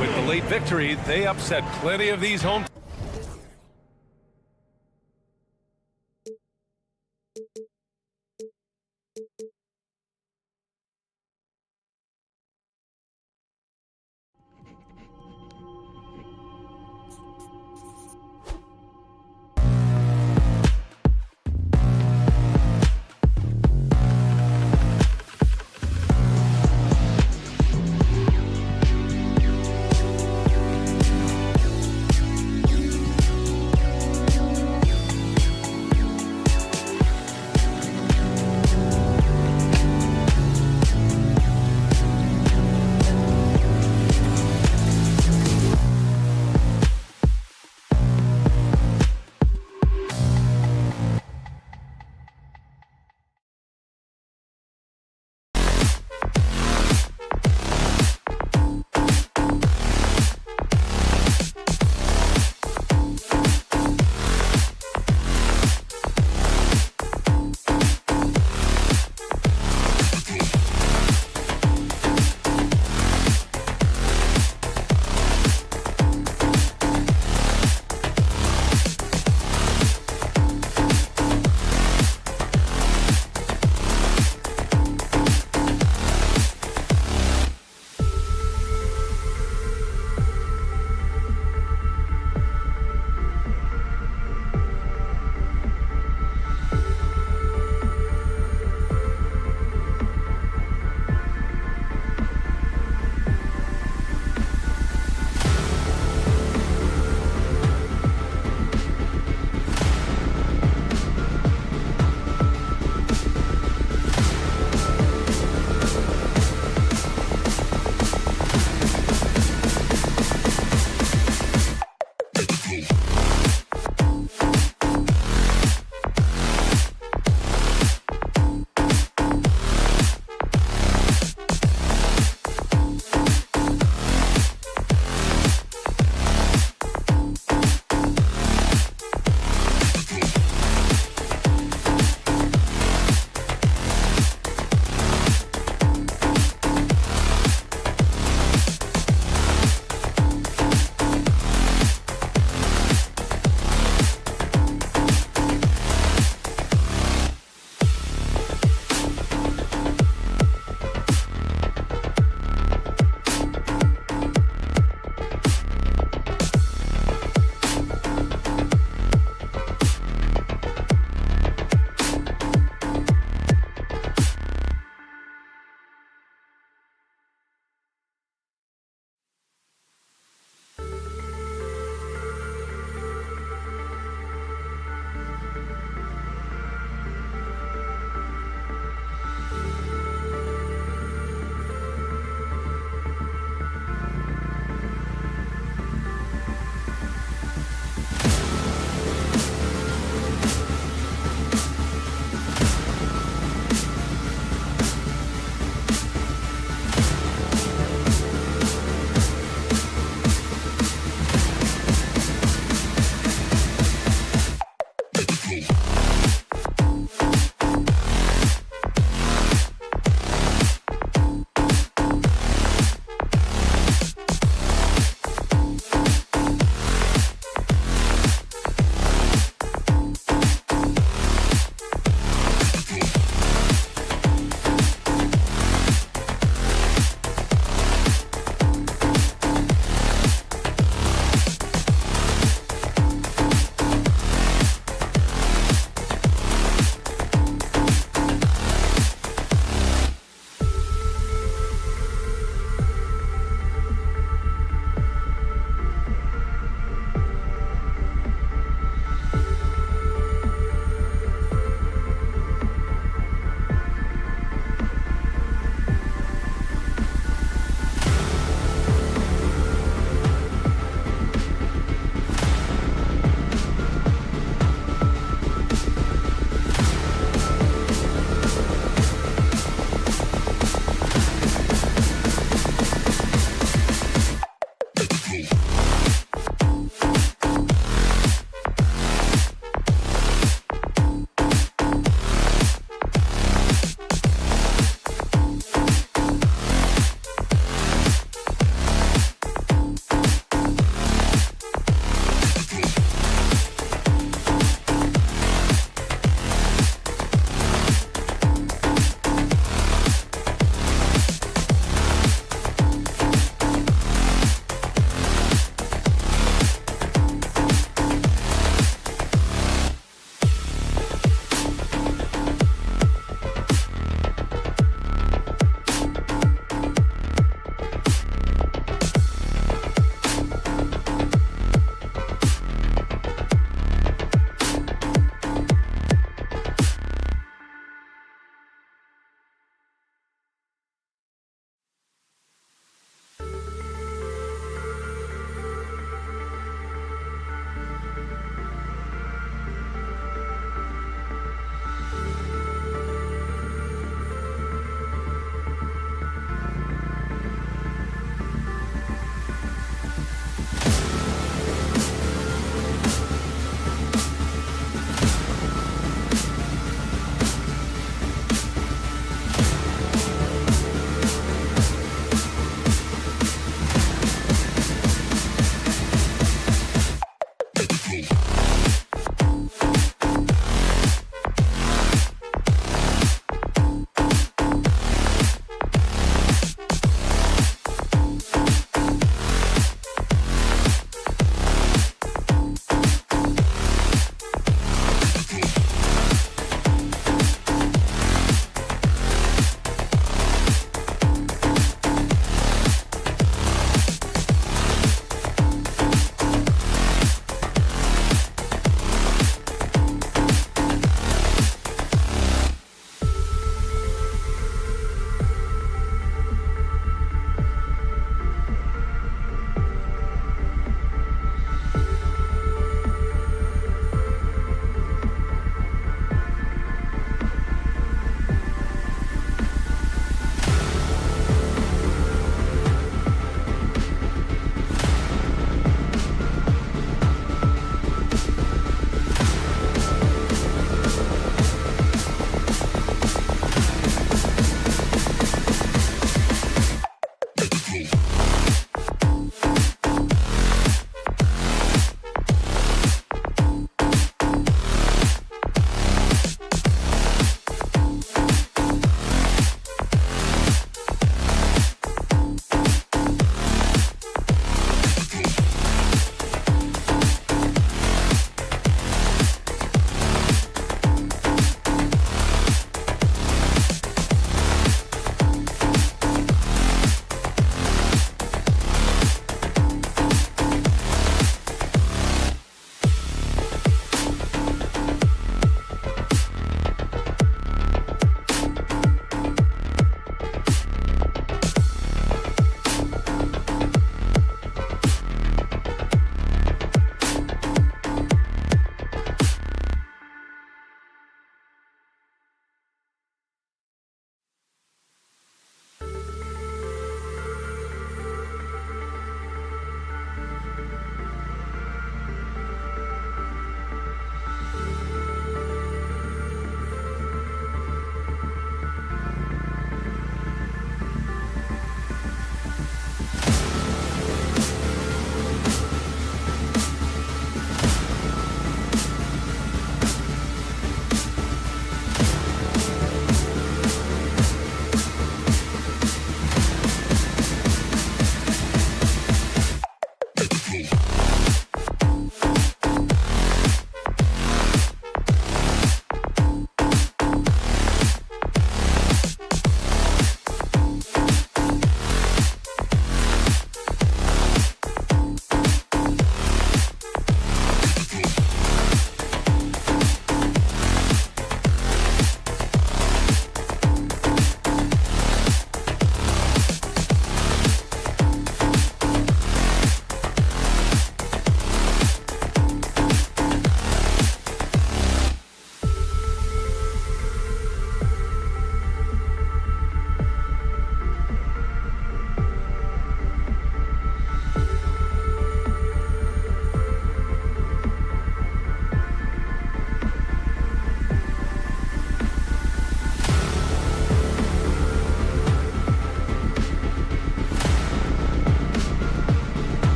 With the late victory, they upset plenty of these home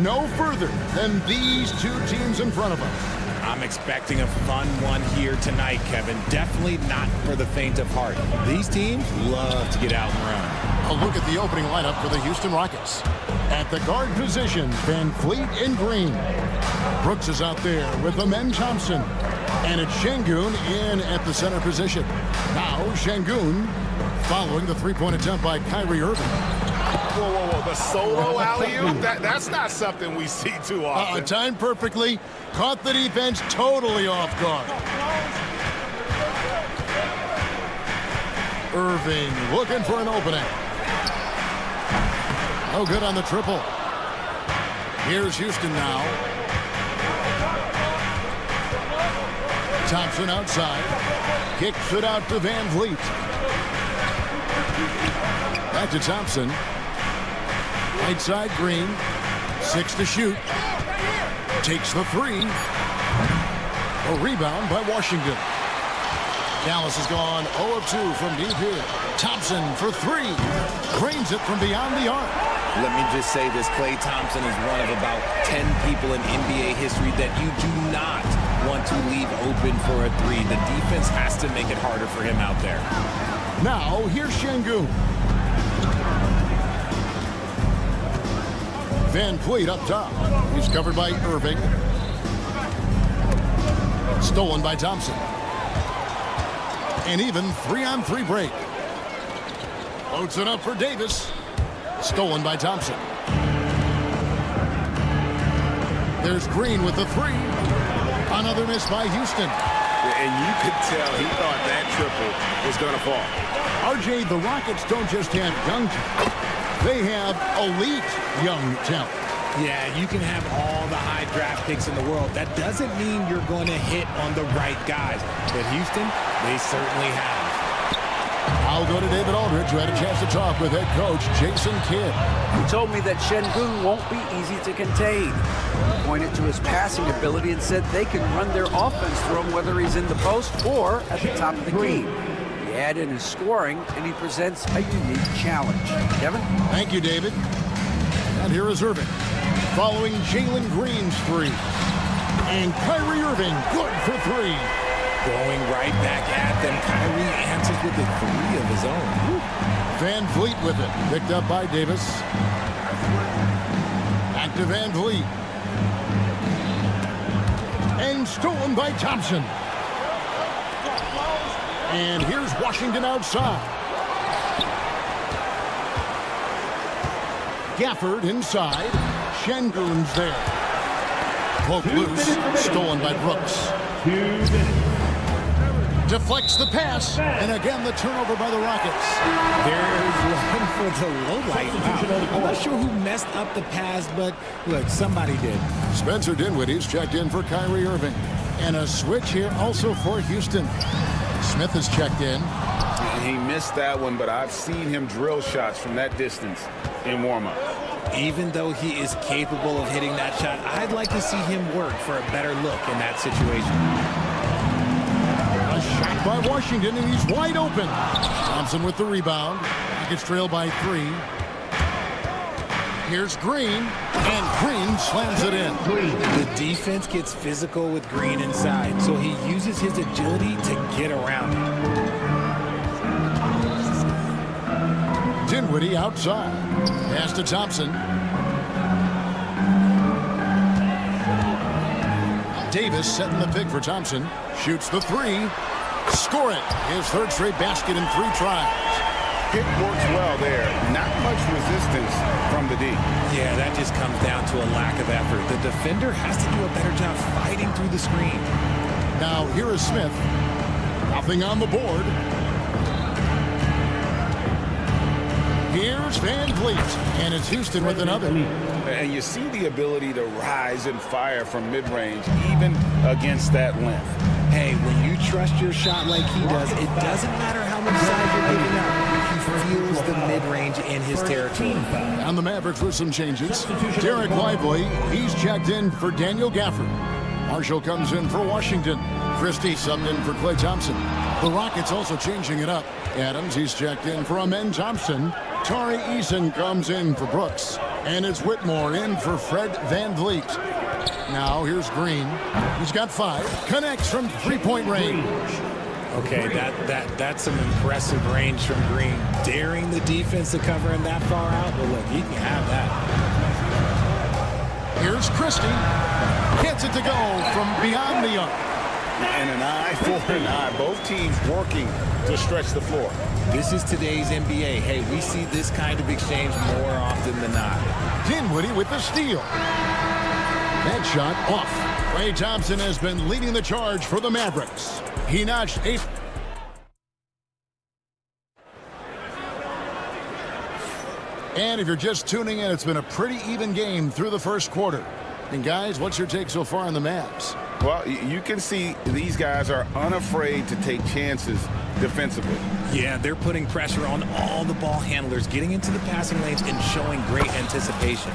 no further than these two teams in front of us. I'm expecting a fun one here tonight, Kevin. Definitely not for the faint of heart. These teams love to get out and run. A look at the opening lineup for the Houston Rockets. At the guard position, Van Fleet in green. Brooks is out there with Amen Thompson. And it's Şengün in at the center position. Now Şengün following the three-point attempt by Kyrie Irving. Whoa, whoa, whoa. The solo alley-oop? That's not something we see too often. Timed perfectly. Caught the defense totally off guard. Irving looking for an opening. No good on the triple. Here's Houston now. Thompson outside. Kicks it out to Van Vliet. Back to Thompson. Right side Green. 6 to shoot. Takes the three. A rebound by Washington. Dallas has gone 0 of 2 from deep here. Thompson for three. Drains it from beyond the arc. Let me just say this, Klay Thompson is one of about 10 people in NBA history that you do not want to leave open for a three. The defense has to make it harder for him out there. Now, here's Şengün. Van Fleet up top. He's covered by Irving. Stolen by Thompson. An even 3-on-3 break. Loads it up for Davis. Stolen by Thompson. There's Green with the three. Another miss by Houston. And you could tell he thought that triple was going to fall. RJ, the Rockets don't just have young talent. They have elite young talent. Yeah, you can have all the high draft picks in the world. That doesn't mean you're going to hit on the right guys. But Houston, they certainly have. I'll go to David Aldridge, who had a chance to talk with head coach Jason Kidd. He told me that Şengün won't be easy to contain. He pointed to his passing ability and said they can run their offense through him whether he's in the post or at the top of the key. You add in his scoring, and he presents a unique challenge. Kevin? Thank you, David. And here is Irving, following Jalen Green's three. And Kyrie Irving, good for three. Going right back at them. Kyrie answers with a three of his own. Van Vliet with it. Picked up by Davis. Back to Van Vliet. And stolen by Thompson. And here's Washington outside. Gafford inside. Şengün's there. Poke loose. Stolen by Brooks. 2 minutes. Deflects the pass, and again the turnover by the Rockets. There's one for the low light. Wow. I'm not sure who messed up the pass, but look, somebody did. Spencer Dinwiddie's checked in for Kyrie Irving. And a switch here also for Houston. Smith has checked in. He missed that one, but I've seen him drill shots from that distance in warm-up. Even though he is capable of hitting that shot, I'd like to see him work for a better look in that situation. A shot by Washington, and he's wide open. Thompson with the rebound. Rockets trail by three. Here's Green, and Green slams it in. The defense gets physical with Green inside, so he uses his agility to get around it. Dinwiddie outside. Pass to Thompson. Davis setting the pick for Thompson. Shoots the three. Score it. His third straight basket in 3 tries. Pick works well there. Not much resistance from the D. Yeah, that just comes down to a lack of effort. The defender has to do a better job fighting through the screen. Now here is Smith. Nothing on the board. Here's Van Vliet, and it's Houston with another. And you see the ability to rise and fire from mid-range, even against that length. Hey, when you trust your shot like he does, it doesn't matter how much size you're giving up. He feels the mid-range in his territory. On the Mavericks with some changes. Derek Lively, he's checked in for Daniel Gafford. Marshall comes in for Washington. Christie subbed in for Klay Thompson. The Rockets also changing it up. Adams, he's checked in for Amen Thompson. Tari Eason comes in for Brooks. And it's Whitmore in for Fred VanVleet. Now here's Green. He's got 5. Connects from three-point range. Okay, that's some impressive range from Green. Daring the defense to cover him that far out. Well, look, he can have that. Here's Christie. Gets it to go from beyond the arc. And an eye for an eye. Both teams working to stretch the floor. This is today's NBA. Hey, we see this kind of exchange more often than not. Dinwiddie with the steal. That shot off. Klay Thompson has been leading the charge for the Mavericks. He notched 8. And if you're just tuning in, it's been a pretty even game through the first quarter. And guys, what's your take so far on the Mavs? Well, you can see these guys are unafraid to take chances defensively. Yeah, they're putting pressure on all the ball handlers, getting into the passing lanes and showing great anticipation.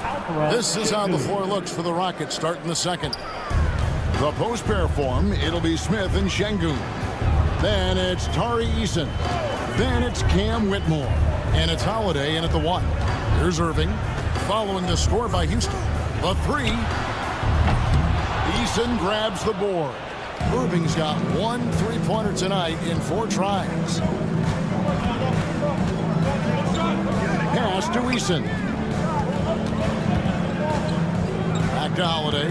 This is how the floor looks for the Rockets starting the second. The post pair form, it'll be Smith and Şengün. Then it's Tari Eason. Then it's Cam Whitmore. And it's Holiday in at the 1. Here's Irving, following the score by Houston. The 3. Eason grabs the board. Irving's got 1 3-pointer tonight in 4 tries. Pass to Eason. Back to Holiday.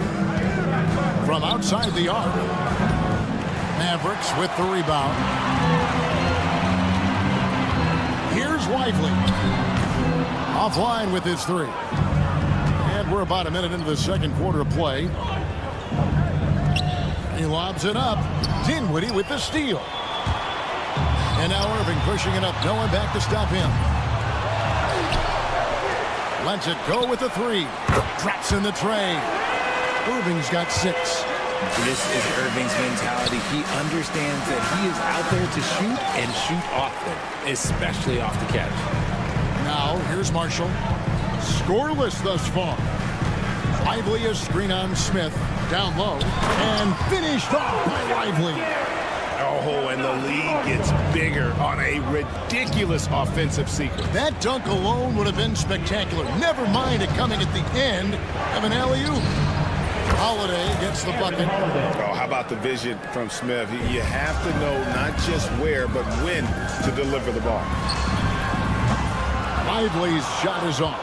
From outside the arc. Mavericks with the rebound. Here's Lively. Offline with his 3. And we're about a minute into the second quarter of play. He lobs it up. Dinwiddie with the steal. And now Irving pushing it up. No one back to stop him. Lets it go with the 3. Drops in the tray. Irving's got 6. This is Irving's mentality. He understands that he is out there to shoot and shoot often, especially off the catch. Now here's Marshall. Scoreless thus far. Lively a screen on Smith. Down low. And finished off by Lively. Oh, and the lead gets bigger on a ridiculous offensive sequence. That dunk alone would have been spectacular. Never mind it coming at the end of an alley-oop. Holiday gets the bucket. Oh, how about the vision from Smith? You have to know not just where, but when to deliver the ball. Lively's shot is off.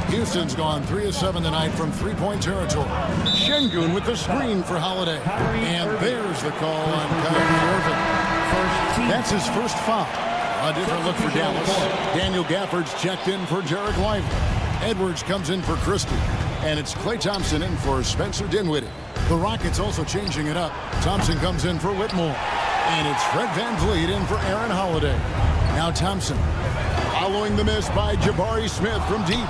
Houston's gone 3 of 7 tonight from three-point territory. Şengün with the screen for Holiday. And there's the call on Kyrie Irving. That's his first foul. A different look for Dallas. Daniel Gafford's checked in for Jarek Lively. Edwards comes in for Christie. And it's Klay Thompson in for Spencer Dinwiddie. The Rockets also changing it up. Thompson comes in for Whitmore. And it's Fred VanVleet in for Aaron Holiday. Now Thompson. Following the miss by Jabari Smith from deep.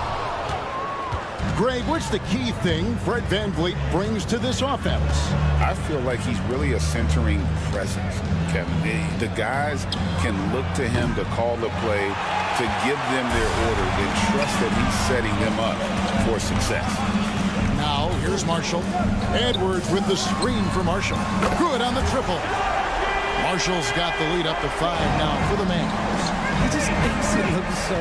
Greg, what's the key thing Fred VanVleet brings to this offense? I feel like he's really a centering presence, Kevin. The guys can look to him to call the play, to give them their order, and trust that he's setting them up for success. Now, here's Marshall. Edwards with the screen for Marshall. Good on the triple. Marshall's got the lead up to 5 now for the Mavs. He just makes it look so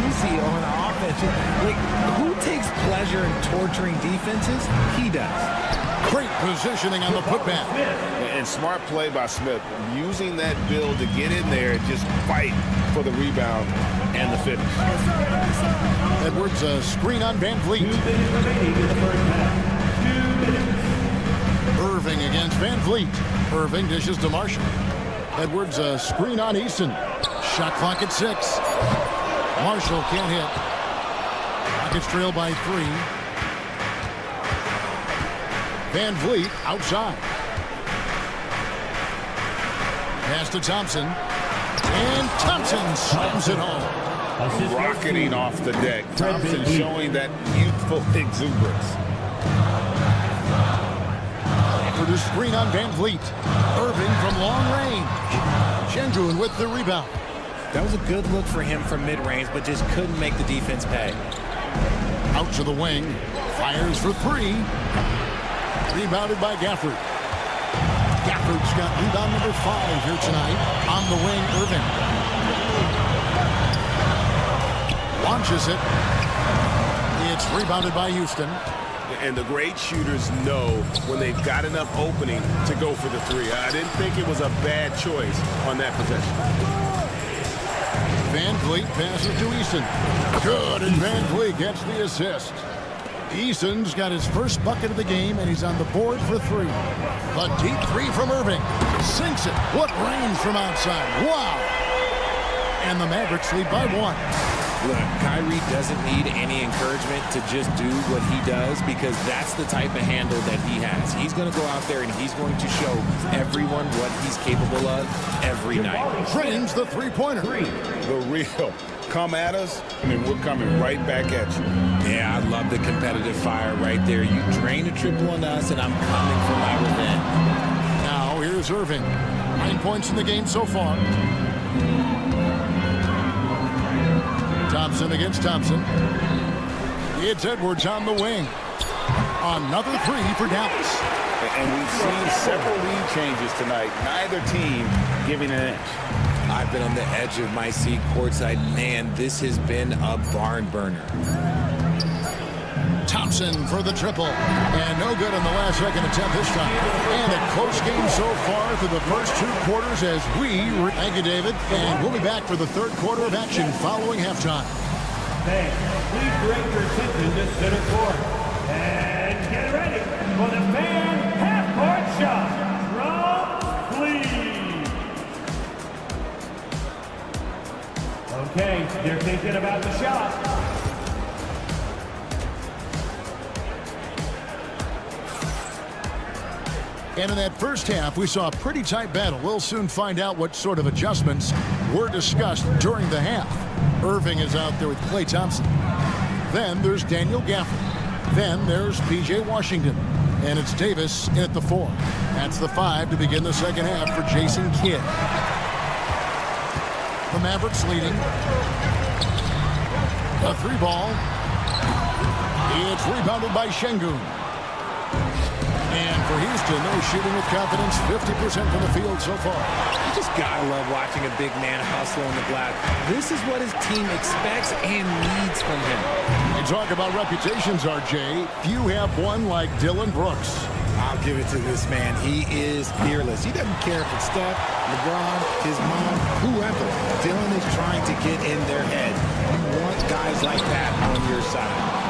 easy on offense. Like, who takes pleasure in torturing defenses? He does. Great positioning on the putback. And smart play by Smith, using that build to get in there and just fight for the rebound and the finish. Edwards a screen on VanVleet. Irving against VanVleet. Irving dishes to Marshall. Edwards a screen on Eason. Shot clock at 6. Marshall can't hit. Rockets trail by 3. VanVleet outside. Pass to Thompson. And Thompson slams it home. Rocketing off the deck. Thompson showing that youthful exuberance. For the screen on VanVleet. Irving from long range. Şengün with the rebound. That was a good look for him from mid-range, but just couldn't make the defense pay. Out to the wing. Fires for 3. Rebounded by Gafford. Gafford's got rebound number 5 here tonight. On the wing, Irving. Launches it. It's rebounded by Houston. And the great shooters know when they've got enough opening to go for the three. I didn't think it was a bad choice on that possession. Van Vliet passes to Eason. Good, and Van Vliet gets the assist. Eason's got his first bucket of the game, and he's on the board for three. A deep three from Irving. Sinks it. What range from outside. Wow. And the Mavericks lead by one. Look, Kyrie doesn't need any encouragement to just do what he does because that's the type of handle that he has. He's going to go out there and he's going to show everyone what he's capable of every night. Drains the three-pointer. The real. Come at us, and then we're coming right back at you. Yeah, I love the competitive fire right there. You drain a triple on us, and I'm coming for my revenge. Now here's Irving. 9 points in the game so far. Thompson against Thompson. It's Edwards on the wing. Another three for Dallas. And we've seen several lead changes tonight. Neither team giving an inch. I've been on the edge of my seat courtside. Man, this has been a barn burner. Thompson for the triple. And no good on the last second attempt this time. And a close game so far through the first two quarters as we... Thank you, David. And we'll be back for the third quarter of action following halftime. Fans, please direct your attention to center court. And get ready for the fan half-court shot from Cleveland. Okay, they're thinking about the shot. And in that first half, we saw a pretty tight battle. We'll soon find out what sort of adjustments were discussed during the half. Irving is out there with Klay Thompson. Then there's Daniel Gafford. Then there's P.J. Washington. And it's Davis in at the 4. That's the 5 to begin the second half for Jason Kidd. The Mavericks leading. A 3-ball. It's rebounded by Şengün. And for Houston, they're shooting with confidence, 50% from the field so far. You just gotta love watching a big man hustle on the glass. This is what his team expects and needs from him. You talk about reputations, RJ. Few have one like Dylan Brooks. I'll give it to this man. He is fearless. He doesn't care if it's Steph, LeBron, his mom, whoever. Dylan is trying to get in their head. You want guys like that on your side.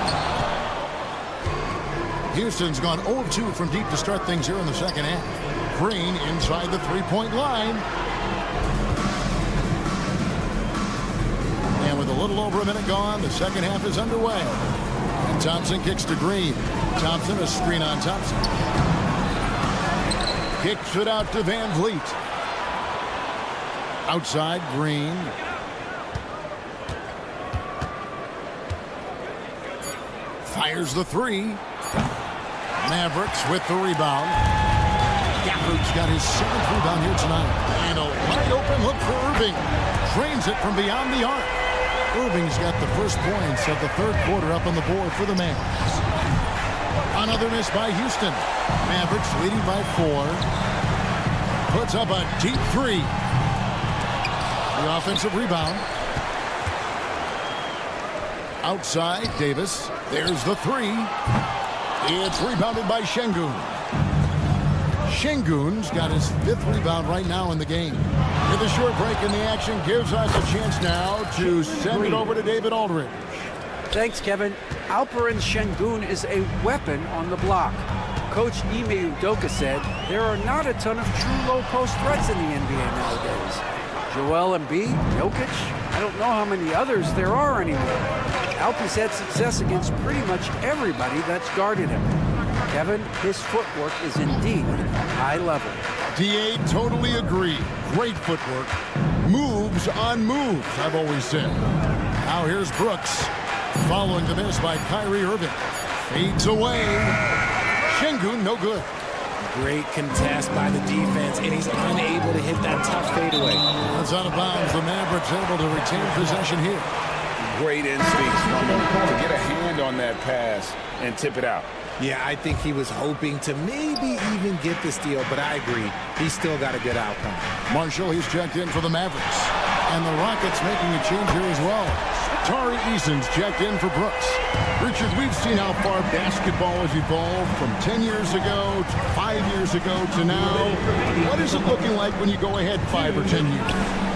Houston's gone 0-2 from deep to start things here in the second half. Green inside the three-point line. And with a little over a minute gone, the second half is underway. And Thompson kicks to Green. Thompson, a screen on Thompson. Kicks it out to Van Vliet. Outside, Green. Fires the three. Mavericks with the rebound. Gafford's got his 7th rebound here tonight. And a wide open look for Irving. Drains it from beyond the arc. Irving's got the first points of the third quarter up on the board for the Mavericks. Another miss by Houston. Mavericks leading by 4. Puts up a deep 3. The offensive rebound. Outside, Davis. There's the 3. It's rebounded by Şengün. Şengün's got his 5th rebound right now in the game. With a short break in the action, gives us a chance now to send it over to David Aldridge. Thanks, Kevin. Alperen Şengün is a weapon on the block. Coach Ime Udoka said there are not a ton of true low-post threats in the NBA nowadays. Joel Embiid, Jokic, I don't know how many others there are anymore. Alpy's had success against pretty much everybody that's guarded him. Kevin, his footwork is indeed high level. DA, totally agree. Great footwork. Moves on moves, I've always said. Now here's Brooks. Following the miss by Kyrie Irving. Fades away. Şengün, no good. Great contest by the defense, and he's unable to hit that tough fadeaway. That's out of bounds. The Mavericks able to retain possession here. Great instincts from him to get a hand on that pass and tip it out. Yeah, I think he was hoping to maybe even get the steal, but I agree. He's still got a good outcome. Marshall, he's checked in for the Mavericks. And the Rockets making a change here as well. Tari Eason's checked in for Brooks. Richard, we've seen how far basketball has evolved from 10 years ago to 5 years ago to now. What is it looking like when you go ahead 5 or 10 years?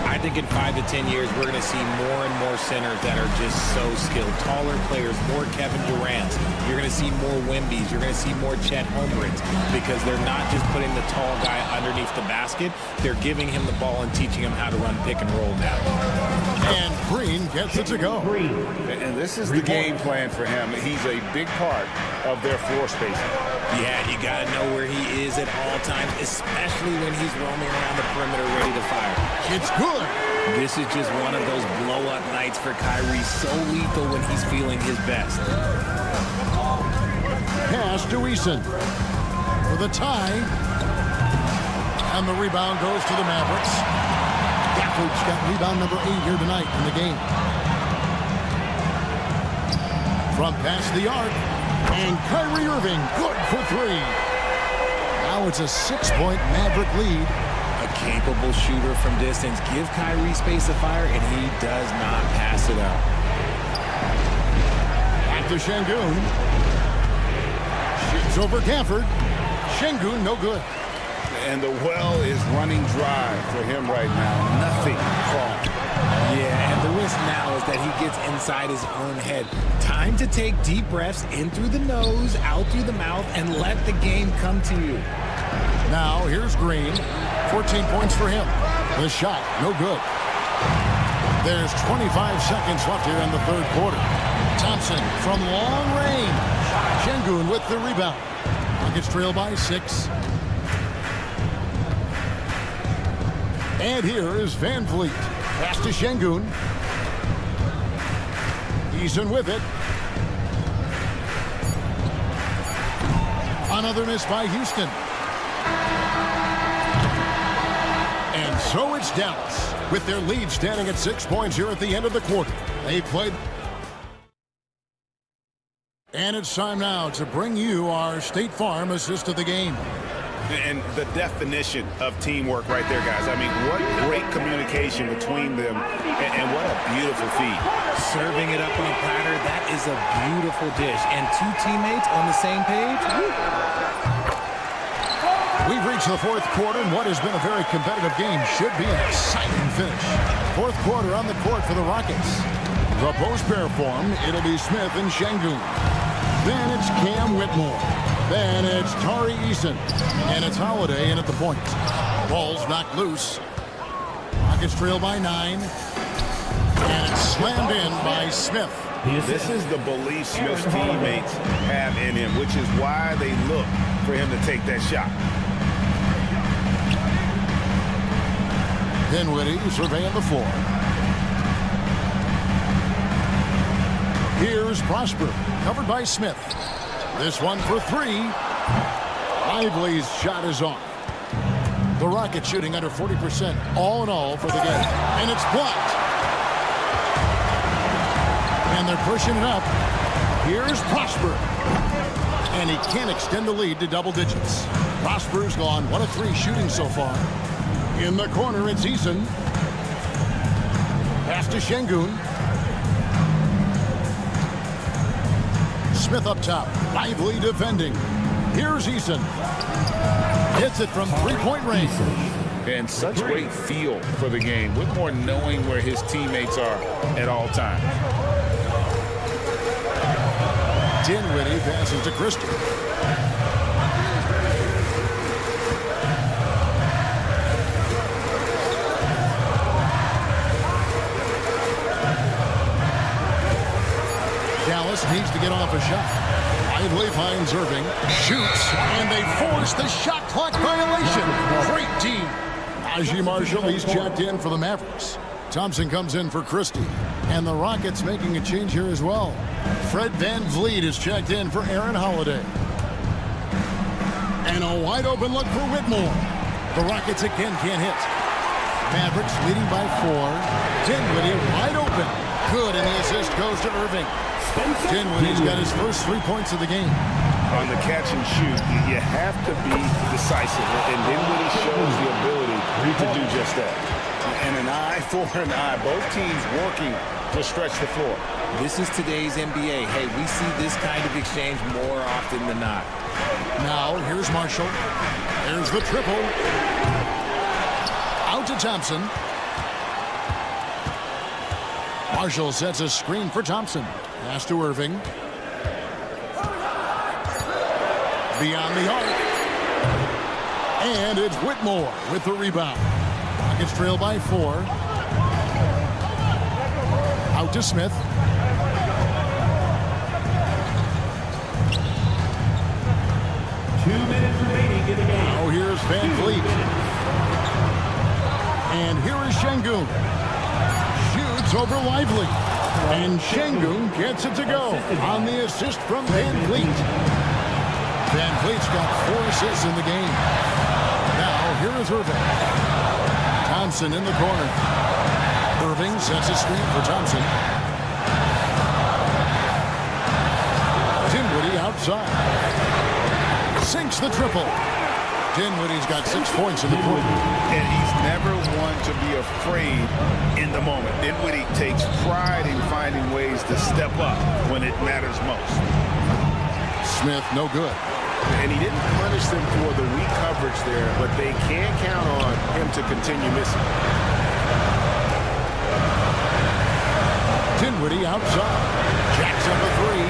I think in 5 to 10 years, we're going to see more and more centers that are just so skilled. Taller players, more Kevin Durant's. You're going to see more Wemby's. You're going to see more Chet Holmgrens because they're not just putting the tall guy underneath the basket. They're giving him the ball and teaching him how to run pick and roll now. And Green gets it to go. And this is the game plan for him. He's a big part of their floor spacing. Yeah, you got to know where he is at all times, especially when he's roaming around the perimeter ready to fire. It's good. This is just one of those blow-up nights for Kyrie, so lethal when he's feeling his best. Pass to Eason for the tie. And the rebound goes to the Mavericks. Gafford's got rebound number 8 here tonight in the game. From past the arc. And Kyrie Irving, good for 3. Now it's a 6-point Maverick lead. A capable shooter from distance. Give Kyrie space to fire, and he does not pass it up. Back to Şengün. Shoots over Gafford. Şengün, no good. And the well is running dry for him right now. Nothing falling. Yeah, and the risk now is that he gets inside his own head. Time to take deep breaths in through the nose, out through the mouth, and let the game come to you. Now here's Green. 14 points for him. The shot, no good. There's 25 seconds left here in the third quarter. Thompson from long range. Şengün with the rebound. Nuggets trail by 6. And here is Van Vliet. Pass to Şengün. Eason with it. Another miss by Houston. And so it's Dallas, with their lead standing at 6 points here at the end of the quarter. They played. And it's time now to bring you our State Farm assist of the game. And the definition of teamwork right there, guys. I mean, what great communication between them, and what a beautiful feed. Serving it up on a platter, that is a beautiful dish. And 2 teammates on the same page. We've reached the fourth quarter, and what has been a very competitive game should be an exciting finish. Fourth quarter on the court for the Rockets. The post-pair form, it'll be Smith and Şengün. Then it's Cam Whitmore. Then it's Tari Eason. And it's Holiday in at the point. Ball's knocked loose. Rockets trail by 9. And it's slammed in by Smith. This is the belief Smith's teammates have in him, which is why they look for him to take that shot. Dinwiddie surveying the floor. Here's Prosper, covered by Smith. This one for 3. Lively's shot is off. The Rockets shooting under 40% all in all for the game. And it's blocked. And they're pushing it up. Here's Prosper. And he can't extend the lead to double digits. Prosper's gone 1 of 3 shooting so far. In the corner, it's Eason. Pass to Şengün. Smith up top. Lively defending. Here's Eason. Hits it from 3-point range. And such great feel for the game. Whitmore knowing where his teammates are at all times. Dinwiddie passes to Christie. Dallas needs to get off a shot. Lively finds Irving, shoots, and they force the shot clock violation. Great D. Najee Marshall, he's checked in for the Mavericks. Thompson comes in for Christie. And the Rockets making a change here as well. Fred Van Vliet is checked in for Aaron Holiday. And a wide open look for Whitmore. The Rockets again can't hit. Mavericks leading by 4. Dinwiddie wide open. Good, and the assist goes to Irving. Dinwiddie's got his first 3 points of the game. On the catch and shoot, you have to be decisive, and Dinwiddie shows the ability to do just that. and an eye for an eye. Both teams working to stretch the floor. This is today's NBA. Hey, we see this kind of exchange more often than not. Now, here's Marshall. There's the triple. Out to Thompson. Marshall sets a screen for Thompson. Pass to Irving. Beyond the arc. And it's Whitmore with the rebound. Rockets trail by 4. Out to Smith. Remaining in the game. Oh, here's Van Vliet. And here is Şengün. Shoots over Lively. And Şengün gets it to go on the assist from Van Vliet. Van Vliet's got 4 assists in the game. Now, here is Irving. Thompson in the corner. Irving sets a screen for Thompson. Dinwiddie outside. Sinks the triple. Dinwiddie's got 6 points in the quarter. And he's never one to be afraid in the moment. Dinwiddie takes pride in finding ways to step up when it matters most. Smith, no good. And he didn't punish them for the weak coverage there, but they can count on him to continue missing. Dinwiddie outside. Jacks up a 3.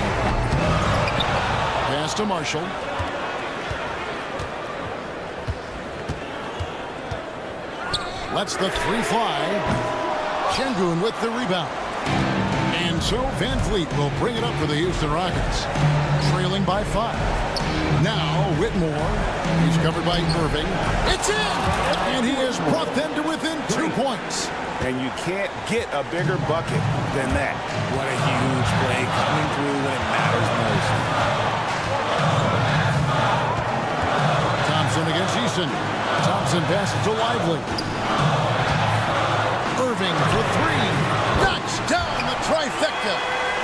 Pass to Marshall. Lets the 3 fly. Şengün with the rebound. And so Van Vliet will bring it up for the Houston Rockets. Trailing by 5. Now Whitmore. He's covered by Irving. It's in! And he has brought them to within 2 points. And you can't get a bigger bucket than that. What a huge play coming through when it matters most. Thompson against Eason. Thompson passes to Lively. Irving for 3. Knocks down the trifecta.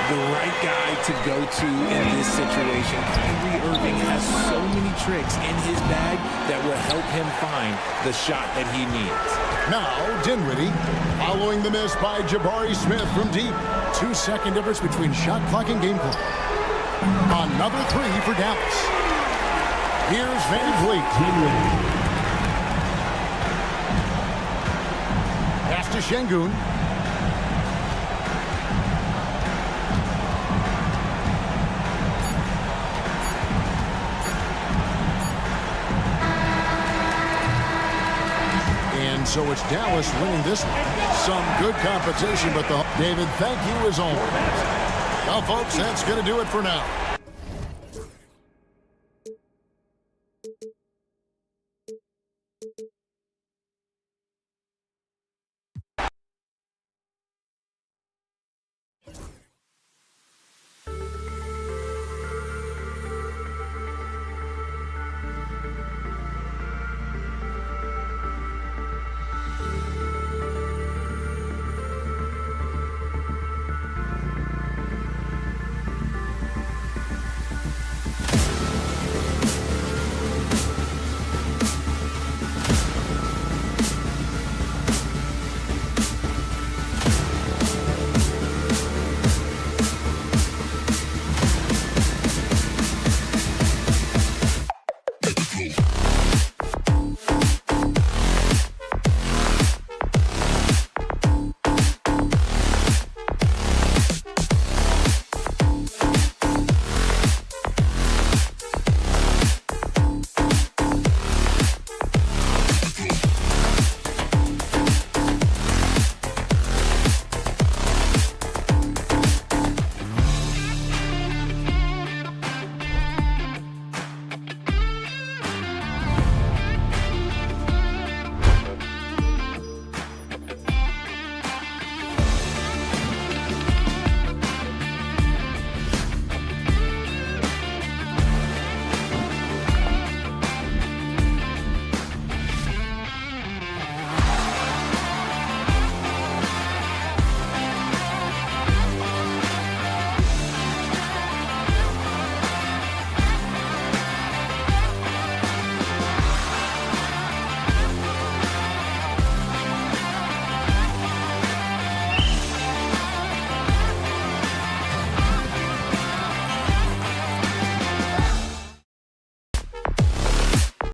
The right guy to go to in this situation. Kyrie Irving has so many tricks in his bag that will help him find the shot that he needs. Now Dinwiddie following the miss by Jabari Smith from deep. 2-second difference between shot clock and game clock. Another 3 for Dallas. Here's Van Vliet. Pass to Şengün. And so it's Dallas winning this one. Some good competition, but David, thank you as always. Well, folks, that's going to do it for now.